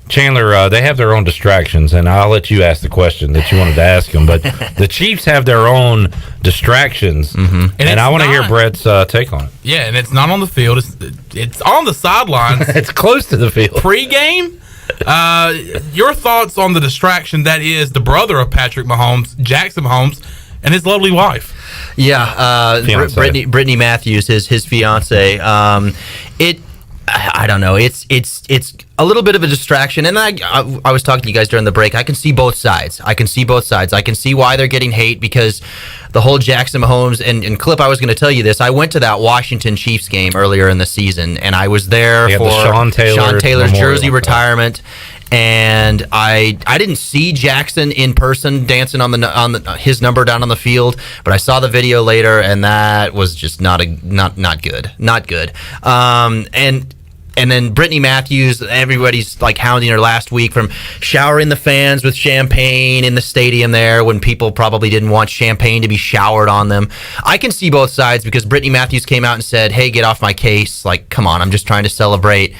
Chandler, they have their own distractions, and I'll let you ask the question that you wanted to ask them. But the Chiefs have their own distractions, and I want to hear Brett's take on it. Yeah, and it's not on the field. It's on the sidelines. It's close to the field. Pre-game, your thoughts on the distraction that is the brother of Patrick Mahomes, Jackson Mahomes, and his lovely wife. Yeah, Brittany Matthews, his fiance. I don't know. It's a little bit of a distraction, and I was talking to you guys during the break. I can see both sides. I can see why they're getting hate, because the whole Jackson Mahomes and Clip. I was going to tell you this. I went to that Washington Chiefs game earlier in the season, and I was there for Sean Taylor's jersey retirement. And I didn't see Jackson in person dancing on his number down on the field, but I saw the video later, and that was just not good. And then Brittany Matthews, everybody's like hounding her last week from showering the fans with champagne in the stadium there when people probably didn't want champagne to be showered on them. I can see both sides, because Brittany Matthews came out and said, "Hey, get off my case. Like, come on, I'm just trying to celebrate."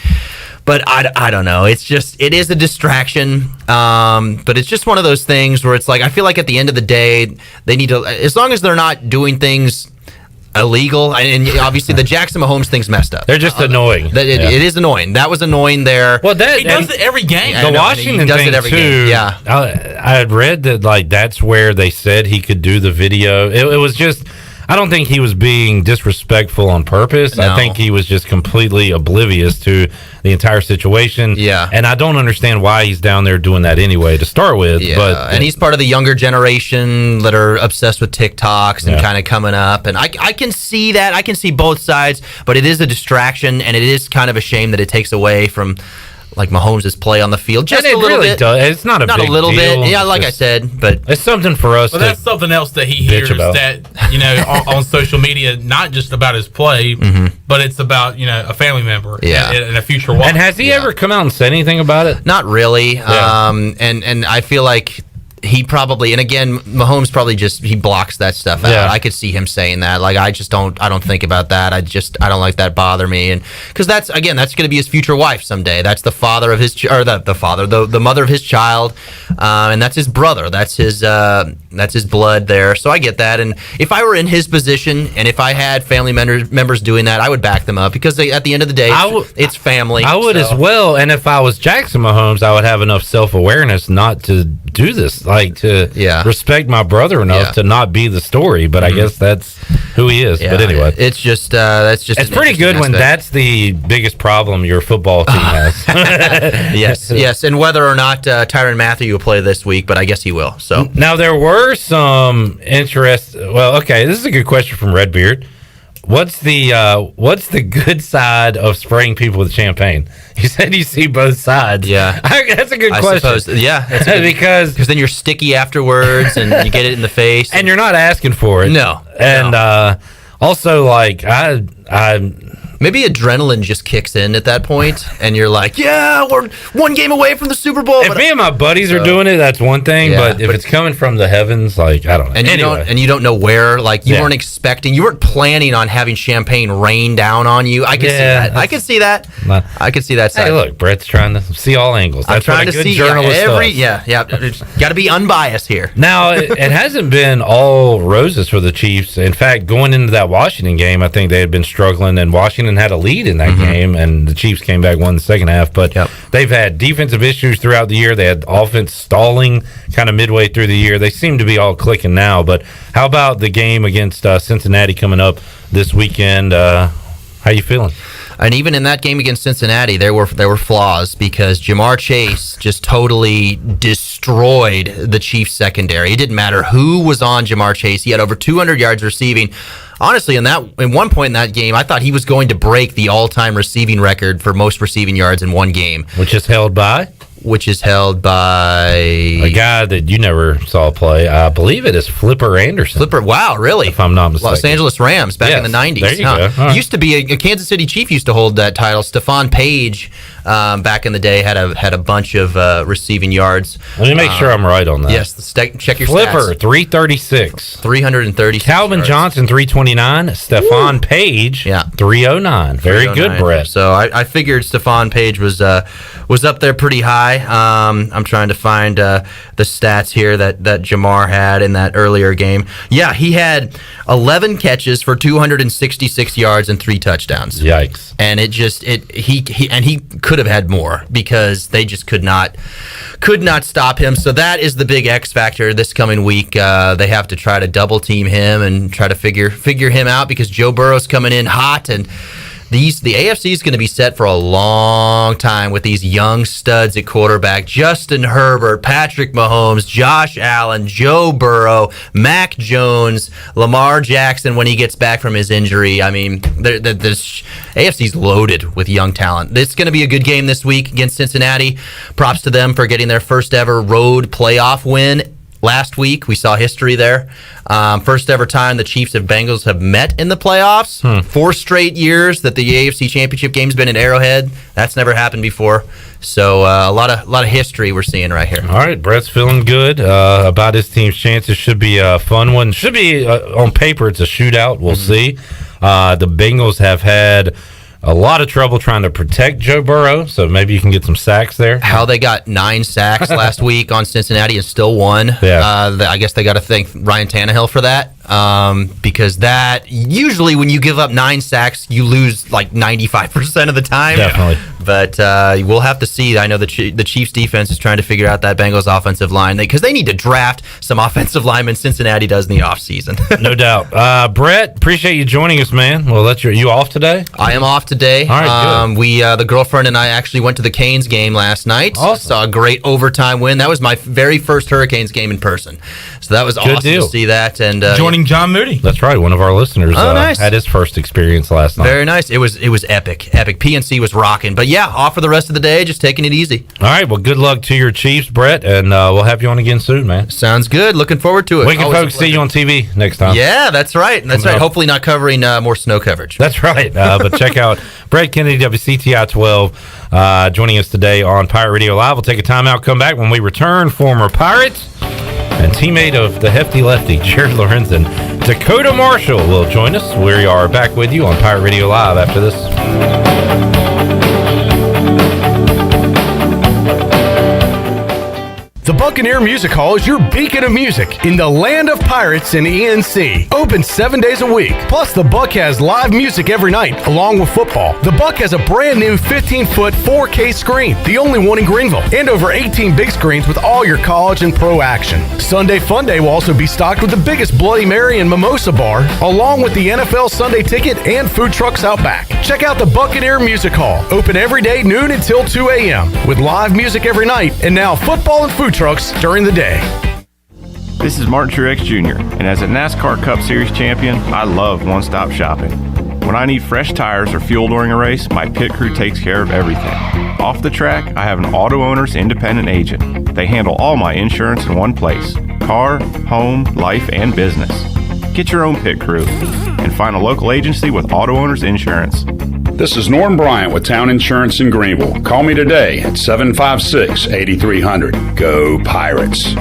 But I don't know. It is a distraction. But it's just one of those things where it's like, I feel like at the end of the day, they need to, as long as they're not doing things illegal, and obviously the Jackson Mahomes thing's messed up. They're just annoying. It is annoying. That was annoying there. Well, he does it every game. The Washington does thing it every too. game. Yeah, I had read that that's where they said he could do the video. It was just. I don't think he was being disrespectful on purpose. No. I think he was just completely oblivious to the entire situation. Yeah. And I don't understand why he's down there doing that anyway to start with. Yeah. But and he's part of the younger generation that are obsessed with TikToks and kind of coming up. And I can see that. I can see both sides, but it is a distraction, and it is kind of a shame that it takes away from like Mahomes' play on the field just a little bit. It's not a big little deal. bit. Yeah, like I said, but it's something for us. Well, that's something else that he hears that on social media, not just about his play, but it's about a family member and a future wife. And has he ever come out and said anything about it? Not really. And I feel like he probably, and again, Mahomes probably he blocks that stuff out. Yeah. I could see him saying that. Like, I don't think about that. I don't like that bother me. And because that's going to be his future wife someday. That's the father of his, or the mother of his child. And that's his brother. That's his blood there. So I get that. And if I were in his position, and if I had family members doing that, I would back them up, because at the end of the day, it's family. I would as well. And if I was Jackson Mahomes, I would have enough self-awareness not to do this. Like, to respect my brother enough to not be the story, but I guess that's who he is. But anyway, it's just it's pretty good when that's the biggest problem your football team has. yes, and whether or not Tyrann Mathieu will play this week, but I guess he will. So now there were some interest. Well, okay, this is a good question from Redbeard. What's the good side of spraying people with champagne? You said you see both sides. Yeah, that's a good question. Suppose, yeah, because then you're sticky afterwards, and you get it in the face, and you're not asking for it. No, and also like I maybe adrenaline just kicks in at that point, and you're like, yeah, we're one game away from the Super Bowl. If me and my buddies are doing it, that's one thing. But if it's coming from the heavens, like, I don't know. And you don't know where, like, you weren't expecting, you weren't planning on having champagne rain down on you. I can see that. I can see that. I can see that side. Hey, look, Brett's trying to see all angles. That's I'm trying what a to good see journalist does. Got to be unbiased here. Now, it hasn't been all roses for the Chiefs. In fact, going into that Washington game, I think they had been struggling, and Washington had a lead in that game, and the Chiefs came back, won the second half. But they've had defensive issues throughout the year. They had offense stalling kind of midway through the year. They seem to be all clicking now. But how about the game against Cincinnati coming up this weekend? How you feeling? And even in that game against Cincinnati, there were flaws, because Jamar Chase just totally destroyed the Chiefs secondary. It didn't matter who was on Jamar Chase. He had over 200 yards receiving. Honestly, in one point in that game, I thought he was going to break the all-time receiving record for most receiving yards in one game. Which is held by a guy that you never saw play. I believe it is Flipper Anderson. Wow, really? If I'm not mistaken. Los Angeles Rams back in the 90s. There you go. Right. Used to be a Kansas City Chief used to hold that title. Stephon Page, back in the day, had a bunch of receiving yards. Let me make sure I'm right on that. Yes, check your Flipper, stats. 336. 336. Calvin yards. Johnson, 329. Stephon Page, 309. Very good, Brett. So I figured Stephon Page was was up there pretty high. I'm trying to find the stats here that Jamar had in that earlier game. Yeah, he had 11 catches for 266 yards and 3 touchdowns. Yikes! And he could have had more because they just could not stop him. So that is the big X factor this coming week. They have to try to double team him and try to figure him out because Joe Burrow's coming in hot, and the AFC is going to be set for a long time with these young studs at quarterback: Justin Herbert, Patrick Mahomes, Josh Allen, Joe Burrow, Mac Jones, Lamar Jackson when he gets back from his injury. I mean, this AFC's loaded with young talent. It's going to be a good game this week against Cincinnati. Props to them for getting their first ever road playoff win. Last week, we saw history there. First ever time the Chiefs and Bengals have met in the playoffs. 4 straight years that the AFC Championship game's been in Arrowhead. That's never happened before. So a lot of history we're seeing right here. All right, Brett's feeling good about his team's chances. Should be a fun one. Should be, on paper, it's a shootout. We'll see. The Bengals have had a lot of trouble trying to protect Joe Burrow, so maybe you can get some sacks there. How they got 9 sacks last week on Cincinnati and still won. Yeah. I guess they got to thank Ryan Tannehill for that, because that usually when you give up 9 sacks, you lose like 95% of the time. Definitely. But we'll have to see. I know the Chiefs defense is trying to figure out that Bengals offensive line because they need to draft some offensive linemen. Cincinnati does in the offseason. No doubt. Brett, appreciate you joining us, man. Well, you off today? I am off today. All right, good. We the girlfriend and I actually went to the Canes game last night. Awesome. Saw a great overtime win. That was my very first Hurricanes game in person. So that was awesome to see that. And joining John Moody. That's right. One of our listeners nice. had his first experience last night. Very nice. It was epic. PNC was rocking. But yeah, off for the rest of the day, just taking it easy. All right. Well, good luck to your Chiefs, Brett, and we'll have you on again soon, man. Sounds good. Looking forward to it. We can folks see you on TV next time. Yeah, that's right. That's right. Hopefully not covering more snow coverage. That's right. But check out Brett Kennedy, WCTI 12, joining us today on Pirate Radio Live. We'll take a timeout, come back when we return. Former Pirate and teammate of the hefty lefty, Jared Lorenzen, Dakota Marshall, will join us. We are back with you on Pirate Radio Live after this. The Buccaneer Music Hall is your beacon of music in the land of pirates in ENC. Open 7 days a week. Plus, the Buck has live music every night, along with football. The Buck has a brand new 15-foot 4K screen, the only one in Greenville, and over 18 big screens with all your college and pro action. Sunday Fun Day will also be stocked with the biggest Bloody Mary and Mimosa bar, along with the NFL Sunday Ticket and food trucks out back. Check out the Buccaneer Music Hall. Open every day, noon until 2 a.m., with live music every night, and now football and food trucks during the day. This is Martin Truex Jr., and as a NASCAR Cup Series champion, I love one-stop shopping. When I need fresh tires or fuel during a race, my pit crew takes care of everything. Off the track, I have an Auto Owners independent agent. They handle all my insurance in one place: car, home, life, and business. Get your own pit crew and find a local agency with Auto Owners Insurance. This is Norm Bryant with Town Insurance in Greenville. Call me today at 756-8300. Go Pirates.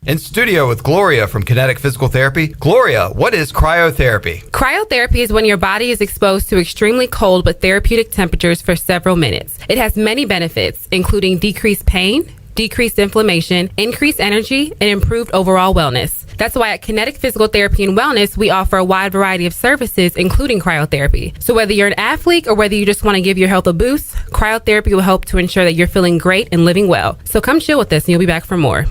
In studio with Gloria from Kinetic Physical Therapy. Gloria, what is cryotherapy? Cryotherapy is when your body is exposed to extremely cold but therapeutic temperatures for several minutes. It has many benefits, including decreased pain, decreased inflammation, increased energy, and improved overall wellness. That's why at Kinetic Physical Therapy and Wellness, we offer a wide variety of services, including cryotherapy. So whether you're an athlete or whether you just want to give your health a boost, cryotherapy will help to ensure that you're feeling great and living well. So come chill with us and you'll be back for more.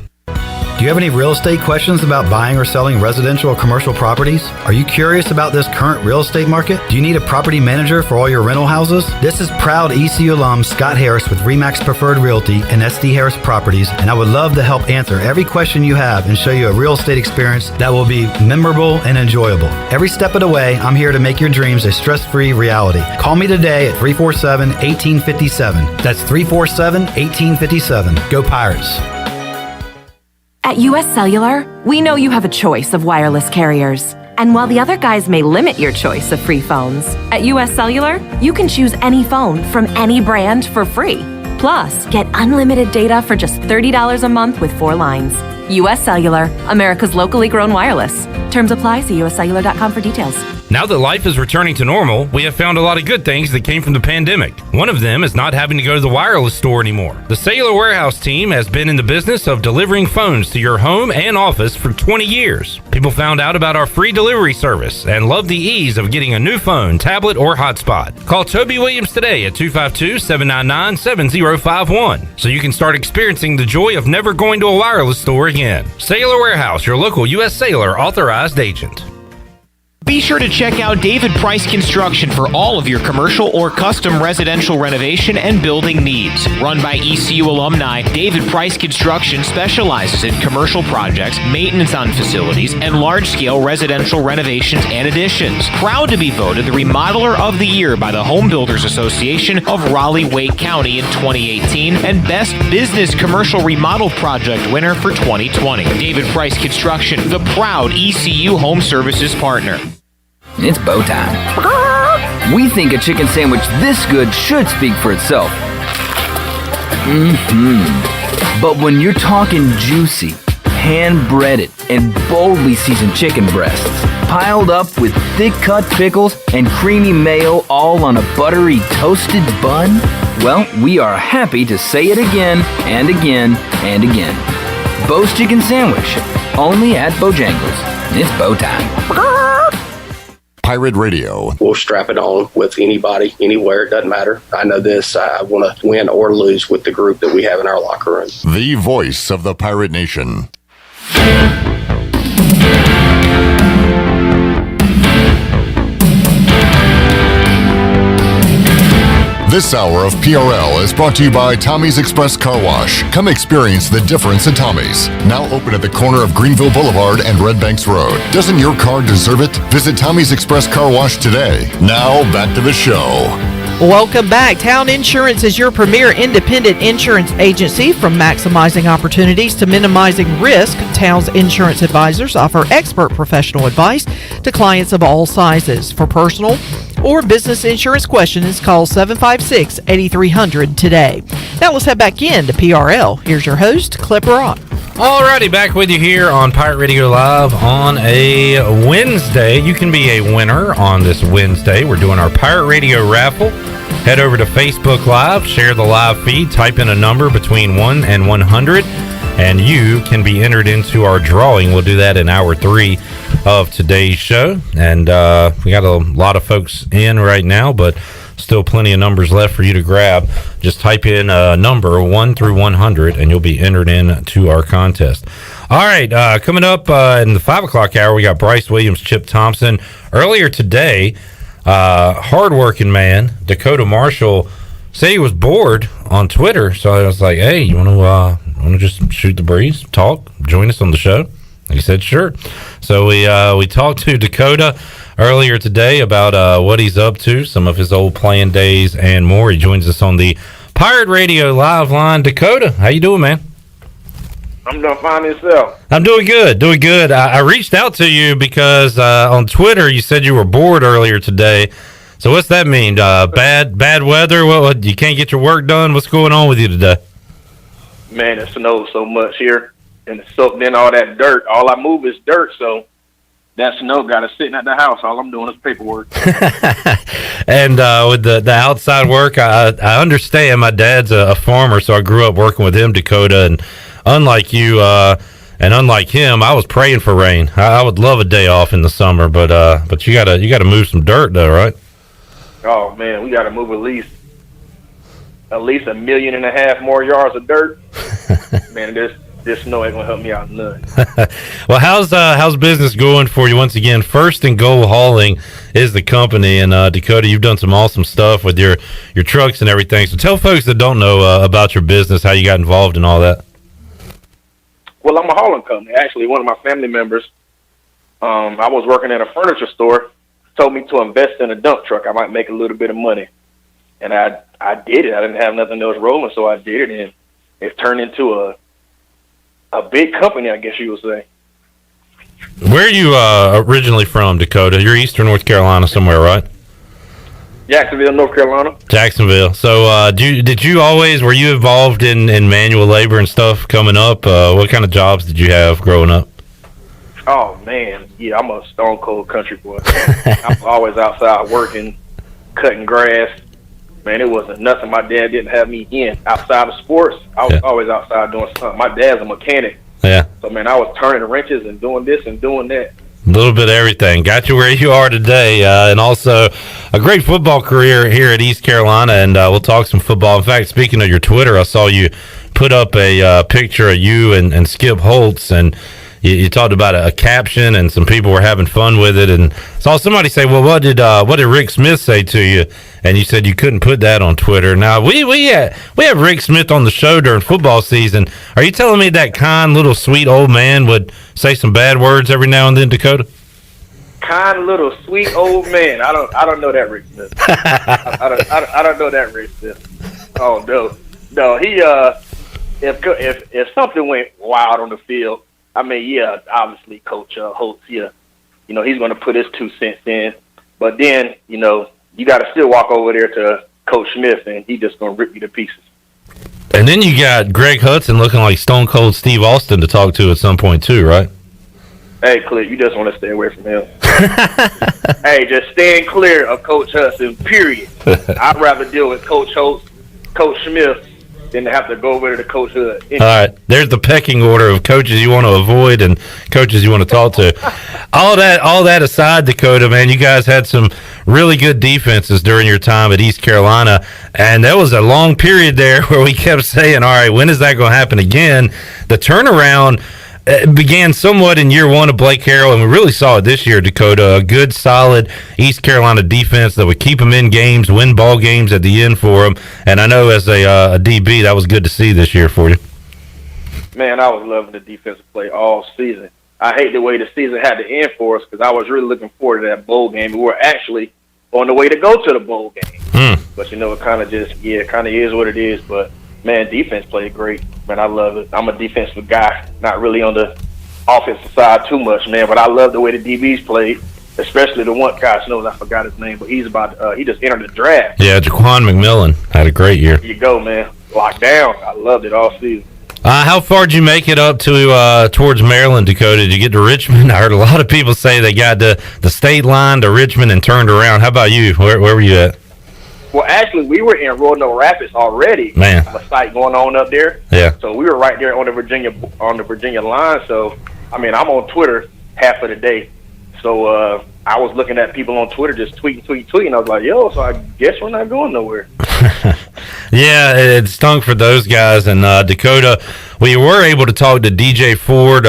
Do you have any real estate questions about buying or selling residential or commercial properties? Are you curious about this current real estate market? Do you need a property manager for all your rental houses? This is proud ECU alum Scott Harris with RE/MAX Preferred Realty and SD Harris Properties, and I would love to help answer every question you have and show you a real estate experience that will be memorable and enjoyable. Every step of the way, I'm here to make your dreams a stress-free reality. Call me today at 347-1857. That's 347-1857. Go Pirates. At US Cellular, we know you have a choice of wireless carriers. And while the other guys may limit your choice of free phones, at US Cellular, you can choose any phone from any brand for free. Plus, get unlimited data for just $30 a month with 4 lines. US Cellular, America's locally grown wireless. Terms apply. See uscellular.com for details. Now that life is returning to normal, we have found a lot of good things that came from the pandemic. One of them is not having to go to the wireless store anymore. The Cellular Warehouse team has been in the business of delivering phones to your home and office for 20 years. People found out about our free delivery service and love the ease of getting a new phone, tablet, or hotspot. Call Toby Williams today at 252-799-7051 so you can start experiencing the joy of never going to a wireless store again. Cellular Warehouse, your local U.S. Cellular authorized agent. Be sure to check out David Price Construction for all of your commercial or custom residential renovation and building needs. Run by ECU alumni, David Price Construction specializes in commercial projects, maintenance on facilities, and large-scale residential renovations and additions. Proud to be voted the Remodeler of the Year by the Home Builders Association of Raleigh-Wake County in 2018 and Best Business Commercial Remodel Project winner for 2020. David Price Construction, the proud ECU Home Services partner. It's bow time. We think a chicken sandwich this good should speak for itself. But when you're talking juicy, hand-breaded, and boldly seasoned chicken breasts, piled up with thick-cut pickles and creamy mayo all on a buttery toasted bun, well, we are happy to say it again and again and again. Bo's Chicken Sandwich, only at Bojangles. It's bow time. Pirate Radio. We'll strap it on with anybody, anywhere. It doesn't matter. I know this. I want to win or lose with the group that we have in our locker room. The voice of the Pirate Nation. This hour of PRL is brought to you by Tommy's Express Car Wash. Come experience the difference at Tommy's. Now open at the corner of Greenville Boulevard and Red Banks Road. Doesn't your car deserve it? Visit Tommy's Express Car Wash today. Now back to the show. Welcome back. Town Insurance is your premier independent insurance agency. From maximizing opportunities to minimizing risk, Town's insurance advisors offer expert professional advice to clients of all sizes. For personal or business insurance questions, call 756-8300 today. Now let's head back in to PRL. Here's your host, Clip Rock. Alrighty, back with you here on Pirate Radio Live on a Wednesday. You can be a winner on this Wednesday. We're doing our Pirate Radio raffle. Head over to Facebook Live, share the live feed, type in a number between 1 and 100, and you can be entered into our drawing. We'll do that in hour 3 of today's show. And we got a lot of folks in right now, but still plenty of numbers left for you to grab. Just type in a number 1 through 100 and you'll be entered into our contest. All right, coming up in the 5 o'clock hour, we got Bryce Williams, Chip Thompson. Earlier today, hardworking man, Dekota Marshall, said he was bored on Twitter. So I was like, hey, you want to just shoot the breeze, talk, join us on the show? And he said, sure. So we talked to Dekota earlier today about what he's up to, some of his old playing days, and more. He joins us on the Pirate Radio Live line. Dekota, how you doing, man? I'm doing fine yourself. I'm doing good. I reached out to you because on Twitter you said you were bored earlier today. So what's that mean? Bad weather? What, you can't get your work done? What's going on with you today? Man, it snowed so much here, and it soaked in all that dirt. All I move is dirt, so that snow got us sitting at the house. All I'm doing is paperwork. And with the outside work, I understand. My dad's a farmer, so I grew up working with him, Dekota, and unlike you and unlike him, I was praying for rain. I would love a day off in the summer, but you gotta move some dirt though, right? Oh man, we gotta move at least 1.5 million more yards of dirt. Man, this snow ain't gonna help me out none. Well, how's business going for you? Once again, First and Goal Hauling is the company, and Dekota, you've done some awesome stuff with your trucks and everything. So tell folks that don't know about your business, how you got involved in all that. Well, I'm a hauling company. Actually, one of my family members, I was working at a furniture store, told me to invest in a dump truck. I might make a little bit of money. And I did it. I didn't have nothing else rolling, so I did it, and it turned into a big company, I guess you would say. Where are you originally from, Dekota? You're Eastern North Carolina somewhere, right? Jacksonville, North Carolina. Jacksonville. So were you involved in manual labor and stuff coming up? What kind of jobs did you have growing up? Oh, man. man, yeah, I'm a stone cold country boy. I'm always outside working, cutting grass. Man, it wasn't nothing my dad didn't have me in. Outside of sports, I was always outside doing something. My dad's a mechanic. Yeah. So, man, I was turning wrenches and doing this and doing that. A little bit of everything. Got you where you are today, and also a great football career here at East Carolina, and we'll talk some football. In fact, speaking of your Twitter, I saw you put up a picture of you and Skip Holtz, and you talked about a caption, and some people were having fun with it, and saw somebody say, well, what did Rick Smith say to you? And you said you couldn't put that on Twitter. Now, we have Rick Smith on the show during football season. Are you telling me that kind, little, sweet old man would say some bad words every now and then, Dekota? Kind little sweet old man. I don't know that Rick Smith. I don't know that Rick Smith. Oh no. He if something went wild on the field, I mean, yeah, obviously Coach Holtz, yeah, you know, he's going to put his 2 cents in, but then, you know, you got to still walk over there to Coach Smith, and he just going to rip you to pieces. And then you got Greg Hudson looking like Stone Cold Steve Austin to talk to at some point too, right? Hey, Cliff, you just want to stay away from him. Hey, just staying clear of Coach Hudson, period. I'd rather deal with Coach Holtz, Coach Smith, than to have to go over to Coach Hood. All right, there's the pecking order of coaches you want to avoid and coaches you want to talk to. all that aside, Dekota, man, you guys had some really good defenses during your time at East Carolina, and there was a long period there where we kept saying, all right, when is that going to happen again? The turnaround began somewhat in year one of Blake Harrell, and we really saw it this year, Dekota. A good, solid East Carolina defense that would keep them in games, win ball games at the end for them. And I know as a DB, that was good to see this year for you. Man, I was loving the defensive play all season. I hate the way the season had to end for us because I was really looking forward to that bowl game. We were actually on the way to go to the bowl game. But, you know, it kind of just, it kind of is what it is. But, man, defense played great. Man, I love it. I'm a defensive guy, not really on the offensive side too much, man. But I love the way the DBs played, especially the one guy. Knows I forgot his name, but he just entered the draft. Yeah, Jaquan McMillan had a great year. Here you go, man. Locked down. I loved it all season. How far did you make it up to towards Maryland, Dekota? Did you get to Richmond? I heard a lot of people say they got the state line to Richmond and turned around. How about you? Where were you at? Well, actually, we were in Roanoke Rapids already. Man, a site going on up there. Yeah. So we were right there on the Virginia line. So I mean, I'm on Twitter half of the day. So I was looking at people on Twitter just tweeting. I was like, yo, so I guess we're not going nowhere. Yeah, it stunk for those guys. And Dekota, we were able to talk to DJ Ford,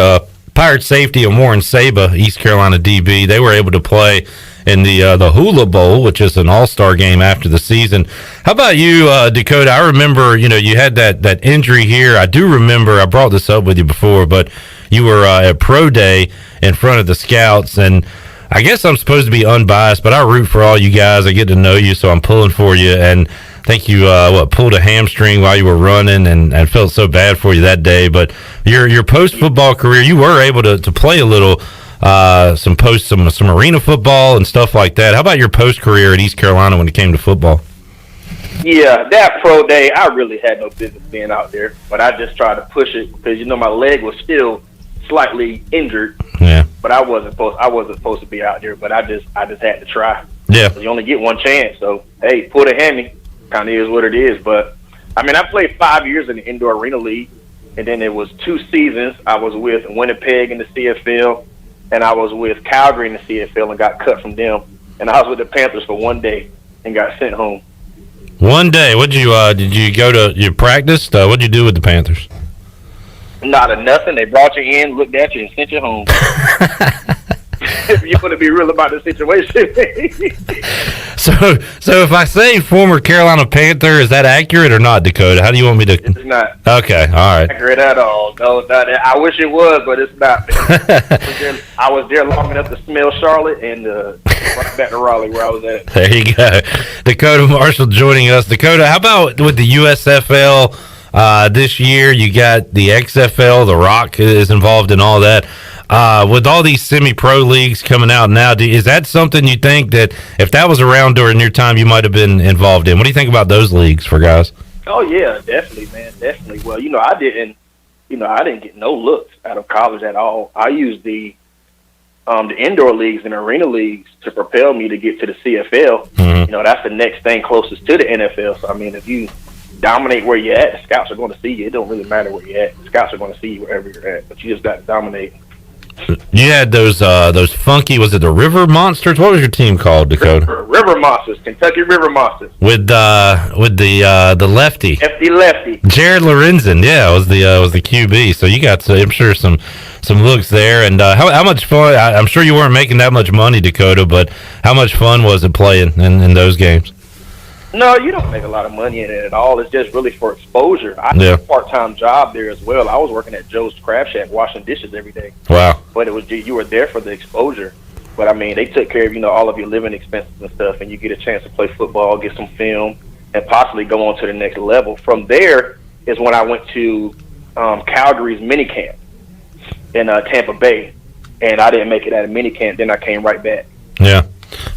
Pirate safety, and Warren Saba, East Carolina DB. They were able to play in the Hula Bowl, which is an all-star game after the season. How about you, Dekota? I remember, you had that injury here. I do remember, I brought this up with you before, but you were at Pro Day in front of the scouts, and I guess I'm supposed to be unbiased, but I root for all you guys. I get to know you, so I'm pulling for you, and I think you pulled a hamstring while you were running and felt so bad for you that day. But your post-football career, you were able to play a little some arena football and stuff like that. How about your post career at East Carolina when it came to football? Yeah, that pro day, I really had no business being out there, but I just tried to push it because my leg was still slightly injured. Yeah. But I wasn't supposed to be out there, but I just had to try. Yeah. You only get one chance, so hey, pull the hammy. Kind of is what it is. But I mean, I played 5 years in the indoor arena league, and then it was 2 seasons I was with Winnipeg in the CFL. And I was with Calgary in the CFL and got cut from them. And I was with the Panthers for 1 day and got sent home. 1 day? Did you go to your practice? What'd you do with the Panthers? Not a nothing. They brought you in, looked at you, and sent you home. If you want to be real about the situation. So if I say former Carolina Panther, is that accurate or not, Dekota? How do you want me to? It's not. Okay, all right. Accurate at all. No, not. I wish it was, but it's not. I was there long enough to smell Charlotte and right back to Raleigh where I was at. There you go. Dekota Marshall joining us. Dekota, how about with the USFL this year? You got the XFL. The Rock is involved in all that. With all these semi-pro leagues coming out now, is that something you think that if that was around during your time, you might have been involved in? What do you think about those leagues for guys? Oh yeah, definitely, man, definitely. Well, I didn't get no looks out of college at all. I used the the indoor leagues and arena leagues to propel me to get to the CFL. Mm-hmm. You know, that's the next thing closest to the NFL. So, I mean, if you dominate where you're at, the scouts are going to see you. It don't really matter where you're at. The scouts are going to see you wherever you're at, but you just got to dominate. You had those funky, was it the River Monsters? What was your team called, Dakota? River Monsters, Kentucky River Monsters. With the lefty. Lefty. Jared Lorenzen, was the QB. So you got, I'm sure, some looks there. And how much fun? I'm sure you weren't making that much money, Dakota, but how much fun was it playing in those games? No, you don't make a lot of money in it at all. It's just really for exposure. I had a part-time job there as well. I was working at Joe's Crab Shack washing dishes every day. Wow. But it was, you were there for the exposure. But, I mean, they took care of, all of your living expenses and stuff, and you get a chance to play football, get some film, and possibly go on to the next level. From there is when I went to Calgary's minicamp in Tampa Bay, and I didn't make it at a minicamp. Then I came right back. Yeah.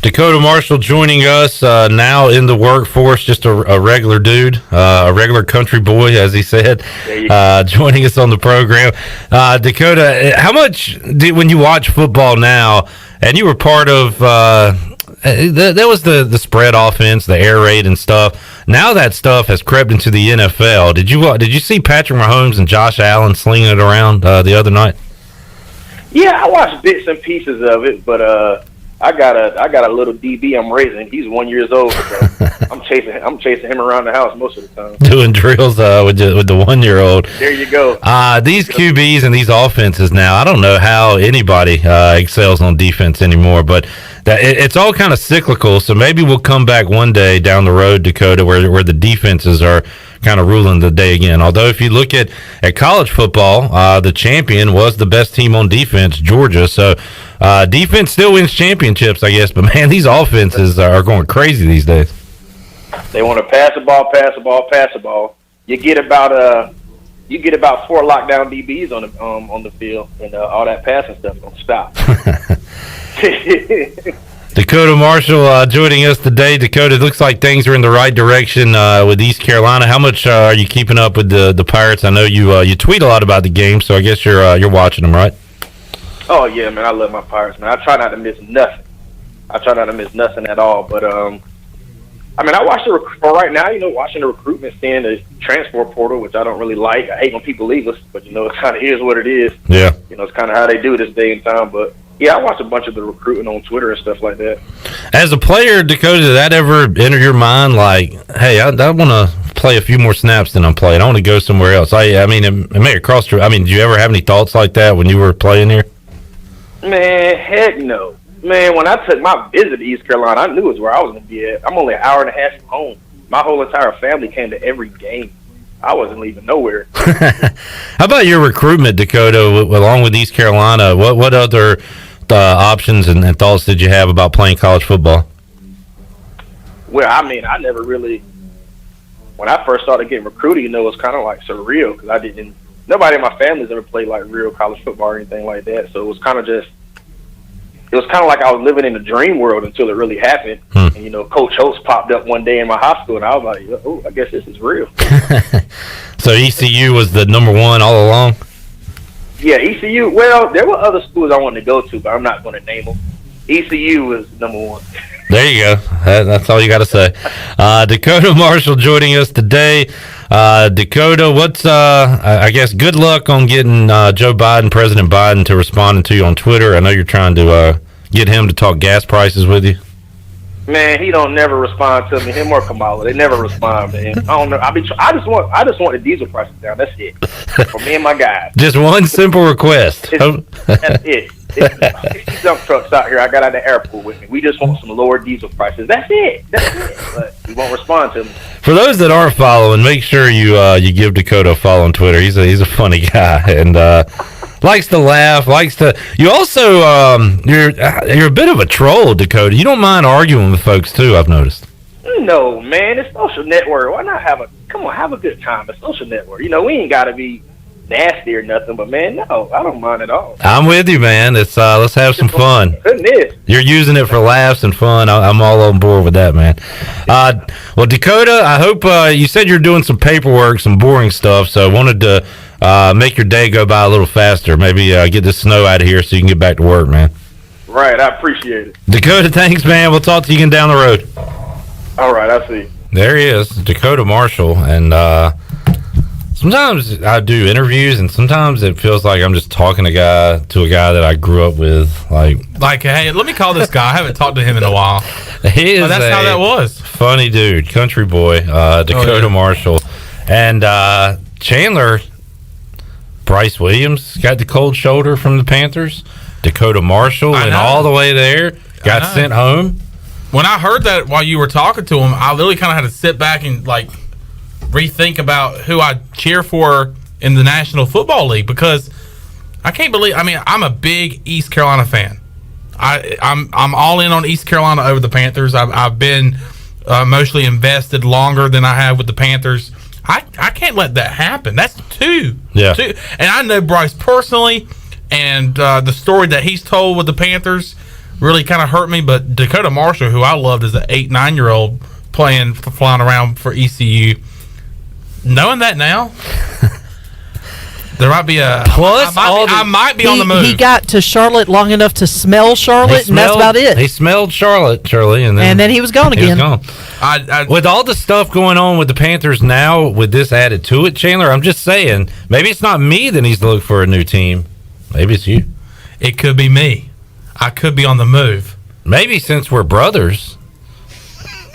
Dakota Marshall joining us now in the workforce, just a regular dude, a regular country boy, as he said, joining us on the program. Dakota, how much when you watch football now, and you were part of that was the spread offense, the air raid and stuff. Now that stuff has crept into the NFL. Did you see Patrick Mahomes and Josh Allen slinging it around the other night? Yeah, I watched bits and pieces of it, but I got a little DB I'm raising. He's 1 year old, so I'm chasing him around the house most of the time. Doing drills with the 1 year old. There you go. These QBs and these offenses now, I don't know how anybody excels on defense anymore, but it's all kind of cyclical. So maybe we'll come back one day down the road, Dakota, where the defenses are kind of ruling the day again. Although if you look at college football, the champion was the best team on defense, Georgia. So defense still wins championships, I guess. But man, these offenses are going crazy these days. They want to pass the ball. You get about 4 lockdown DBs on the field, and all that passing stuff don't stop. Dakota Marshall joining us today. Dakota, it looks like things are in the right direction with East Carolina. How much are you keeping up with the Pirates? I know you tweet a lot about the game, so I guess you're watching them, right? Oh yeah, man, I love my Pirates, man. I try not to miss nothing. At all. But I mean, I watch for right now. Watching the recruitment, seeing the transfer portal, which I don't really like. I hate when people leave us, but it kind of is what it is. Yeah. It's kind of how they do this day and time, but. Yeah, I watch a bunch of the recruiting on Twitter and stuff like that. As a player, Dakota, did that ever enter your mind? Like, hey, I want to play a few more snaps than I'm playing. I want to go somewhere else. I mean, it may have crossed your. I mean, did you ever have any thoughts like that when you were playing here? Man, heck no. Man, when I took my visit to East Carolina, I knew it was where I was going to be at. I'm only an hour and a half from home. My whole entire family came to every game. I wasn't leaving nowhere. How about your recruitment, Dakota, along with East Carolina? What other options and thoughts did you have about playing college football? Well, I mean, I never really, when I first started getting recruited, it was kind of like surreal because nobody in my family's ever played like real college football or anything like that. So it was kind of like I was living in a dream world until it really happened. And, Coach Holtz popped up one day in my high school, and I was like, oh, I guess this is real. So ECU was the number one all along? Yeah, ECU. Well, there were other schools I wanted to go to, but I'm not going to name them. ECU was number one. There you go. That's all you got to say. Dakota Marshall joining us today. Dakota, what's I guess good luck on getting President Biden, to responding to you on Twitter. I know you're trying to get him to talk gas prices with you. Man, he don't never respond to me. Him or Kamala, they never respond, man. I don't know. I just want the diesel prices down. That's it. For me and my guys. Just one simple request. That's it. 60 dump trucks out here. I got out of the airport with me. We just want some lower diesel prices. That's it. But he won't respond to me. For those that aren't following, make sure you give Dakota a follow on Twitter. He's a funny guy and likes to laugh. You also you're a bit of a troll, Dakota. You don't mind arguing with folks too, I've noticed. No, man, it's social network. Why not have a good time? It's social network. We ain't got to be nasty or nothing, but man, no, I don't mind at all. I'm with you, man. Let's have some fun. Goodness. You're using it for laughs and fun. I'm all on board with that, man. Well, Dakota, I hope you said you're doing some paperwork, some boring stuff, so I wanted to make your day go by a little faster. Maybe get the snow out of here so you can get back to work, man. Right, I appreciate it. Dakota, thanks, man. We'll talk to you again down the road. All right, I see. There he is, Dakota Marshall. And sometimes I do interviews, and sometimes it feels like I'm just talking to a guy that I grew up with. Like, hey, let me call this guy. I haven't talked to him in a while. He is that's how that was. Funny dude, country boy, Dakota Marshall. And Chandler, Bryce Williams got the cold shoulder from the Panthers. Dakota Marshall went all the way there, got sent home. When I heard that while you were talking to him, I literally kind of had to sit back and rethink about who I cheer for in the National Football League, because I can't believe. I mean, I'm a big East Carolina fan. I'm all in on East Carolina over the Panthers. I've been emotionally invested longer than I have with the Panthers. I can't let that happen. That's two. And I know Bryce personally, and the story that he's told with the Panthers really kind of hurt me. But Dakota Marshall, who I loved as an 8-9-year-old flying around for ECU, knowing that now, there might be a plus. I might be on the move. He got to Charlotte long enough to smell Charlotte, and that's about it. He smelled Charlotte, Shirley, and then he was gone again. With all the stuff going on with the Panthers now, with this added to it, Chandler, I'm just saying, maybe it's not me that needs to look for a new team. Maybe it's you. It could be me. I could be on the move. Maybe since we're brothers,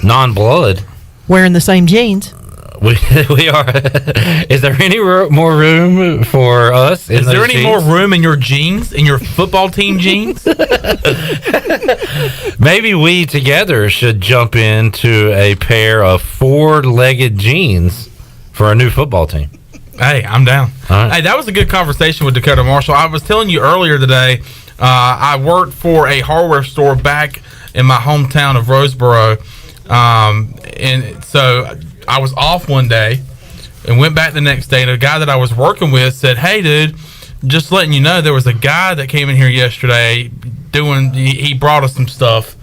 non-blood, wearing the same jeans. We are. Is there any more room for us? Is there any more room in your jeans, in your football team jeans? Maybe we together should jump into a pair of 4-legged jeans for a new football team. Hey, I'm down. Right. Hey, that was a good conversation with Dakota Marshall. I was telling you earlier today, I worked for a hardware store back in my hometown of Roseboro, and so I was off one day and went back the next day, and a guy that I was working with said, "Hey, dude, just letting you know, there was a guy that came in here yesterday he brought us some stuff.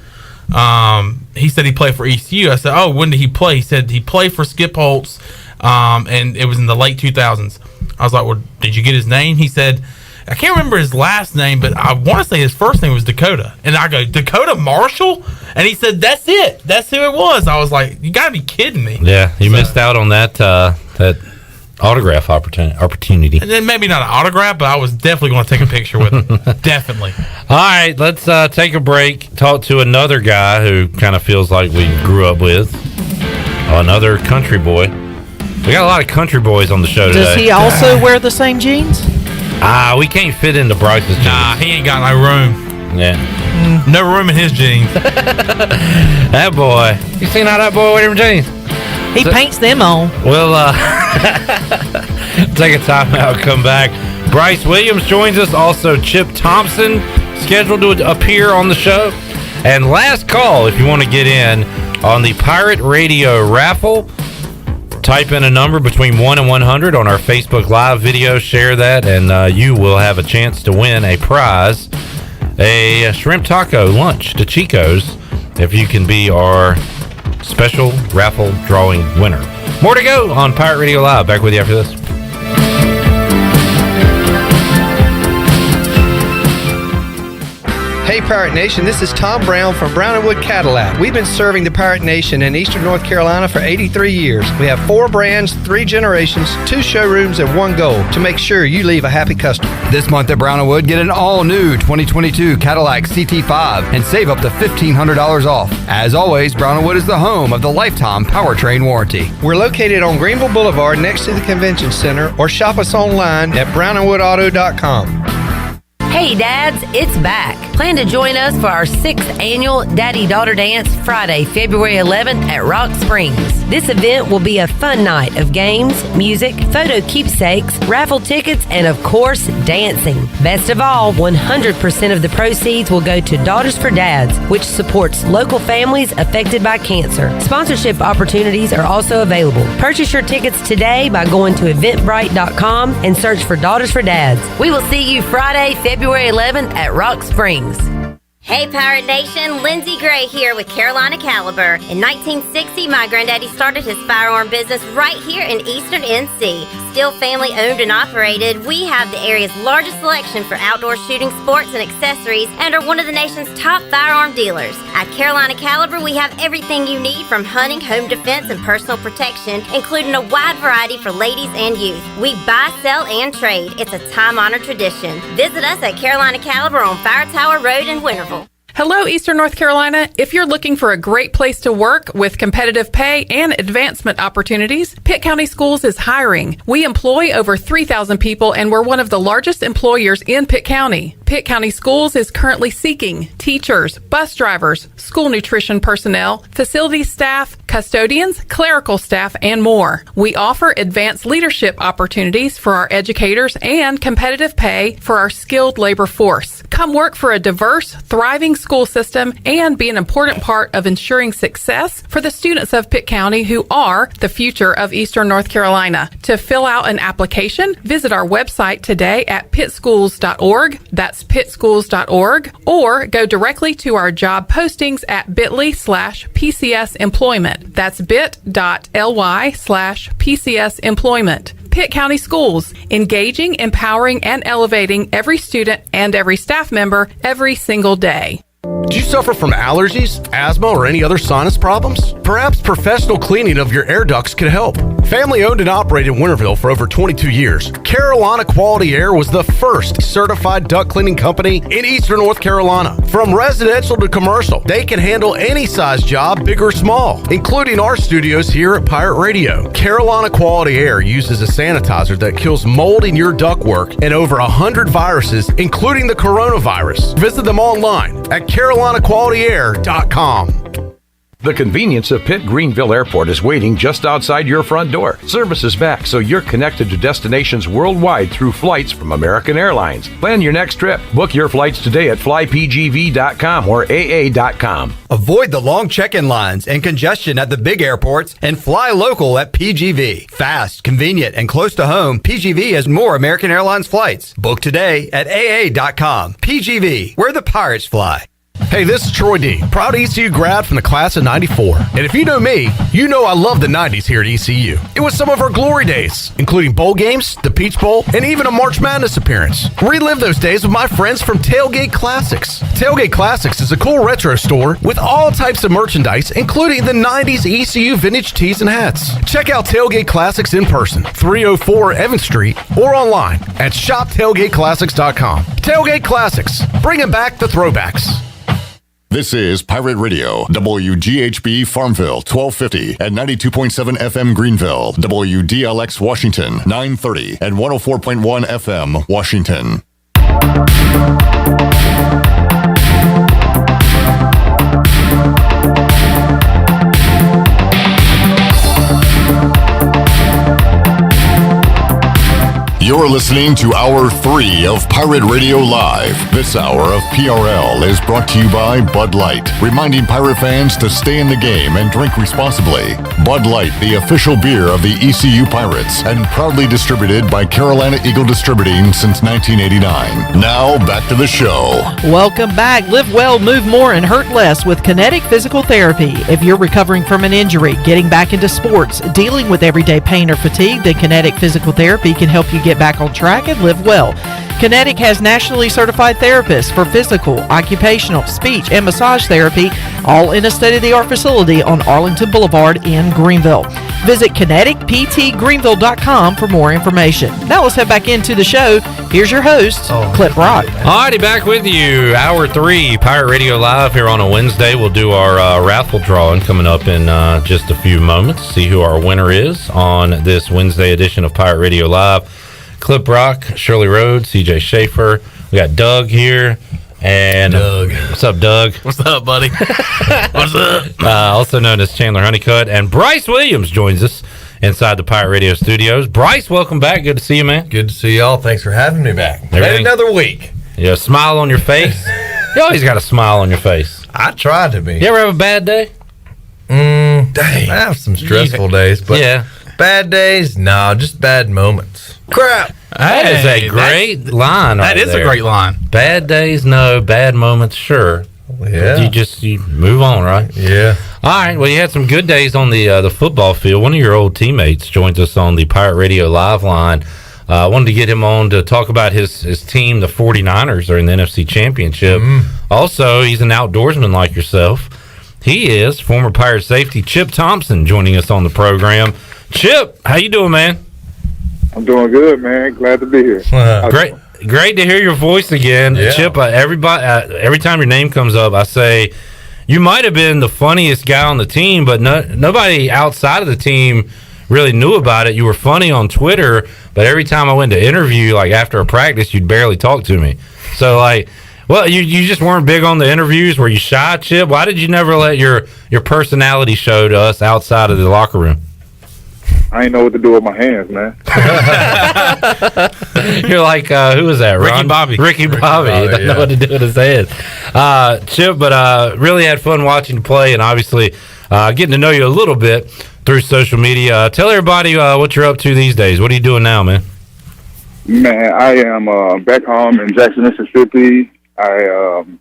He said he played for ECU." I said, "Oh, when did he play?" He said he played for Skip Holtz, and it was in the late 2000s. I was like, "Well, did you get his name?" He said, "I can't remember his last name, but I want to say his first name was Dakota." And I go, "Dakota Marshall?" And he said, "That's it. That's who it was." I was like, "You gotta be kidding me." Yeah, you missed out on that autograph opportunity. And then maybe not an autograph, but I was definitely going to take a picture with him. Definitely. All right, let's take a break. Talk to another guy who kind of feels like we grew up with. Another country boy. We got a lot of country boys on the show today. Does he also wear the same jeans? We can't fit into Bryce's jeans. Nah, he ain't got no room. Yeah. No room in his jeans. That boy. You seen how that boy wears them jeans? He paints them on. We'll take a time out, come back. Bryce Williams joins us. Also, Chip Thompson scheduled to appear on the show. And last call, if you want to get in on the Pirate Radio raffle, type in a number between 1 and 100 on our Facebook Live video. Share that, and you will have a chance to win a prize, a shrimp taco lunch to Chico's, if you can be our special raffle drawing winner. More to go on Pirate Radio Live. Back with you after this. Hey Pirate Nation, this is Tom Brown from Brown & Wood Cadillac. We've been serving the Pirate Nation in Eastern North Carolina for 83 years. We have 4 brands, 3 generations, 2 showrooms, and 1 goal to make sure you leave a happy customer. This month at Brown & Wood, get an all-new 2022 Cadillac CT5 and save up to $1,500 off. As always, Brown & Wood is the home of the lifetime powertrain warranty. We're located on Greenville Boulevard next to the Convention Center, or shop us online at brownandwoodauto.com. Hey dads, it's back. Plan to join us for our 6th annual Daddy-Daughter Dance Friday, February 11th at Rock Springs. This event will be a fun night of games, music, photo keepsakes, raffle tickets, and of course, dancing. Best of all, 100% of the proceeds will go to Daughters for Dads, which supports local families affected by cancer. Sponsorship opportunities are also available. Purchase your tickets today by going to eventbrite.com and search for Daughters for Dads. We will see you Friday, February 11th at Rock Springs. Hey Pirate Nation, Lindsay Gray here with Carolina Caliber. In 1960, my granddaddy started his firearm business right here in Eastern NC. still family owned and operated, we have the area's largest selection for outdoor shooting sports and accessories and are one of the nation's top firearm dealers. At Carolina Caliber, we have everything you need from hunting, home defense, and personal protection, including a wide variety for ladies and youth. We buy, sell, and trade. It's a time-honored tradition. Visit us at Carolina Caliber on Fire Tower Road in Winterville. Hello, Eastern North Carolina. If you're looking for a great place to work with competitive pay and advancement opportunities, Pitt County Schools is hiring. We employ over 3,000 people, and we're one of the largest employers in Pitt County. Pitt County Schools is currently seeking teachers, bus drivers, school nutrition personnel, facility staff, custodians, clerical staff, and more. We offer advanced leadership opportunities for our educators and competitive pay for our skilled labor force. Come work for a diverse, thriving school system and be an important part of ensuring success for the students of Pitt County who are the future of Eastern North Carolina. To fill out an application, visit our website today at pittschools.org. That's pittschools.org, or go directly to our job postings at bit.ly/PCS employment. That's bit.ly/PCS employment. Pitt County Schools, engaging, empowering, and elevating every student and every staff member every single day. Do you suffer from allergies, asthma, or any other sinus problems? Perhaps professional cleaning of your air ducts could help. Family owned and operated in Winterville for over 22 years, Carolina Quality Air was the first certified duct cleaning company in Eastern North Carolina. From residential to commercial, they can handle any size job, big or small, including our studios here at Pirate Radio. Carolina Quality Air uses a sanitizer that kills mold in your ductwork and over 100 viruses, including the coronavirus. Visit them online at CarolinaQualityAir.com. The convenience of Pitt Greenville Airport is waiting just outside your front door. Service is back, so you're connected to destinations worldwide through flights from American Airlines. Plan your next trip. Book your flights today at flypgv.com or aa.com. Avoid the long check-in lines and congestion at the big airports and fly local at PGV. Fast, convenient, and close to home, PGV has more American Airlines flights. Book today at aa.com. PGV, where the Pirates fly. Hey, this is Troy D, proud ECU grad from the class of 94. And if you know me, you know I love the 90s here at ECU. It was some of our glory days, including bowl games, the Peach Bowl, and even a March Madness appearance. Relive those days with my friends from Tailgate Classics. Tailgate Classics is a cool retro store with all types of merchandise, including the 90s ECU vintage tees and hats. Check out Tailgate Classics in person, 304 Evans Street, or online at shoptailgateclassics.com. Tailgate Classics, bringing back the throwbacks. This is Pirate Radio, WGHB Farmville, 1250 and 92.7 FM Greenville, WDLX Washington, 930 and 104.1 FM Washington. You're listening to Hour 3 of Pirate Radio Live. This hour of PRL is brought to you by Bud Light, reminding Pirate fans to stay in the game and drink responsibly. Bud Light, the official beer of the ECU Pirates, and proudly distributed by Carolina Eagle Distributing since 1989. Now, back to the show. Welcome back. Live well, move more, and hurt less with Kinetic Physical Therapy. If you're recovering from an injury, getting back into sports, dealing with everyday pain or fatigue, then Kinetic Physical Therapy can help you get back on track and live well. Kinetic has nationally certified therapists for physical, occupational, speech, and massage therapy, all in a state-of-the-art facility on Arlington Boulevard in Greenville. Visit kineticptgreenville.com for more information. Now let's head back into the show. Here's your host, Clip Rock. Alrighty, back with you. Hour 3, Pirate Radio Live here on a Wednesday. We'll do our raffle drawing coming up in just a few moments. See who our winner is on this Wednesday edition of Pirate Radio Live. Clip Rock, Shirley Rhodes, CJ Schaefer. We got Doug here. And Doug. What's up, Doug? What's up, buddy? What's up? Also known as Chandler Honeycutt. And Bryce Williams joins us inside the Pirate Radio studios. Bryce, welcome back. Good to see you, man. Good to see y'all. Thanks for having me back. Another week. Yeah, smile on your face. You always got a smile on your face. I try to be. You ever have a bad day? Dang. I have some stressful days, but bad days? No, just bad moments. Crap. That is a great line. That is a great line. Bad days, no. Bad moments, sure. Yeah. You move on, right? Yeah. All right. Well, you had some good days on the football field. One of your old teammates joins us on the Pirate Radio Live line. I wanted to get him on to talk about his team, the 49ers, are in the NFC Championship. Also, he's an outdoorsman like yourself. He is former Pirate safety Chip Thompson joining us on the program. Chip, how you doing, man? I'm doing good, man. Glad to be here. Great to hear your voice again. Yeah. Chip, everybody, every time your name comes up, I say, you might have been the funniest guy on the team, but nobody outside of the team really knew about it. You were funny on Twitter, but every time I went to interview, like after a practice, you'd barely talk to me. So, like, well, you just weren't big on the interviews. Were you shy, Chip? Why did you never let your personality show to us outside of the locker room? I ain't know what to do with my hands, man. You're like, who was that? Ricky Bobby. Ricky Bobby. He doesn't know what to do with his head. Chip, but really had fun watching you play and obviously getting to know you a little bit through social media. Tell everybody what you're up to these days. What are you doing now, man? Man, I am back home in Jackson, Mississippi. I'm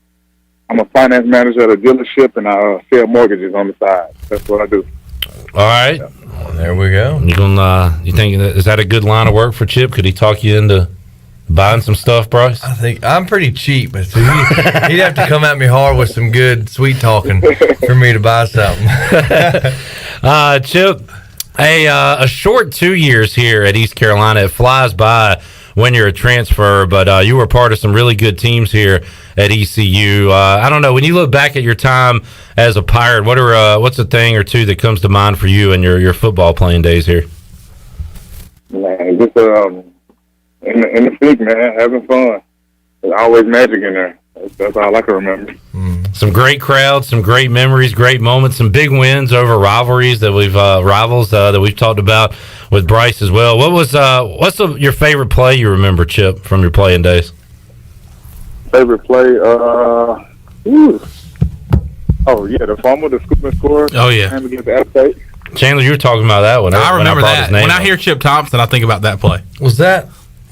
a finance manager at a dealership, and I sell mortgages on the side. That's what I do. All right. There we go. You think is that a good line of work for Chip? Could he talk you into buying some stuff, Bryce? I think I'm pretty cheap, but so he'd have to come at me hard with some good sweet talking for me to buy something. Chip, a short 2 years here at East Carolina. It flies by when you're a transfer, but you were part of some really good teams here at ECU. I don't know, when you look back at your time as a Pirate, what's a thing or two that comes to mind for you in your football playing days here? Man, just in the field, man, having fun. There's always magic in there. That's all I can remember. Some great crowds, some great memories, great moments, some big wins over rivalries that rivals that we've talked about with Bryce as well. What's your favorite play you remember, Chip, from your playing days? Favorite play? The fumble, the scoop and score. Oh, yeah. Against the State. Chandler, you were talking about that one. I remember that. When I hear Chip Thompson, I think about that play.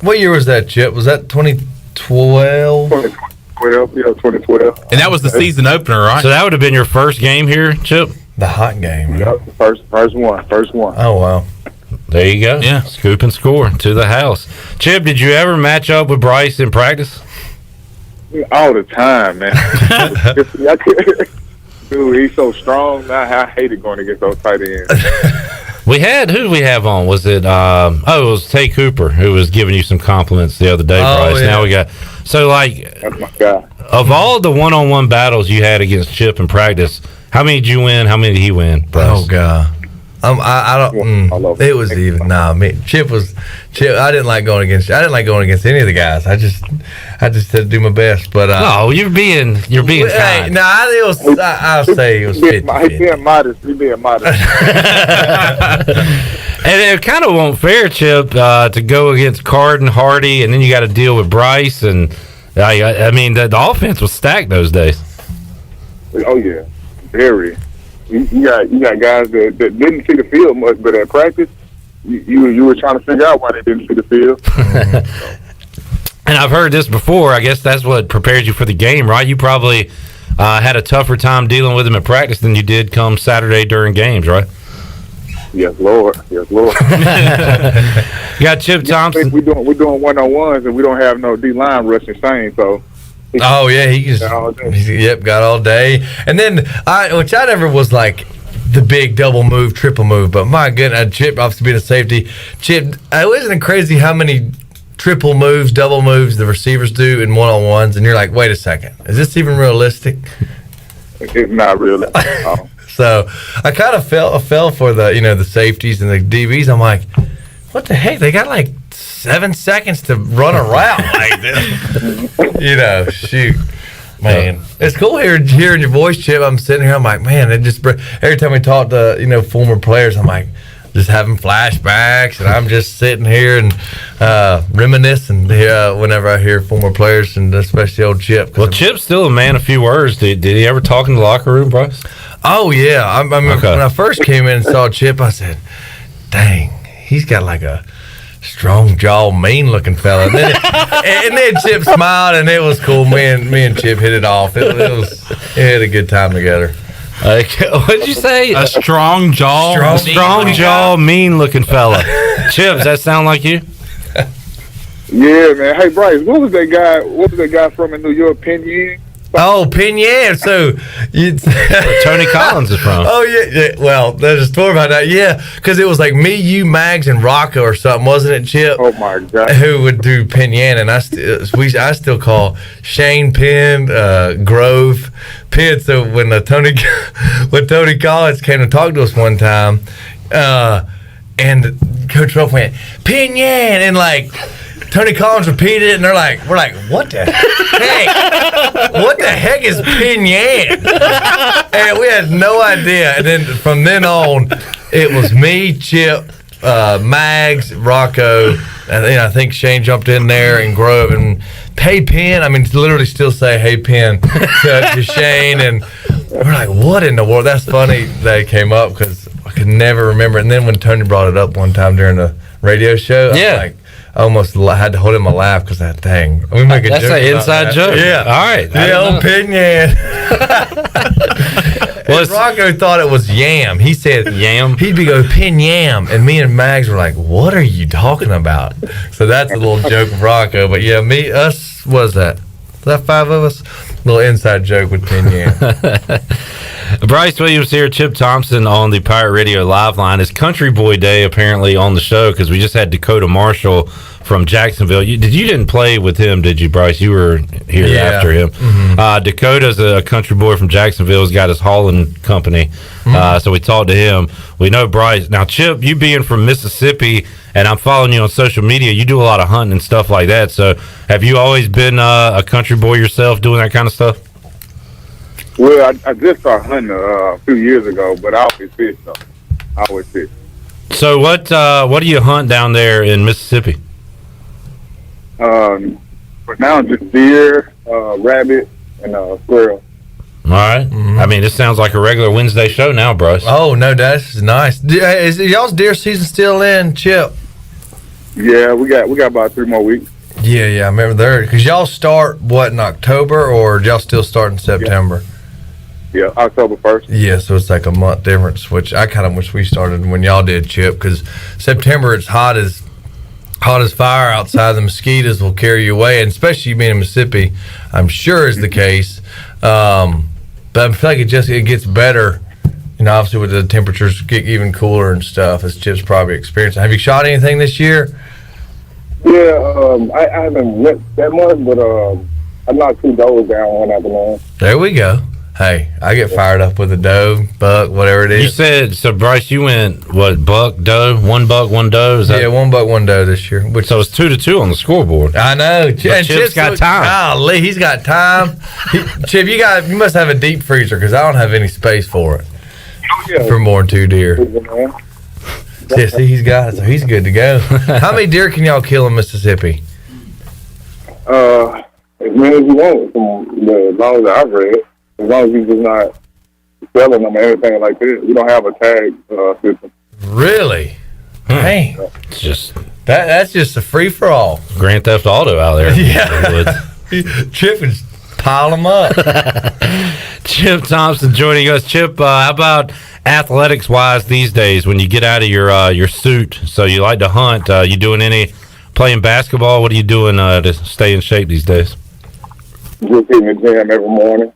What year was that, Chip? Was that 2012? 2012. And that was the season opener, right? So that would have been your first game here, Chip? The hot game. Yep, first one. Oh, wow. There you go. Yeah. Scoop and score to the house. Chip, did you ever match up with Bryce in practice? All the time, man. Dude, he's so strong. I hated going against those tight ends. Who did we have on? Was it, it was Tay Cooper who was giving you some compliments the other day, Bryce. Yeah. Now we got, that's my guy. Of all the one-on-one battles you had against Chip in practice, how many did you win? How many did he win, Bryce? Oh, God. I don't. It was even. Chip. I didn't like going against any of the guys. I just had to do my best. But you're being kind. I'll say it was 50. He's being modest. And it kind of won't fair, Chip, to go against Card and Hardy, and then you got to deal with Bryce, and I mean the offense was stacked those days. Oh yeah, very. You got guys that didn't see the field much, but at practice, you were trying to figure out why they didn't see the field. And I've heard this before. I guess that's what prepares you for the game, right? You probably had a tougher time dealing with them at practice than you did come Saturday during games, right? Yes, Lord. You got Chip Thompson. We're doing one-on-ones, and we don't have no D-line rushing same, so. Oh yeah, got all day. And then which I never was like the big double move, triple move, but my goodness, Chip obviously being a safety. Chip, isn't it crazy how many triple moves, double moves the receivers do in one-on-ones? And you're like, wait a second, is this even realistic? It's not really. So I kind of fell for the safeties and the DBs. I'm like, what the heck? They got like 7 seconds to run a route like this. Shoot. Man, it's cool hearing your voice, Chip. I'm sitting here, I'm like, man, it just every time we talk to former players, I'm like just having flashbacks, and I'm just sitting here and reminiscing whenever I hear former players, and especially old Chip. Well, Chip's still a man of few words. Did he ever talk in the locker room, Bryce? Oh yeah, I mean, when I first came in and saw Chip, I said, dang, he's got like a strong jaw, mean looking fella. And then Chip smiled, and it was cool. Me and Chip hit it off. It had a good time together. What'd you say? A strong jaw. Strong jaw, mean looking fella. Chip, does that sound like you? Yeah, man. Hey, Bryce, what was that guy? What was that guy from in New York, Penn Yan? Oh, Penn Yan. So Tony Collins is from. Oh yeah. Well, there's a story about that. Yeah, because it was like me, you, Mags, and Rocco or something, wasn't it, Chip? Oh my God. Who would do Penn Yan, and I still call Shane Penn, Grove Penn. So when Tony Collins came to talk to us one time, and Coach Ruff went Penn Yan, and like. Tony Collins repeated it, and we're like, what the heck? What the heck is Penn Yan? And we had no idea. And then from then on, it was me, Chip, Mags, Rocco, and then I think Shane jumped in there, and Grove, and hey Penn. I mean, literally still say hey Penn to Shane, and we're like, what in the world? That's funny that it came up because I could never remember. And then when Tony brought it up one time during the radio show, I almost had to hold in my laugh because that thing. We make a That's joke an about inside that. joke. Yeah. All right. Yeah, old Penn Yan. Well, Rocco thought it was yam. He said yam. He'd be go Penn Yam, and me and Mags were like, "What are you talking about?" So that's a little joke of Rocco. But yeah, us was that? Was that 5 of us? Little inside joke with Penn Yam. Bryce Williams here, Chip Thompson on the Pirate Radio Live Line. It's Country Boy Day apparently on the show because we just had Dekota Marshall from Jacksonville. You didn't play with him, did you, Bryce? You were here after him. Mm-hmm. Dakota's a country boy from Jacksonville. He's got his hauling company. So we talked to him. We know Bryce. Now, Chip, you being from Mississippi, and I'm following you on social media, you do a lot of hunting and stuff like that. So have you always been a country boy yourself doing that kind of stuff? Well, I just started hunting a few years ago, but I always fish, though. I always fish. So what do you hunt down there in Mississippi? For now, just deer, rabbit, and squirrel. All right. I mean, this sounds like a regular Wednesday show now, Bryce. Oh, no, that's nice. Is y'all's deer season still in, Chip? Yeah, we got about 3 more weeks. Yeah, I remember there. Because y'all start, what, in October, or y'all still start in September? Yeah, October 1st. Yeah, so it's like a month difference, which I kind of wish we started when y'all did, Chip, because September it's hot as fire outside. The mosquitoes will carry you away, and especially being in Mississippi, I'm sure is the case. But I feel like it gets better, obviously with the temperatures get even cooler and stuff, as Chip's probably experiencing. Have you shot anything this year? Yeah, I haven't went that much, but I knocked 2 does down one afternoon. There we go. Hey, I get fired up with a doe, buck, whatever it is. You said, so Bryce, you went, what, buck, doe? 1 buck, 1 doe? Is that... Yeah, 1 buck, 1 doe this year. So it's 2-2 on the scoreboard. I know. And Chip's got time. Golly, he's got time. Chip, you must have a deep freezer because I don't have any space for it. For more than 2 deer. Yeah, see, he's got it, so he's good to go. How many deer can y'all kill in Mississippi? As many as you want, as long as I've read. As long as you're just not selling them or anything like that. We don't have a tag system. Really? Dang. It's just that's just a free for all. Grand Theft Auto out there. Yeah. Chip and pile them up. Chip Thompson joining us. Chip, how about athletics wise these days when you get out of your suit? So you like to hunt. You doing any playing basketball? What are you doing to stay in shape these days? Just hitting the gym every morning.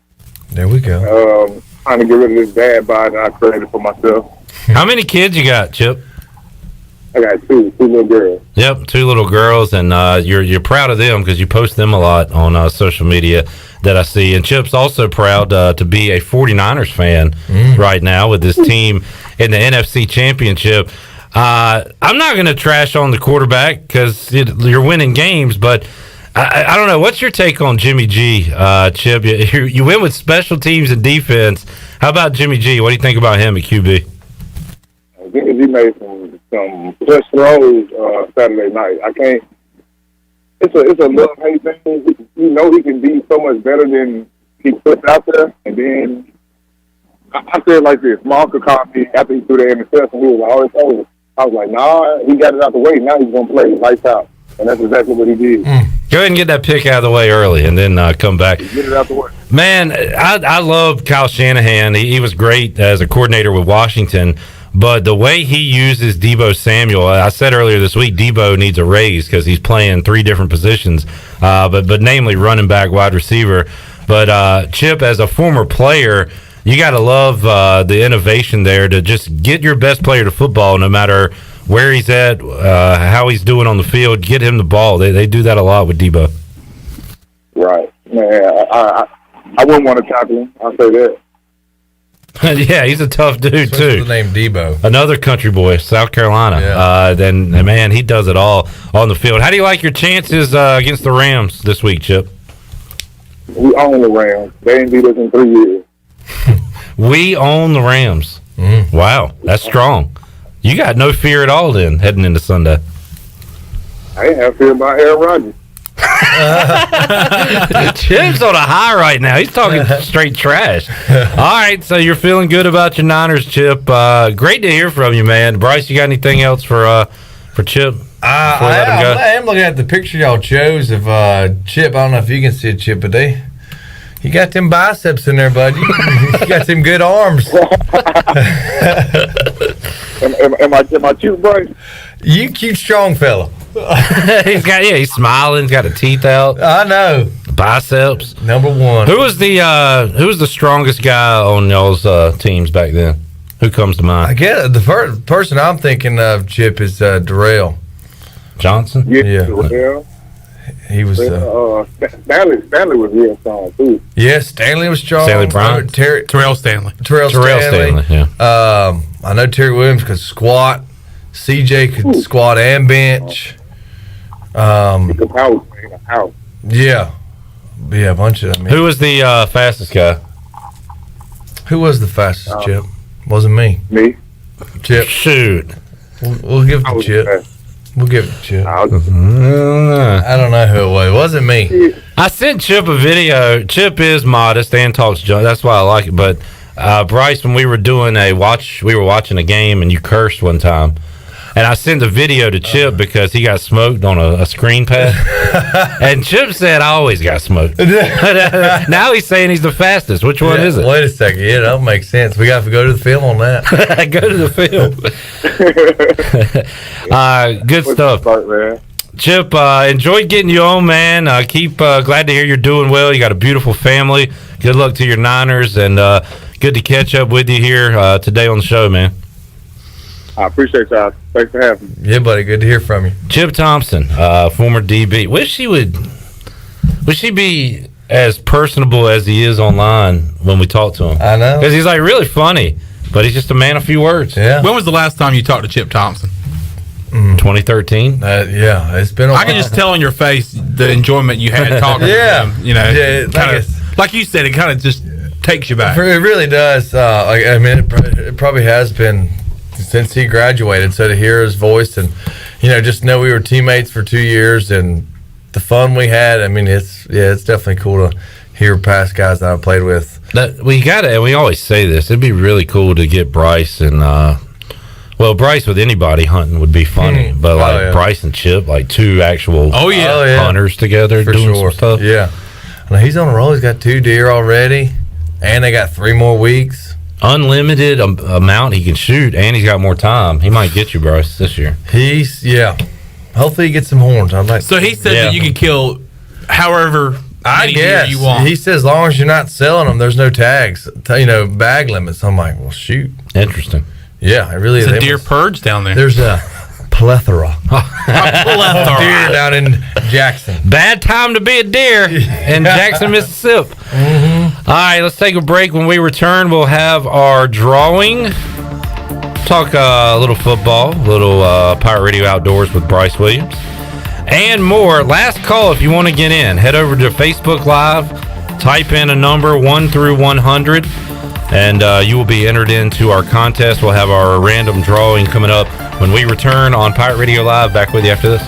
There we go. Trying to get rid of this bad body I created for myself. How many kids you got, Chip? I got two little girls. Yep, 2 little girls, and you're proud of them because you post them a lot on social media that I see. And Chip's also proud to be a 49ers fan right now with this team in the NFC Championship. I'm not going to trash on the quarterback because you're winning games, but I don't know. What's your take on Jimmy G, Chip? You win with special teams and defense. How about Jimmy G? What do you think about him at QB? Jimmy G made some clutch throws Saturday night. I can't. It's a love-hate thing. You know he can be so much better than he puts out there. And then I said like this: my uncle called me after he threw the interception. He was like, "Oh, it's over." I was like, "Nah, he got it out the way. Now he's gonna play lights out." And that's exactly what he did. Go ahead and get that pick out of the way early, and then come back. Get it out the way. Man, I love Kyle Shanahan. He was great as a coordinator with Washington, but the way he uses Deebo Samuel, I said earlier this week, Deebo needs a raise because he's playing 3 different positions, but namely running back, wide receiver. But Chip, as a former player, you got to love the innovation there to just get your best player to football, no matter where he's at, how he's doing on the field. Get him the ball. They do that a lot with Deebo. Right, man. I wouldn't want to tackle him. I'll say that. Yeah, he's a tough dude too. The name Deebo, another country boy, South Carolina. Yeah. Then man, he does it all on the field. How do you like your chances against the Rams this week, Chip? We own the Rams. They ain't beat us in 3 years. We own the Rams. Wow, that's strong. You got no fear at all then heading into Sunday. I ain't have fear about Aaron Rodgers. Chip's on a high right now. He's talking straight trash. All right, so you're feeling good about your Niners, Chip. Great to hear from you, man. Bryce, you got anything else for Chip? I am looking at the picture y'all chose of Chip. I don't know if you can see it, Chip, but you got them biceps in there, bud. You got them good arms. Am I cute, Bryce? You cute, strong fella. He's smiling. He's got the teeth out. I know. Biceps. Number one. Who was the strongest guy on y'all's teams back then? Who comes to mind? I guess the first person I'm thinking of, Chip, is Darrell Johnson. Yeah. Darrell. He was. Stanley was real strong too. Yeah, Stanley was strong. Stanley Bryant. Terrell Stanley. Terrell Stanley. Yeah. I know Terry Williams could squat. CJ could squat and bench. Yeah, a bunch of them. Who was the fastest guy? Who was the fastest, Chip? Wasn't me. Me. Chip. Shoot. We'll give it to Chip. We'll give it to Chip. I don't know who it was. It wasn't me. I sent Chip a video. Chip is modest and talks junk. That's why I like it. But Bryce, when we were doing we were watching a game and you cursed one time. And I sent the video to Chip because he got smoked on a screen pass. And Chip said, I always got smoked. Now he's saying he's the fastest. Which one is it? Wait a second. Yeah, that makes sense. We got to go to the film on that. Go to the film. Good stuff. Chip, enjoyed getting you on, man. Glad to hear you're doing well. You got a beautiful family. Good luck to your Niners. And good to catch up with you here today on the show, man. I appreciate y'all. Thanks for having me. Yeah, buddy. Good to hear from you. Chip Thompson, former DB. Wish she be as personable as he is online when we talk to him. I know. Because he's like really funny, but he's just a man of few words. Yeah. When was the last time you talked to Chip Thompson? 2013. Yeah, it's been a while. I can just tell on your face the enjoyment you had talking to him. You know, like you said, it kind of just takes you back. It really does. It probably has been since he graduated. So to hear his voice and just know we were teammates for 2 years and the fun we had. I mean, it's definitely cool to hear past guys that I played with. We got it, and we always say this. It'd be really cool to get Bryce and Bryce with anybody hunting would be funny, but Bryce and Chip, like two actual hunters together for doing sure. some stuff. Yeah, he's on a roll. He's got 2 deer already, and they got 3 more weeks. Unlimited amount he can shoot, and he's got more time. He might get you, Bryce, this year. Hopefully he gets some horns. So he said that you can kill however many deer you want. He says as long as you're not selling them, there's no tags, bag limits. I'm like, well, shoot. Interesting. Yeah, it really is. It's a deer purge down there. There's a plethora. Deer down in Jackson. Bad time to be a deer in Jackson, Mississippi. All right, let's take a break. When we return, we'll have our drawing. Talk a little football, a little Pirate Radio Outdoors with Bryce Williams, and more. Last call if you want to get in. Head over to Facebook Live, type in a number 1 through 100, and you will be entered into our contest. We'll have our random drawing coming up when we return on Pirate Radio Live. Back with you after this.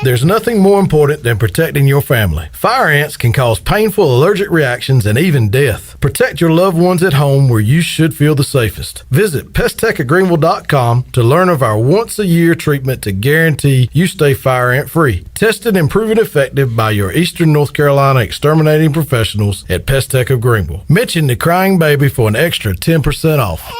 There's nothing more important than protecting your family. Fire ants can cause painful allergic reactions and even death. Protect your loved ones at home where you should feel the safest. Visit pesttechofgreenville.com to learn of our once-a-year treatment to guarantee you stay fire ant free. Tested and proven effective by your Eastern North Carolina exterminating professionals at Pest Tech of Greenville. Mention the crying baby for an extra 10% off.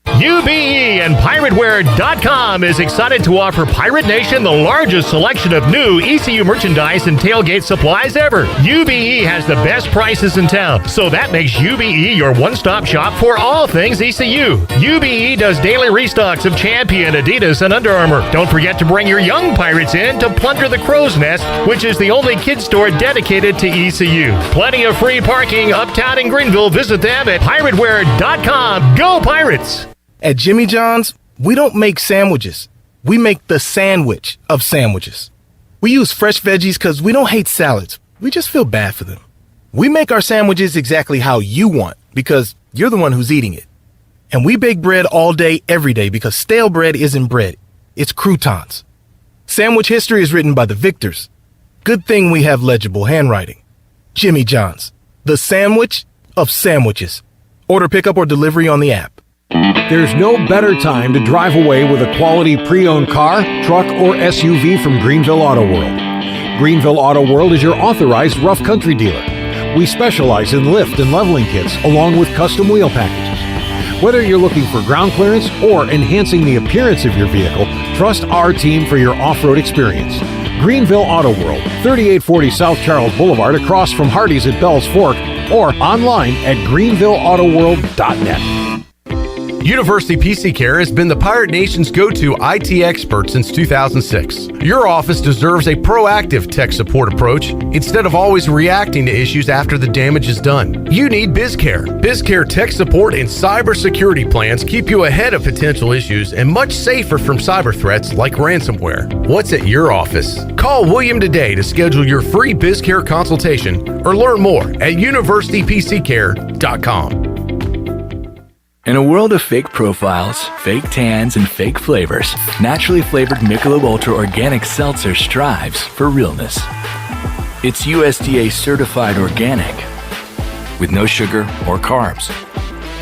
UBE and PirateWear.com is excited to offer Pirate Nation the largest selection of new ECU merchandise and tailgate supplies ever. UBE has the best prices in town, so that makes UBE your one-stop shop for all things ECU. UBE does daily restocks of Champion, Adidas, and Under Armour. Don't forget to bring your young Pirates in to plunder the Crow's Nest, which is the only kids store dedicated to ECU. Plenty of free parking uptown in Greenville. Visit them at PirateWear.com. Go Pirates! At Jimmy John's, we don't make sandwiches. We make the sandwich of sandwiches. We use fresh veggies because we don't hate salads. We just feel bad for them. We make our sandwiches exactly how you want because you're the one who's eating it. And we bake bread all day, every day because stale bread isn't bread. It's croutons. Sandwich history is written by the victors. Good thing we have legible handwriting. Jimmy John's, the sandwich of sandwiches. Order pickup or delivery on the app. There's no better time to drive away with a quality pre-owned car, truck, or SUV from Greenville Auto World. Greenville Auto World is your authorized rough country dealer. We specialize in lift and leveling kits along with custom wheel packages. Whether you're looking for ground clearance or enhancing the appearance of your vehicle, trust our team for your off-road experience. Greenville Auto World, 3840 South Charles Boulevard across from Hardee's at Bell's Fork, or online at greenvilleautoworld.net. University PC Care has been the Pirate Nation's go-to IT expert since 2006. Your office deserves a proactive tech support approach instead of always reacting to issues after the damage is done. You need BizCare. BizCare tech support and cybersecurity plans keep you ahead of potential issues and much safer from cyber threats like ransomware. What's at your office? Call William today to schedule your free BizCare consultation or learn more at universitypccare.com. In a world of fake profiles, fake tans, and fake flavors, naturally flavored Michelob Ultra Organic Seltzer strives for realness. It's USDA certified organic, with no sugar or carbs,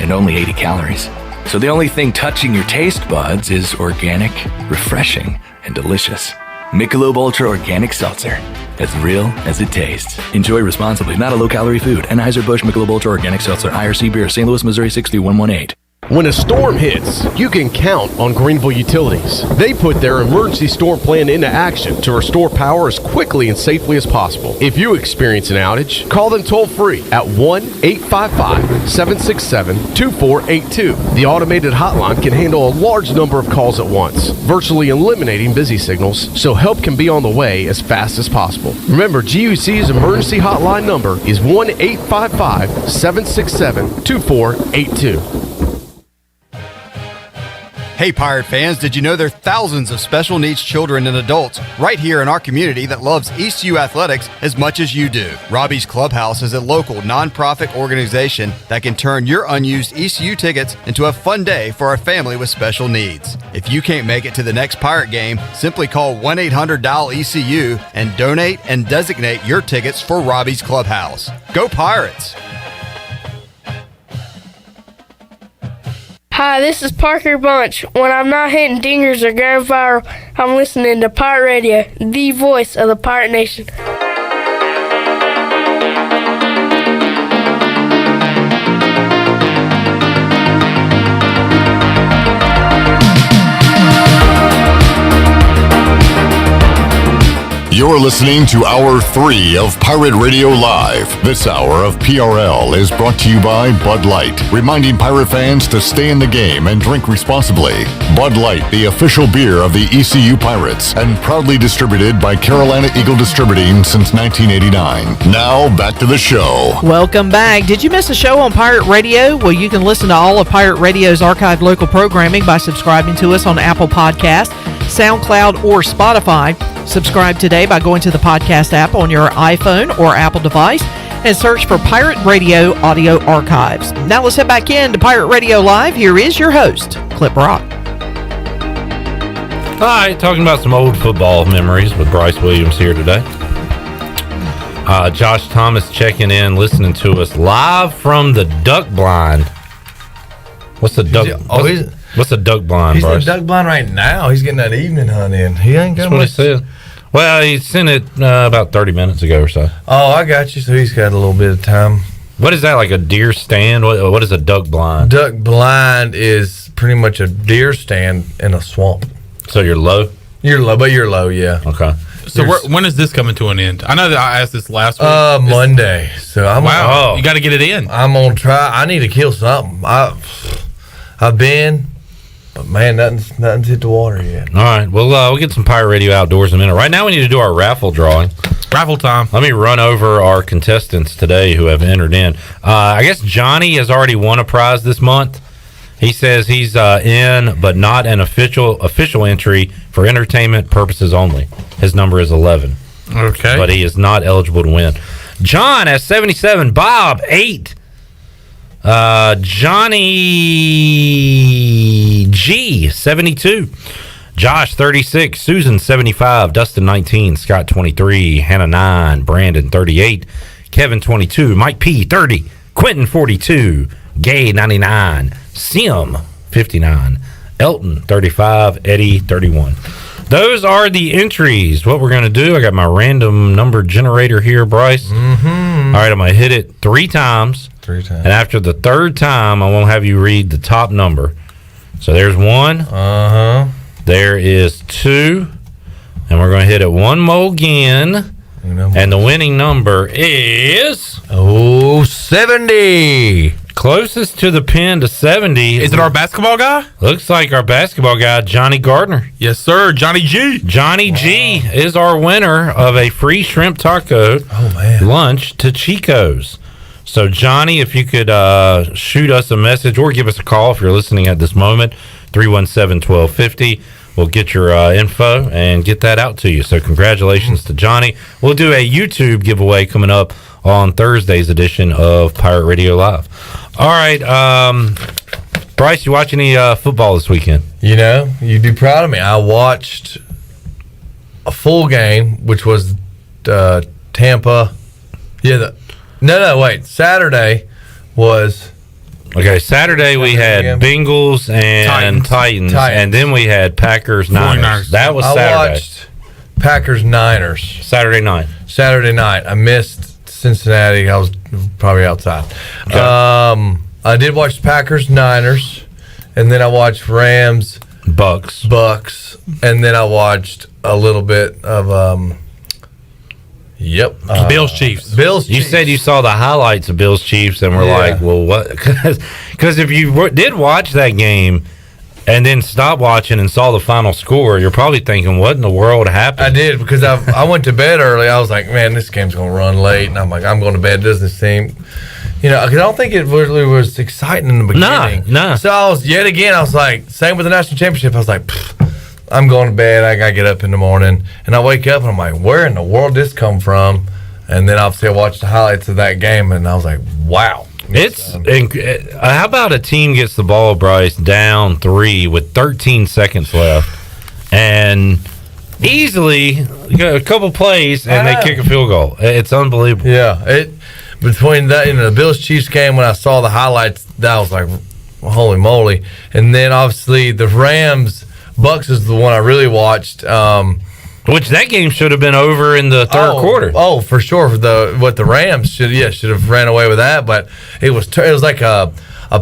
and only 80 calories. So the only thing touching your taste buds is organic, refreshing, and delicious. Michelob Ultra Organic Seltzer, as real as it tastes. Enjoy responsibly. Not a low-calorie food. Anheuser-Busch Michelob Ultra Organic Seltzer, IRC Beer, St. Louis, Missouri 63118. When a storm hits, you can count on Greenville Utilities. They put their emergency storm plan into action to restore power as quickly and safely as possible. If you experience an outage, call them toll-free at 1-855-767-2482. The automated hotline can handle a large number of calls at once, virtually eliminating busy signals, so help can be on the way as fast as possible. Remember, GUC's emergency hotline number is 1-855-767-2482. Hey Pirate fans, did you know there are thousands of special needs children and adults right here in our community that loves ECU athletics as much as you do? Robbie's Clubhouse is a local nonprofit organization that can turn your unused ECU tickets into a fun day for a family with special needs. If you can't make it to the next Pirate game, simply call 1-800-DIAL-ECU and donate and designate your tickets for Robbie's Clubhouse. Go Pirates! Hi, this is Parker Bunch. When I'm not hitting dingers or going viral, I'm listening to Pirate Radio, the voice of the Pirate Nation. You're listening to Hour 3 of Pirate Radio Live. This hour of PRL is brought to you by Bud Light, reminding Pirate fans to stay in the game and drink responsibly. Bud Light, the official beer of the ECU Pirates, and proudly distributed by Carolina Eagle Distributing since 1989. Now, back to the show. Welcome back. Did you miss a show on Pirate Radio? Well, you can listen to all of Pirate Radio's archived local programming by subscribing to us on Apple Podcasts, SoundCloud, or Spotify. Subscribe today by going to the podcast app on your iPhone or Apple device and search for Pirate Radio Audio Archives. Now let's head back in to Pirate Radio Live. Here is your host, Clip Rock. All right, talking about some old football memories with Bryce Williams here today. Josh Thomas checking in, listening to us live from the duck blind. What's the duck? What's the duck blind, He's in Bryce? the duck blind right now. He's getting that evening hunt in. He ain't got That's what he much. said. Well, he sent it about 30 minutes ago or so. Oh, I got you. So he's got a little bit of time. What is that, like a deer stand? What is a duck blind? Duck blind is pretty much a deer stand in a swamp. So you're low? You're low, yeah. Okay. So when is this coming to an end? I know that I asked this last week. Monday. So I'm wow. You got to get it in. I'm gonna try. I need to kill something. I've been, but man, nothing's hit the water yet. All right. Well, we'll get some Pirate Radio Outdoors in a minute. Right now, we need to do our raffle drawing. Raffle time. Let me run over our contestants today who have entered in. I guess Johnny has already won a prize this month. He says he's in, but not an official entry for entertainment purposes only. His number is 11. Okay. But he is not eligible to win. John has 77. Bob, 8. Johnny G, 72. Josh, 36. Susan, 75. Dustin, 19. Scott, 23. Hannah, 9. Brandon, 38. Kevin, 22. Mike P, 30. Quentin, 42. Gay, 99. Sim, 59. Elton, 35. Eddie, 31. Those are the entries. What we're going to do, I got my random number generator here, Bryce. Mm-hmm. All right, I'm going to hit it 3 times. 3 times. And after the 3rd time, I won't have you read the top number. So there's 1. There is 2. And we're going to hit it one more again. And the winning number is... 70. Closest to the pin to 70. Is it our basketball guy? Looks like our basketball guy, Johnny Gardner. Yes, sir. Johnny G. Johnny G is our winner of a free shrimp taco lunch to Chico's. So, Johnny, if you could shoot us a message or give us a call if you're listening at this moment, 317-1250. We'll get your info and get that out to you. So, congratulations to Johnny. We'll do a YouTube giveaway coming up on Thursday's edition of Pirate Radio Live. All right, Bryce, you watch any football this weekend? You know, you'd be proud of me. I watched a full game, which was Tampa. Yeah, wait. Saturday was... Okay, Saturday we had Bengals and Titans, and then we had Packers Niners. That was Saturday. I watched Packers Niners Saturday night. I missed Cincinnati. I was probably outside. Okay. I did watch Packers Niners, and then I watched Rams Bucks, and then I watched a little bit of Bills Chiefs. You said you saw the highlights of Bills Chiefs and were like, well, what? Because if you did watch that game and then stopped watching and saw the final score, you're probably thinking, what in the world happened? I did, because I went to bed early. I was like, man, this game's going to run late. And I'm like, I'm going to bed. Doesn't seem, because I don't think it really was exciting in the beginning. No. So I was like, same with the national championship. I was like, I'm going to bed. I got to get up in the morning. And I wake up and I'm like, where in the world did this come from? And then obviously I watched the highlights of that game and I was like, wow. How about a team gets the ball, Bryce, down 3 with 13 seconds left and easily a couple plays and they kick a field goal? It's unbelievable. Yeah. Between that, the Bills Chiefs game, when I saw the highlights, that was like, holy moly. And then obviously the Rams Bucks is the one I really watched. Which that game should have been over in the third quarter. Oh, for sure. What the Rams should have ran away with that, but it was like a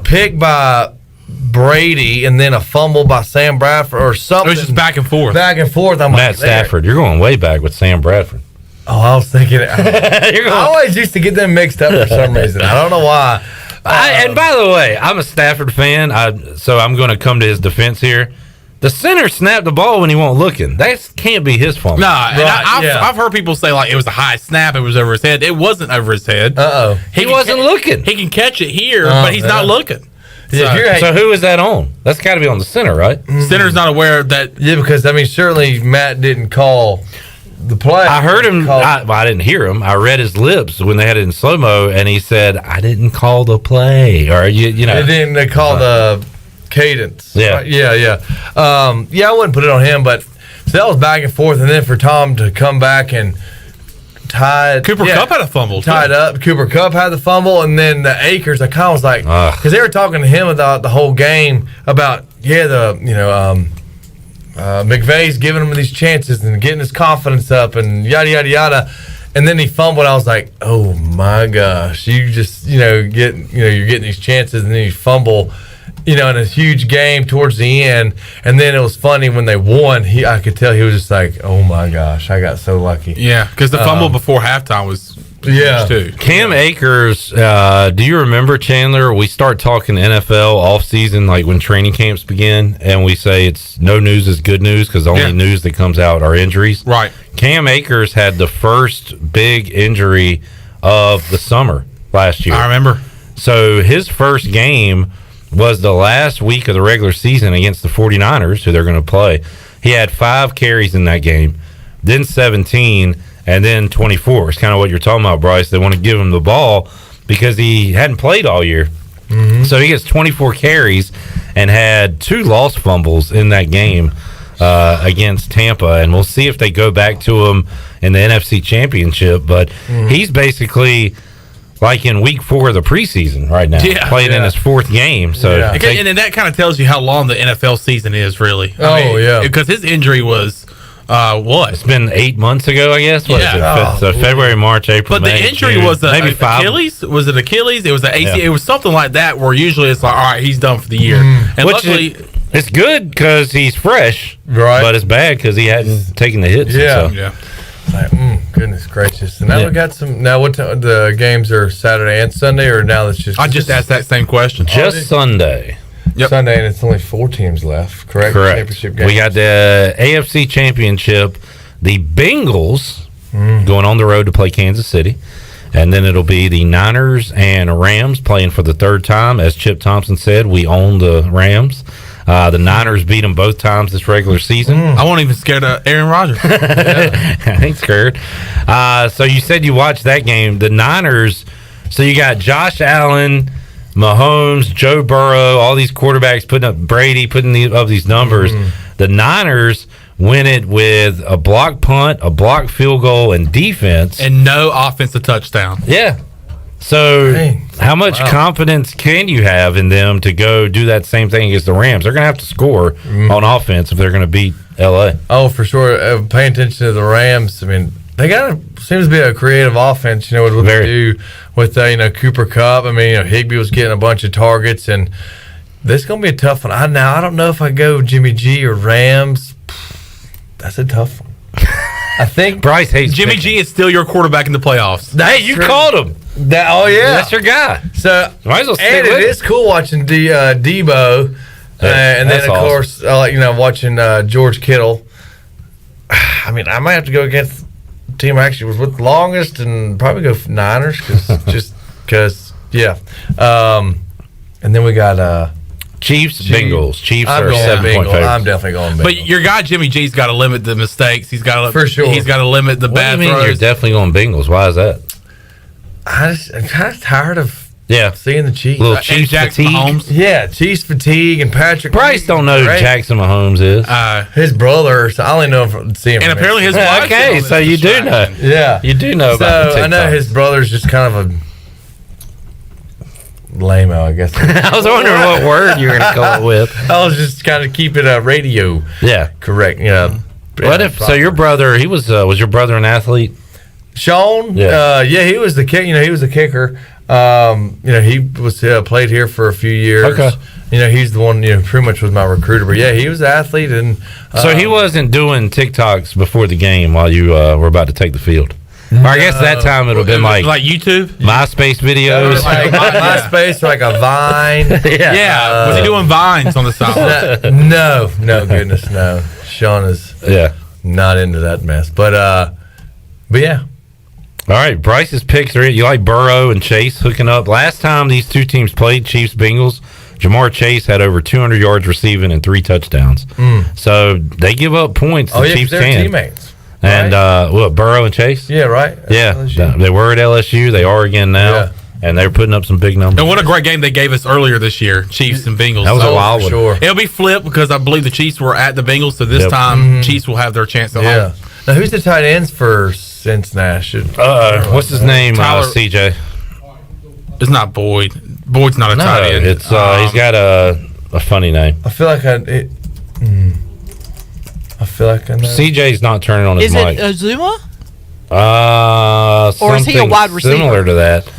pick by Brady and then a fumble by Sam Bradford or something. It was just back and forth. I'm Matt Stafford. You're going way back with Sam Bradford. Oh, I was thinking. I always used to get them mixed up for some reason. I don't know why. And by the way, I'm a Stafford fan, so I'm going to come to his defense here. The center snapped the ball when he wasn't looking. That can't be his fault. Nah, I've heard people say like it was a high snap, it was over his head. It wasn't over his head. He wasn't looking. He can catch it here, but he's not looking. So who is that on? That's got to be on the center, right? Center's not aware of that. Yeah, because certainly Matt didn't call the play. I heard him. I didn't hear him. I read his lips when they had it in slow mo, and he said, "I didn't call the play," or They didn't call the Cadence. Yeah. Right? Yeah. I wouldn't put it on him, but so that was back and forth, and then for Tom to come back and tied. Cooper Kupp had a fumble. Tied up. Cooper Kupp had the fumble, and then the Akers. I kind of was like, because they were talking to him about the whole game about McVay's giving him these chances and getting his confidence up and yada yada yada. And then he fumbled. I was like, "Oh my gosh! You just you're getting these chances, and then you fumble, in a huge game towards the end." And then it was funny when they won. I could tell he was just like, "Oh my gosh! I got so lucky." Yeah, because the fumble before halftime was huge too. Cam Akers, do you remember, Chandler? We start talking NFL off season, like when training camps begin, and we say it's no news is good news because the only news that comes out are injuries. Right. Cam Akers had the first big injury of the summer last year. I remember. So his first game was the last week of the regular season against the 49ers, who they're going to play. He had 5 carries in that game, then 17, and then 24. It's kind of what you're talking about, Bryce. They want to give him the ball because he hadn't played all year. Mm-hmm. So he gets 24 carries and had 2 lost fumbles in that game against Tampa. And we'll see if they go back to him in the NFC Championship. But he's basically like in week 4 of the preseason right now, playing in his 4th game. So and that kind of tells you how long the NFL season is, really. Because his injury was what? It's been 8 months ago, I guess. What is it? So February, March, April, But May, the injury June, was maybe 5. Achilles. Was it Achilles? It was the ACL. It was something like that. Where usually it's like, all right, he's done for the year. And Which luckily, it's good because he's fresh, right? But it's bad because he hadn't taken the hits. Like, goodness gracious! And now we got some. Now, the games are Saturday and Sunday, or now it's just? I just asked that same question. Just Sunday. Sunday, and it's only 4 teams left. Correct. Championship games. We got the AFC Championship. The Bengals going on the road to play Kansas City. And then it'll be the Niners and Rams playing for the 3rd time. As Chip Thompson said, we own the Rams. The Niners beat them both times this regular season. I wasn't even scared of Aaron Rodgers. I ain't scared. So you said you watched that game. The Niners, so you got Josh Allen, Mahomes, Joe Burrow, all these quarterbacks putting up Brady, putting up these numbers. The Niners win it with a block punt, a block field goal, and defense. And no offensive touchdown. Yeah. So how much confidence can you have in them to go do that same thing against the Rams? They're going to have to score on offense if they're going to beat L.A. Oh, for sure. Paying attention to the Rams, I mean, they seems to be a creative offense, with what they do with, Cooper Kupp. I mean, Higbee was getting a bunch of targets, and this is going to be a tough one. I don't know if I go Jimmy G or Rams. That's a tough one. I think Bryce hates Jimmy G is still your quarterback in the playoffs. Hey, you called him. That's your guy. So might as well stick and with it is cool watching Debo, and then of course, watching George Kittle. I mean, I might have to go against the team I actually was with the longest, and probably go for Niners because and then we got Chiefs, Bengals. Chiefs I'm are going 7-point favorites. I'm definitely going Bengals. But your guy Jimmy G's got to limit the mistakes. He's got to for sure. He's got to limit the bad What do you mean throws. you're definitely going Bengals? Why is that? I'm kind of tired of seeing the Chiefs. Little Chiefs fatigue. Mahomes. Yeah, Chiefs fatigue and Patrick. Bryce don't know who Jackson Mahomes is. His brother. So I only know from seeing him. And apparently his wife. Okay, so you do know. Yeah, you do know about the I know TikToks. his brother's just kind of a lame-o, I guess. I was wondering what word you were going to call it with. I was just kind of keeping radio. Yeah, correct. Yeah. What if so? Your brother, he was your brother an athlete? Sean, he was the kick. He was the kicker. He was played here for a few years. Okay. He's the one. Pretty much was my recruiter. But yeah, he was an athlete, and so he wasn't doing TikToks before the game while you were about to take the field. Or I guess that time it would have been like YouTube, MySpace videos, like MySpace, like a Vine. Yeah, was he doing vines on the side? No, goodness, no. Sean is not into that mess. But yeah. All right, Bryce's picks are it. You like Burrow and Chase hooking up. Last time these two teams played, Chiefs Bengals, Jamar Chase had over 200 yards receiving and 3 touchdowns. So they give up points. The Chiefs they're can. teammates. And what, Burrow and Chase? Yeah, right. Yeah, they were at LSU. They are again now. and they were putting up some big numbers. And what a great game they gave us earlier this year, Chiefs and Bengals. That was a wild one. Sure. It'll be flipped because I believe the Chiefs were at the Bengals, so this time Chiefs will have their chance at home. Now, who's the tight ends for Cincinnati? What's his name? Tyler- CJ. It's not Boyd. Boyd's not a tight end. It's he's got a funny name. I feel like I know. CJ's not turning on his Is mic. it Azuma? Or is he a wide receiver? Similar to that.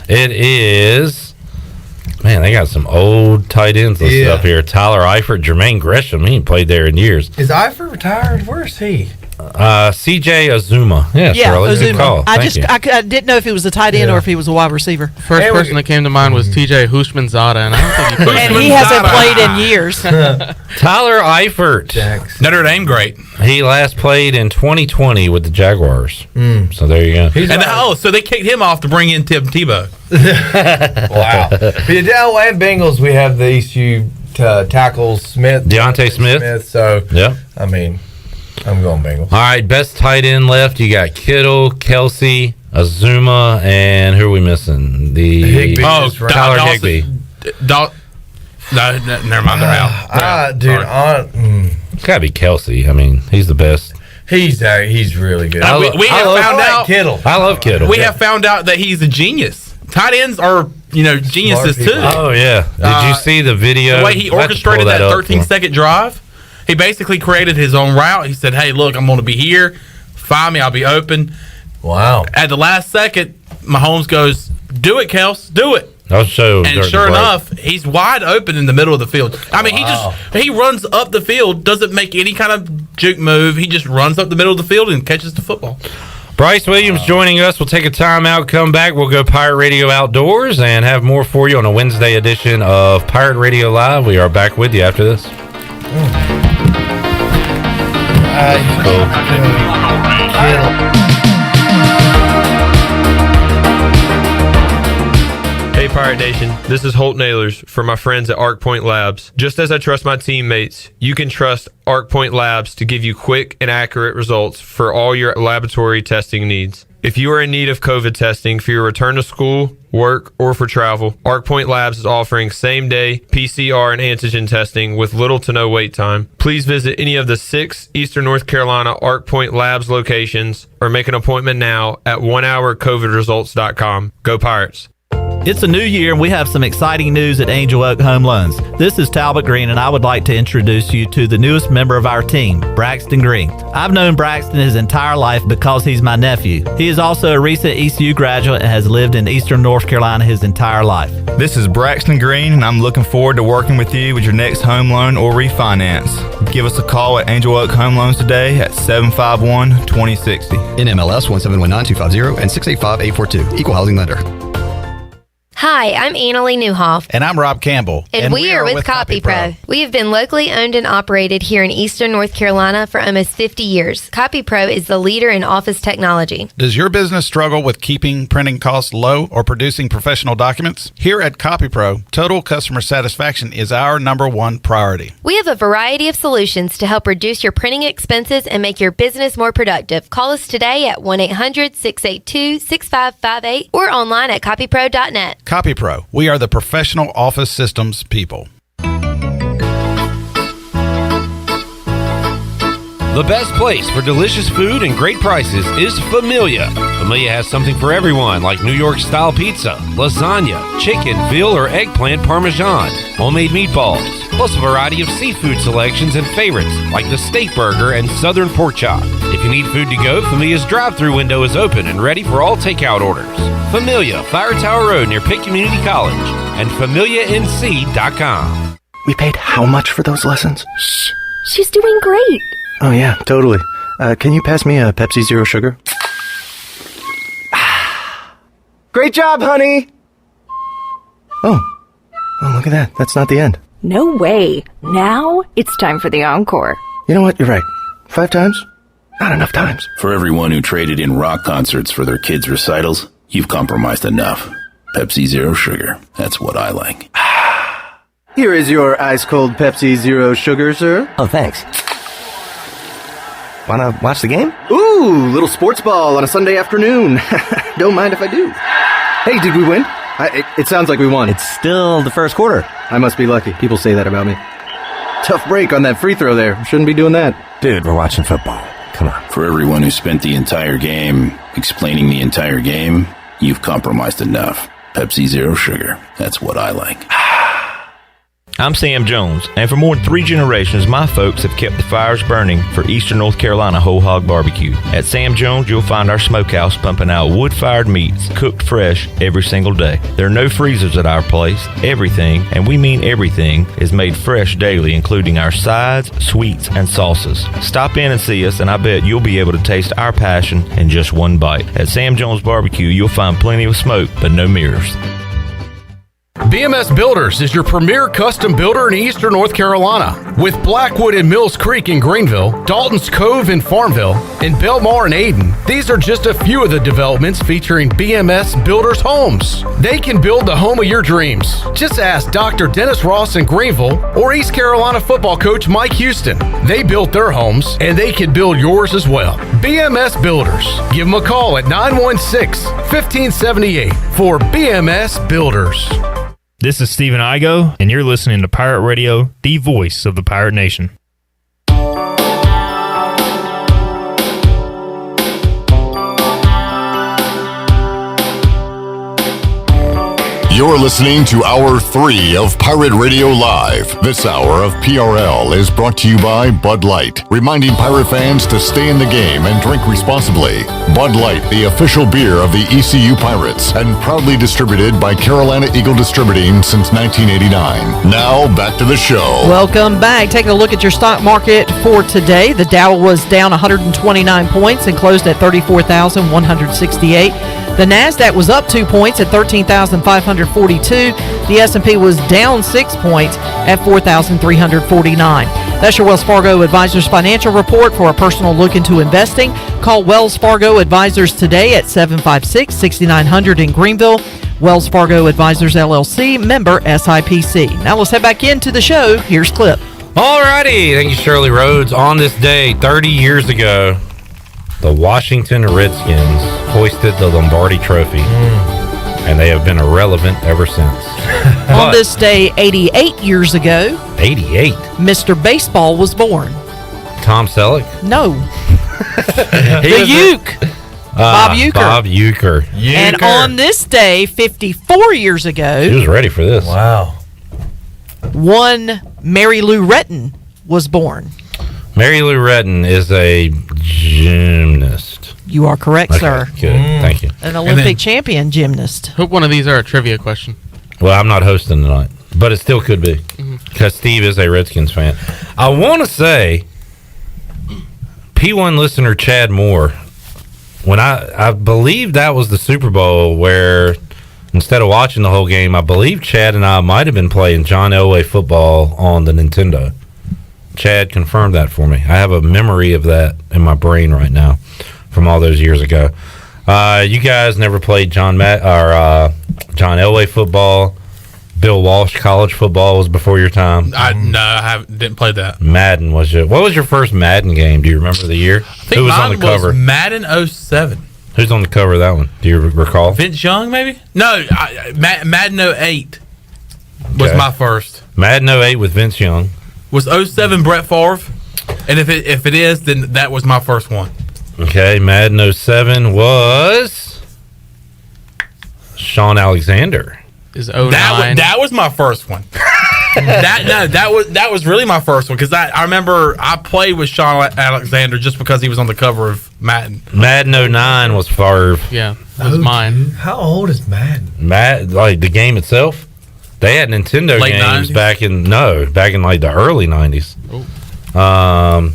It is. Man, they got some old tight ends listed up here. Tyler Eifert, Jermaine Gresham. He ain't played there in years. Is Eifert retired? Where is he? CJ Azuma. Yeah, Shirley, good call. I Thank you. I didn't know if he was a tight end or if he was a wide receiver. First person that came to mind was TJ Hushmanzada, and I don't think he played. And he hasn't played in years. Tyler Eifert. Notre Dame great. He last played in 2020 with the Jaguars. So there you go. So they kicked him off to bring in Tim Tebow. Wow. The Dow and Bengals, we have the ECU tackles, Deontay Smith. So, yeah. I mean, I'm going Bengals. All right, best tight end left. You got Kittle, Kelsey, Azuma, and who are we missing? Higbee. Tyler Higbee. No, never mind. They're out. It's got to be Kelsey. I mean, he's the best. He's really good. We have found out Kittle. I love Kittle. We have found out that he's a genius. Tight ends are, geniuses too. Oh yeah. Did you see the video? The way he orchestrated that 13-second drive, he basically created his own route. He said, "Hey, look, I'm going to be here. Find me. I'll be open." Wow. At the last second, Mahomes goes, "Do it, Kels. Do it." I'll show. And sure enough, he's wide open in the middle of the field. I mean, he runs up the field, doesn't make any kind of juke move. He just runs up the middle of the field and catches the football. Bryce Williams joining us. We'll take a timeout, come back. We'll go Pirate Radio Outdoors and have more for you on a Wednesday edition of Pirate Radio Live. We are back with you after this. Hey Pirate Nation, this is Holt Nailers for my friends at Arc Point Labs. Just as I trust my teammates, you can trust Arc Point Labs to give you quick and accurate results for all your laboratory testing needs. If you are in need of COVID testing for your return to school, work, or for travel, Arc Point Labs is offering same-day PCR and antigen testing with little to no wait time. Please visit any of the 6 Eastern North Carolina Arc Point Labs locations or make an appointment now at onehourcovidresults.com. Go Pirates! It's a new year and we have some exciting news at Angel Oak Home Loans. This is Talbot Green and I would like to introduce you to the newest member of our team, Braxton Green. I've known Braxton his entire life because he's my nephew. He is also a recent ECU graduate and has lived in Eastern North Carolina his entire life. This is Braxton Green and I'm looking forward to working with you with your next home loan or refinance. Give us a call at Angel Oak Home Loans today at 751-2060. NMLS 1719250 and 685842. Equal housing lender. Hi, I'm Annalie Newhoff. And I'm Rob Campbell. And we are with CopyPro. We have been locally owned and operated here in Eastern North Carolina for almost 50 years. CopyPro is the leader in office technology. Does your business struggle with keeping printing costs low or producing professional documents? Here at CopyPro, total customer satisfaction is our #1 priority. We have a variety of solutions to help reduce your printing expenses and make your business more productive. Call us today at 1-800-682-6558 or online at copypro.net. CopyPro, we are the professional office systems people. The best place for delicious food and great prices is Familia. Familia has something for everyone, like New York-style pizza, lasagna, chicken, veal, or eggplant parmesan, homemade meatballs, plus a variety of seafood selections and favorites, like the steak burger and southern pork chop. If you need food to go, Familia's drive-thru window is open and ready for all takeout orders. Familia, Fire Tower Road near Pitt Community College, and FamiliaNC.com. We paid how much for those lessons? Shh, she's doing great. Oh yeah, totally. Can you pass me a Pepsi Zero Sugar? Great job, honey! Oh, look at that. That's not the end. No way. Now it's time for the encore. You know what? You're right. 5 times? Not enough times. For everyone who traded in rock concerts for their kids' recitals, you've compromised enough. Pepsi Zero Sugar. That's what I like. Here is your ice-cold Pepsi Zero Sugar, sir. Oh, thanks. Wanna watch the game? Ooh, little sports ball on a Sunday afternoon. Don't mind if I do. Hey, did we win? It sounds like we won. It's still the first quarter. I must be lucky. People say that about me. Tough break on that free throw there. Shouldn't be doing that. Dude, we're watching football. Come on. For everyone who spent the entire game explaining the entire game, you've compromised enough. Pepsi Zero Sugar. That's what I like. I'm Sam Jones, and for more than 3 generations, my folks have kept the fires burning for Eastern North Carolina Whole Hog Barbecue. At Sam Jones, you'll find our smokehouse pumping out wood-fired meats, cooked fresh every single day. There are no freezers at our place. Everything, and we mean everything, is made fresh daily, including our sides, sweets, and sauces. Stop in and see us, and I bet you'll be able to taste our passion in just one bite. At Sam Jones Barbecue, you'll find plenty of smoke, but no mirrors. BMS Builders is your premier custom builder in Eastern North Carolina. With Blackwood and Mills Creek in Greenville, Dalton's Cove in Farmville, and Belmar in Ayden, these are just a few of the developments featuring BMS Builders homes. They can build the home of your dreams. Just ask Dr. Dennis Ross in Greenville or East Carolina football coach Mike Houston. They built their homes, and they can build yours as well. BMS Builders. Give them a call at 916-1578 for BMS Builders. This is Stephen Igo, and you're listening to Pirate Radio, the voice of the Pirate Nation. You're listening to Hour 3 of Pirate Radio Live. This hour of PRL is brought to you by Bud Light, reminding Pirate fans to stay in the game and drink responsibly. Bud Light, the official beer of the ECU Pirates, and proudly distributed by Carolina Eagle Distributing since 1989. Now, back to the show. Welcome back. Taking a look at your stock market for today. The Dow was down 129 points and closed at 34,168. The NASDAQ was up 2 points at 13,542. The S&P was down 6 points at 4,349. That's your Wells Fargo Advisors Financial Report. For a personal look into investing, call Wells Fargo Advisors today at 756-6900 in Greenville. Wells Fargo Advisors, LLC, member SIPC. Now let's head back into the show. Here's Clip. All righty. Thank you, Shirley Rhodes. On this day, 30 years ago, the Washington Redskins hoisted the Lombardi Trophy, and they have been irrelevant ever since. On this day, 88 years ago, 88? Mr. Baseball was born. Tom Selleck? No. The Uke. Bob Uecker. Bob Uecker. And on this day, 54 years ago... She was ready for this. Wow. One Mary Lou Retton was born. Mary Lou Retton is a gymnast. You are correct, sir. Good. Thank you. An Olympic champion gymnast. Hope one of these are a trivia question. Well, I'm not hosting tonight, but it still could be because Steve is a Redskins fan. I want to say, P1 listener Chad Moore, when I believe that was the Super Bowl where instead of watching the whole game, I believe Chad and I might have been playing John Elway football on the Nintendo. Chad confirmed that for me. I have a memory of that in my brain right now from all those years ago. You guys never played John Elway football. Bill Walsh college football was before your time. I didn't play that. Madden was your. What was your first Madden game? Do you remember the year? I think Who was on the cover? Was Madden 07. Who's on the cover of that one? Do you recall? Vince Young, maybe? No, Madden 08 was my first. Madden 08 with Vince Young. Was 07 Brett Favre? And if it is, then that was my first one. Okay, Madden 07 was Sean Alexander. Is 09. That was my first one. that was really my first one because I remember I played with Sean Alexander just because he was on the cover of Madden. Madden 09 was Favre. Yeah, that was mine. How old is Madden? Like the game itself? They had Nintendo Late games 90s? back in like the early 90s. Oh.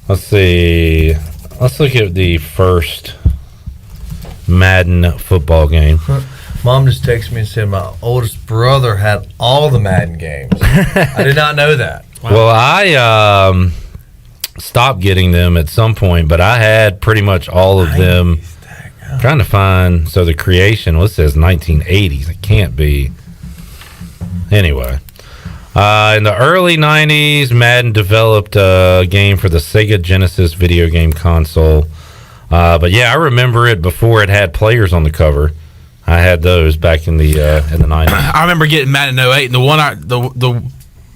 Let's see. Let's look at the first Madden football game. Mom just texted me and said my oldest brother had all the Madden games. I did not know that. Wow. Well, I stopped getting them at some point, but I had pretty much all of them. I'm trying to find, so the creation, well, it says 1980s. It can't be. Anyway, in the early 90s, Madden developed a game for the Sega Genesis video game console. But yeah, I remember it before it had players on the cover. I had those back in the 90s. I remember getting Madden 08, and the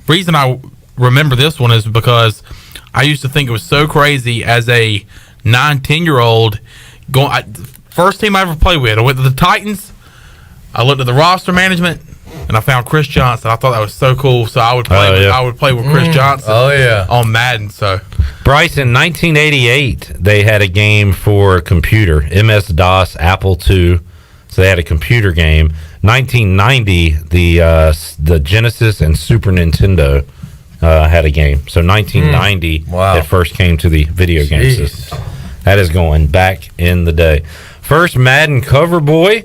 reason I remember this one is because I used to think it was so crazy as a 9-10-year-old. First team I ever played with, I went to the Titans. I looked at the roster management, and I found Chris Johnson. I thought that was so cool, so I would play with Chris Johnson. On Madden. So, Bryce, in 1988, they had a game for computer, MS-DOS, Apple II. So they had a computer game. 1990, the Genesis and Super Nintendo had a game. So 1990, it first came to the video game system. That is going back in the day. First Madden cover boy.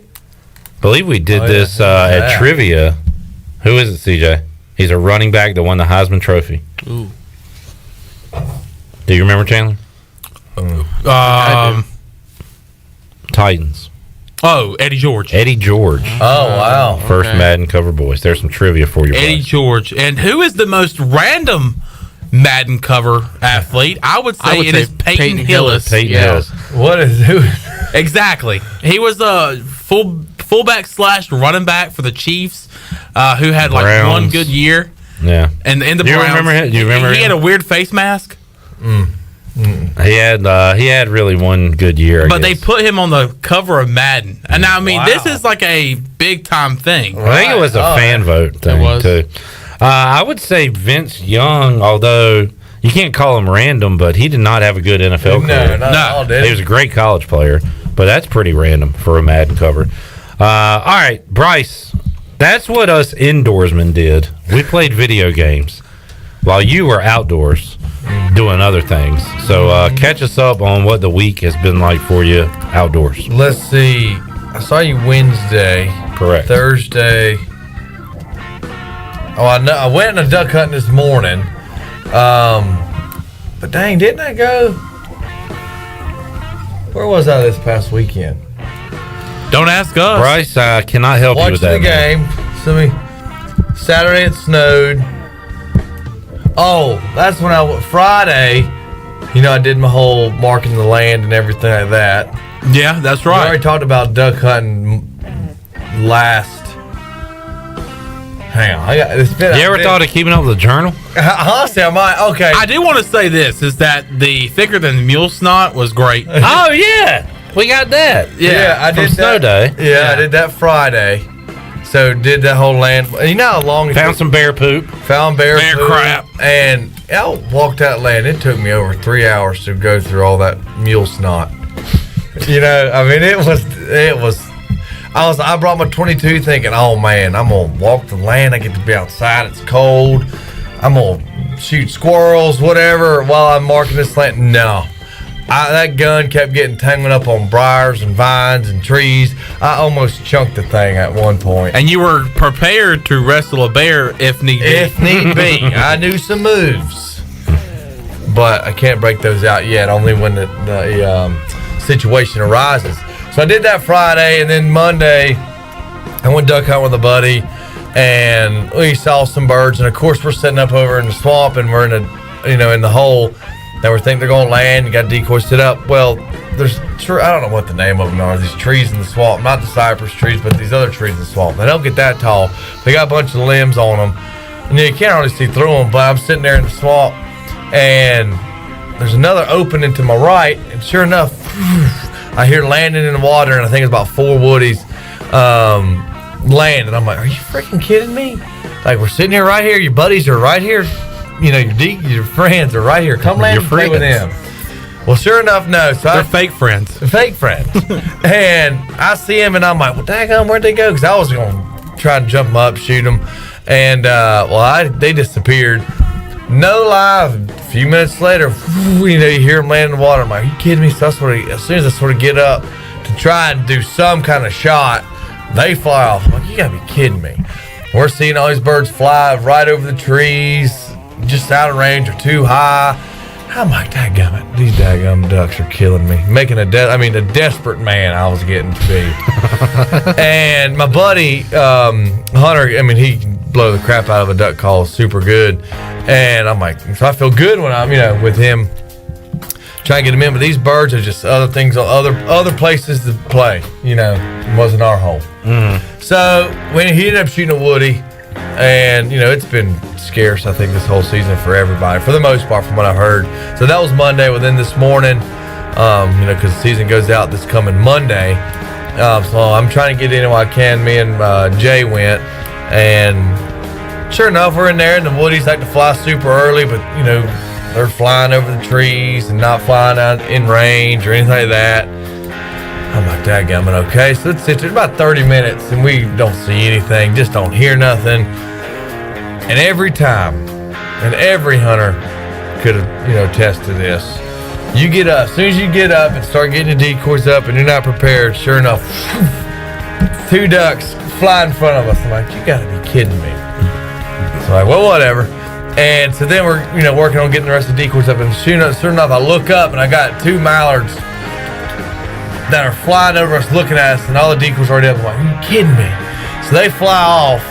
I believe we did this at trivia. Who is it, CJ? He's a running back that won the Heisman Trophy. Ooh. Do you remember, Chandler? Titans. Oh, Eddie George. Eddie George. Oh, wow. First Madden cover boys. There's some trivia for you. Eddie George. And who is the most random Madden cover athlete? I would say it is Peyton Hillis. Peyton Hillis. What is who? Exactly. He was a fullback / running back for the Chiefs, who had like Browns. one good year. Yeah. And the you Browns. Remember him? You remember he him? had a weird face mask. He had really one good year. But they put him on the cover of Madden. And now, I mean, this is like a big time thing. I think it was a fan vote thing too. I would say Vince Young, although you can't call him random, but he did not have a good NFL career. No, he was a great college player, but that's pretty random for a Madden cover. All right, Bryce, that's what us indoorsmen did. We played video games while you were outdoors doing other things. So catch us up on what the week has been like for you outdoors. Let's see. I saw you Wednesday. Correct. Thursday. Oh, I know. I went on a duck hunting this morning. But dang, didn't I go? Where was I this past weekend? Don't ask us. Bryce, I cannot help you with that. Watching the game. Saturday it snowed. Oh, that's when Friday, I did my whole marking the land and everything like that. Yeah, that's right. We already talked about duck hunting last. Hang on. You ever thought of keeping up with the journal? Honestly, I might. Okay. I do want to say this, is that the thicker than mule snot was great. Oh, yeah. We got that. Yeah, I did Snow that. Day. Yeah, I did that Friday. So did that whole land. You know how long it Found some bear poop. Found bear poop. crap. And I walked that land. It took me over 3 hours to go through all that mule snot. I mean, it was. I brought my 22 thinking, oh man, I'm gonna walk the land. I get to be outside. It's cold. I'm gonna shoot squirrels, whatever, while I'm marking this land. No. That gun kept getting tangled up on briars and vines and trees. I almost chunked the thing at one point. And you were prepared to wrestle a bear if need be. If need be. I knew some moves. But I can't break those out yet, only when the situation arises. So I did that Friday, and then Monday I went duck hunting with a buddy, and we saw some birds. And of course, we're sitting up over in the swamp, and we're in the hole. That we think they're going to land. You got decoys set up. Well, I don't know what the name of them are. These trees in the swamp, not the cypress trees, but these other trees in the swamp. They don't get that tall. They got a bunch of limbs on them, and you can't really see through them. But I'm sitting there in the swamp, and there's another opening to my right, and sure enough, I hear landing in the water, and I think it's about 4 woodies land. And I'm like, are you freaking kidding me? Like, we're sitting here right here. Your buddies are right here. Your friends are right here. Come land and play with them. Well, sure enough, no. So they're fake friends. Fake friends. And I see him, and I'm like, well, daggone, where'd they go? Because I was going to try and jump them up, shoot them. And, they disappeared. No lie. A few minutes later, you hear them land in the water. I'm like, are you kidding me? So as soon as I sort of get up to try and do some kind of shot, they fly off. I'm like, you got to be kidding me. We're seeing all these birds fly right over the trees, just out of range or too high. I'm like, dadgummit, these daggum ducks are killing me. Making a desperate man I was getting to be. And my buddy, Hunter, he can blow the crap out of a duck call super good. And I'm like, so I feel good when I'm, with him. try to get them in. But these birds are just other things, other places to play. You know, it wasn't our hole. So he ended up shooting a woody, and you know it's been scarce. I think this whole season for everybody, for the most part, from what I heard. So that was Monday. Well, then this morning, you know, because the season goes out this coming Monday. So I'm trying to get in while I can. Me and Jay went, and sure enough, we're in there, and the woodies like to fly super early, but you know, they're flying over the trees and not flying out in range or anything like that. I'm like, dadgummit, okay. So let's sit there about 30 minutes, and we don't see anything, just don't hear nothing. And every time, and every hunter could have, you know, tested this. You get up, as soon as you get up and start getting the decoys up and you're not prepared, sure enough, 2 ducks fly in front of us. I'm like, you gotta be kidding me. So I'm like, well, whatever. And so then we're, you know, working on getting the rest of the decoys up, and sure enough, I look up and I got 2 mallards that are flying over us looking at us, and all the decoys are already up. I'm like, are you kidding me? So they fly off.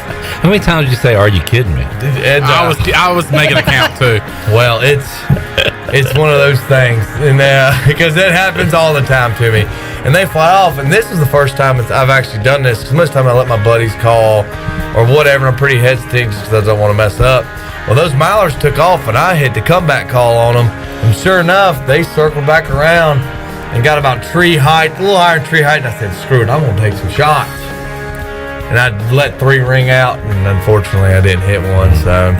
How many times did you say, are you kidding me? And, I was making a count too. Well, it's one of those things, and because that happens all the time to me. And they fly off, and this is the first time I've actually done this, because most of the time I let my buddies call or whatever, and I'm pretty hesitant just because I don't want to mess up. Well, those mallards took off, and I hit the comeback call on them, and sure enough, they circled back around and got about tree height, a little higher tree height, and I said, screw it, I'm going to take some shots. And I let 3 ring out, and unfortunately I didn't hit one. So,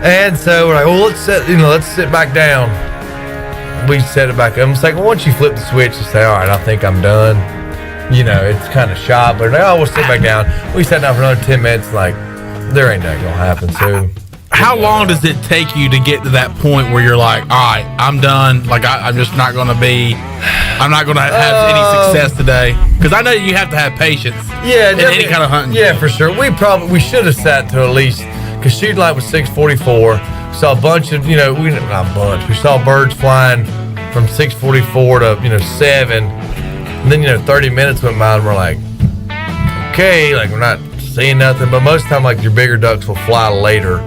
and so we're like, well, let's sit back down. We set it back up. It's like, well, once you flip the switch, you say, all right, I think I'm done. You know, it's kind of shy, but we'll sit back down. We sat down for another 10 minutes. Like, there ain't nothing gonna happen. So, how long does it take you to get to that point where you're like, all right, I'm done. Like, I'm just not going to have any success today? Because I know you have to have patience. Yeah, in any kind of hunting. Yeah, for sure. We should have sat to at least, because shooting light was 6:44. Saw a bunch of, you know, not a bunch. We saw birds flying from 6:44 to, you know, 7. And then, you know, 30 minutes went by, and we're like, okay, like we're not seeing nothing. But most of the time, like your bigger ducks will fly later.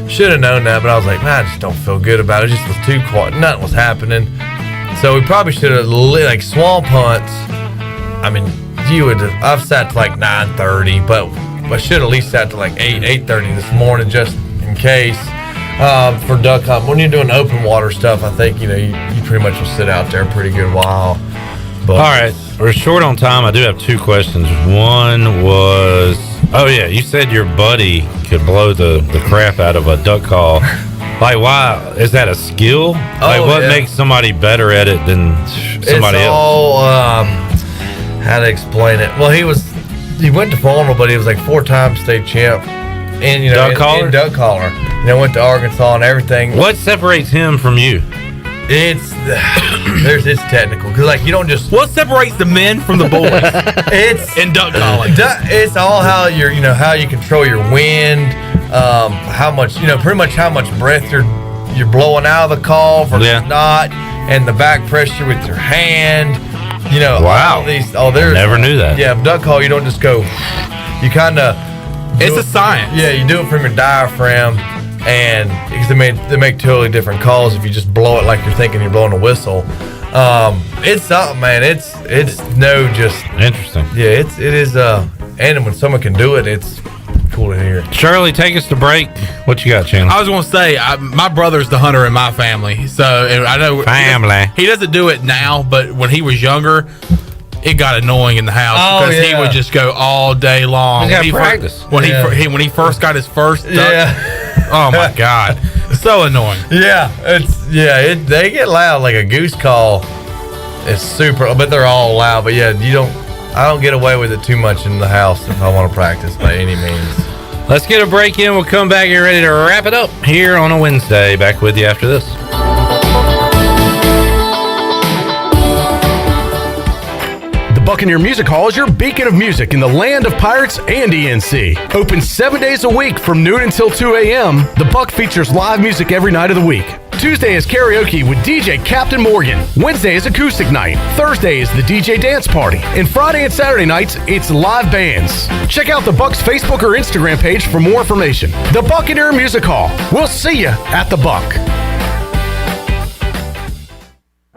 Should have known that, but I was like, man, I just don't feel good about it. It just was too quiet. Nothing was happening. So we probably should have, like swamp hunts. I mean, I've sat to like 9:30, but I should at least sat to like 8:30 this morning just in case for duck hunt. When you're doing open water stuff, I think, you know, you pretty much will sit out there a pretty good while. But, all right, we're short on time. I do have 2 questions. One was, oh yeah, you said your buddy could blow the crap out of a duck call. Like, why? Is that a skill? Like, what makes somebody better at it than somebody else? It's all, how to explain it? Well, he went to Farmer, but he was like 4-time state champ. And, you know, duck caller? In duck caller. You know, went to Arkansas and everything. What separates him from you? It's technical, because like you don't just. What separates the men from the boys? It's in duck calling. It's all how how you control your wind, how much, you know, pretty much how much breath you're blowing out of the call versus not, and the back pressure with your hand. You know, wow. There's never knew that. Yeah, duck call, you don't just go. You kind of. It's a science. Yeah, you do it from your diaphragm. And because they make totally different calls if you just blow it like you're thinking you're blowing a whistle. It's something, man. It's no just interesting. Yeah, it is. And when someone can do it, it's cool to hear. Shirley, take us to break. What you got, Chandler? I was going to say, my brother's the hunter in my family, so I know he doesn't do it now, but when he was younger, it got annoying in the house because he would just go all day long. He got practice. When he first got his first duck, oh my God, so annoying. Yeah, they get loud like a goose call. It's super, but they're all loud. But yeah, I don't get away with it too much in the house if I want to practice by any means. Let's get a break in. We'll come back and get ready to wrap it up here on a Wednesday. Back with you after this. Buccaneer Music Hall is your beacon of music in the land of Pirates and ENC. Open 7 days a week from noon until 2 a.m., the Buck features live music every night of the week. Tuesday is karaoke with DJ Captain Morgan. Wednesday is acoustic night. Thursday is the DJ dance party. And Friday and Saturday nights, it's live bands. Check out the Buck's Facebook or Instagram page for more information. The Buccaneer Music Hall. We'll see you at the Buck.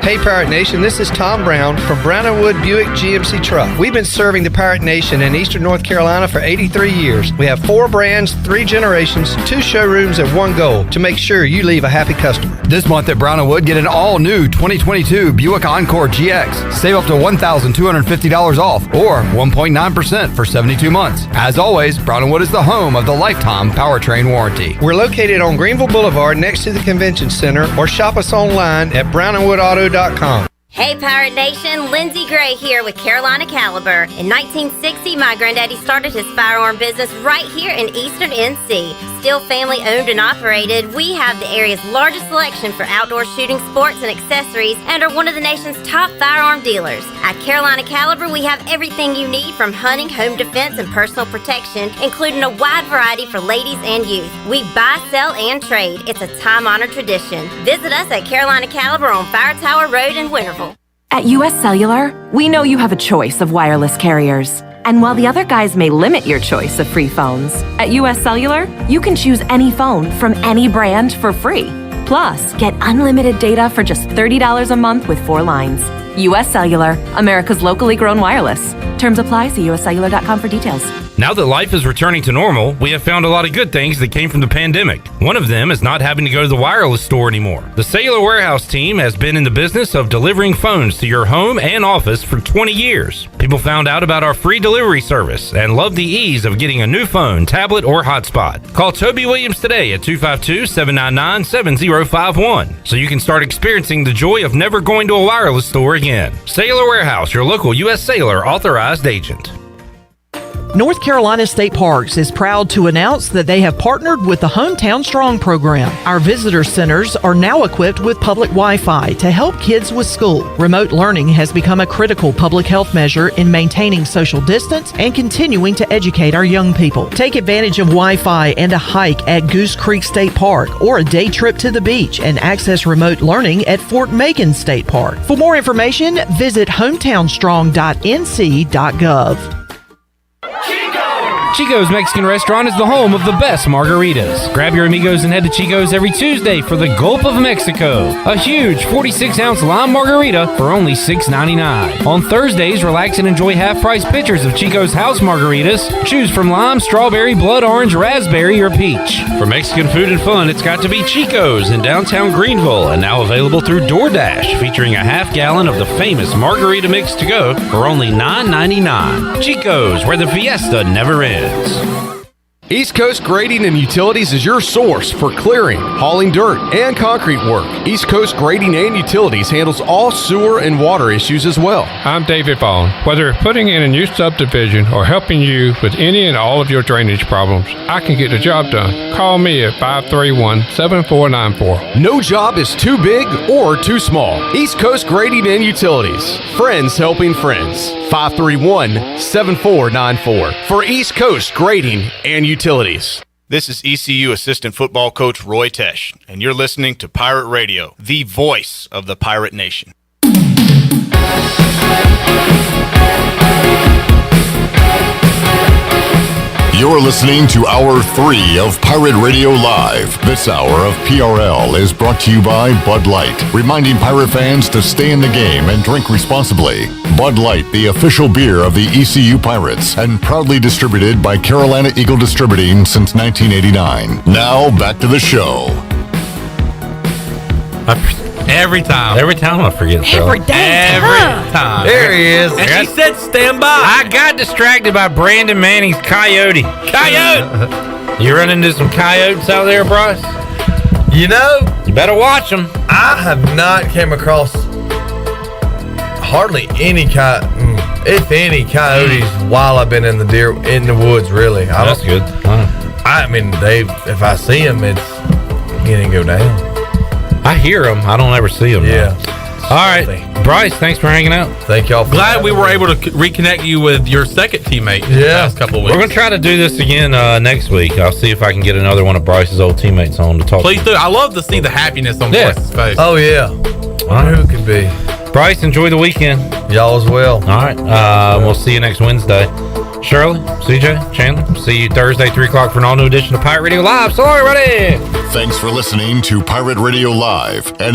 Hey Pirate Nation, this is Tom Brown from Brown & Wood Buick GMC Truck. We've been serving the Pirate Nation in Eastern North Carolina for 83 years. We have 4 brands, 3 generations, 2 showrooms, and 1 goal to make sure you leave a happy customer. This month at Brown & Wood, get an all-new 2022 Buick Encore GX. Save up to $1,250 off or 1.9% for 72 months. As always, Brown & Wood is the home of the lifetime powertrain warranty. We're located on Greenville Boulevard next to the Convention Center, or shop us online at brownandwoodauto.com. Hey Pirate Nation, Lindsay Gray here with Carolina Caliber. In 1960, my granddaddy started his firearm business right here in Eastern NC. Still family owned and operated, we have the area's largest selection for outdoor shooting sports and accessories and are one of the nation's top firearm dealers. At Carolina Caliber, we have everything you need from hunting, home defense, and personal protection, including a wide variety for ladies and youth. We buy, sell, and trade. It's a time-honored tradition. Visit us at Carolina Caliber on Fire Tower Road in Winterville. At US Cellular, we know you have a choice of wireless carriers. And while the other guys may limit your choice of free phones, at US Cellular, you can choose any phone from any brand for free. Plus, get unlimited data for just $30 a month with 4 lines. US Cellular, America's locally grown wireless. Terms apply. See uscellular.com for details. Now that life is returning to normal, we have found a lot of good things that came from the pandemic. One of them is not having to go to the wireless store anymore. The Cellular Warehouse team has been in the business of delivering phones to your home and office for 20 years. People found out about our free delivery service and love the ease of getting a new phone, tablet, or hotspot. Call Toby Williams today at 252-799-7051 so you can start experiencing the joy of never going to a wireless store again. Cellular Warehouse, your local U.S. Cellular authorized agent. North Carolina State Parks is proud to announce that they have partnered with the Hometown Strong program. Our visitor centers are now equipped with public Wi-Fi to help kids with school. Remote learning has become a critical public health measure in maintaining social distance and continuing to educate our young people. Take advantage of Wi-Fi and a hike at Goose Creek State Park or a day trip to the beach and access remote learning at Fort Macon State Park. For more information, visit hometownstrong.nc.gov. Chico's Mexican Restaurant is the home of the best margaritas. Grab your amigos and head to Chico's every Tuesday for the Gulp of Mexico, a huge 46-ounce lime margarita for only $6.99. On Thursdays, relax and enjoy half-price pitchers of Chico's house margaritas. Choose from lime, strawberry, blood orange, raspberry, or peach. For Mexican food and fun, it's got to be Chico's in downtown Greenville and now available through DoorDash, featuring a half-gallon of the famous margarita mix to go for only $9.99. Chico's, where the fiesta never ends. East Coast Grading and Utilities is your source for clearing, hauling dirt, and concrete work. East Coast Grading and Utilities handles all sewer and water issues as well. I'm David Vaughn. Whether putting in a new subdivision or helping you with any and all of your drainage problems, I can get the job done. Call me at 531-7494. No job is too big or too small. East Coast Grading and Utilities. Friends helping friends. 531-7494 for East Coast Grading and Utilities. This is ECU Assistant Football Coach Roy Tesh, and you're listening to Pirate Radio, the voice of the Pirate Nation. You're listening to Hour 3 of Pirate Radio Live. This hour of PRL is brought to you by Bud Light, reminding Pirate fans to stay in the game and drink responsibly. Bud Light, the official beer of the ECU Pirates, and proudly distributed by Carolina Eagle Distributing since 1989. Now, back to the show. Every time I forget. Every time. There he is. And she said, "Stand by." I got distracted by Brandon Manning's coyote. Coyote. You run into some coyotes out there, Bryce? You know, you better watch them. I have not came across hardly any if any coyotes while I've been in the woods. Really, That's good. I mean, if I see them, it ain't go down. I hear them. I don't ever see them. Yeah. All right, Bryce. Thanks for hanging out. Thank y'all. Glad we were able to reconnect you with your second teammate. The last couple of weeks. We're gonna try to do this again next week. I'll see if I can get another one of Bryce's old teammates on to talk. Please do. I love to see the happiness on Bryce's face. Oh yeah. All right. Who could be? Bryce, enjoy the weekend. Y'all as well. All right. We'll see you next Wednesday. Shirley, CJ, Chandler, see you Thursday, 3 o'clock for an all-new edition of Pirate Radio Live. So, everybody! Thanks for listening to Pirate Radio Live, and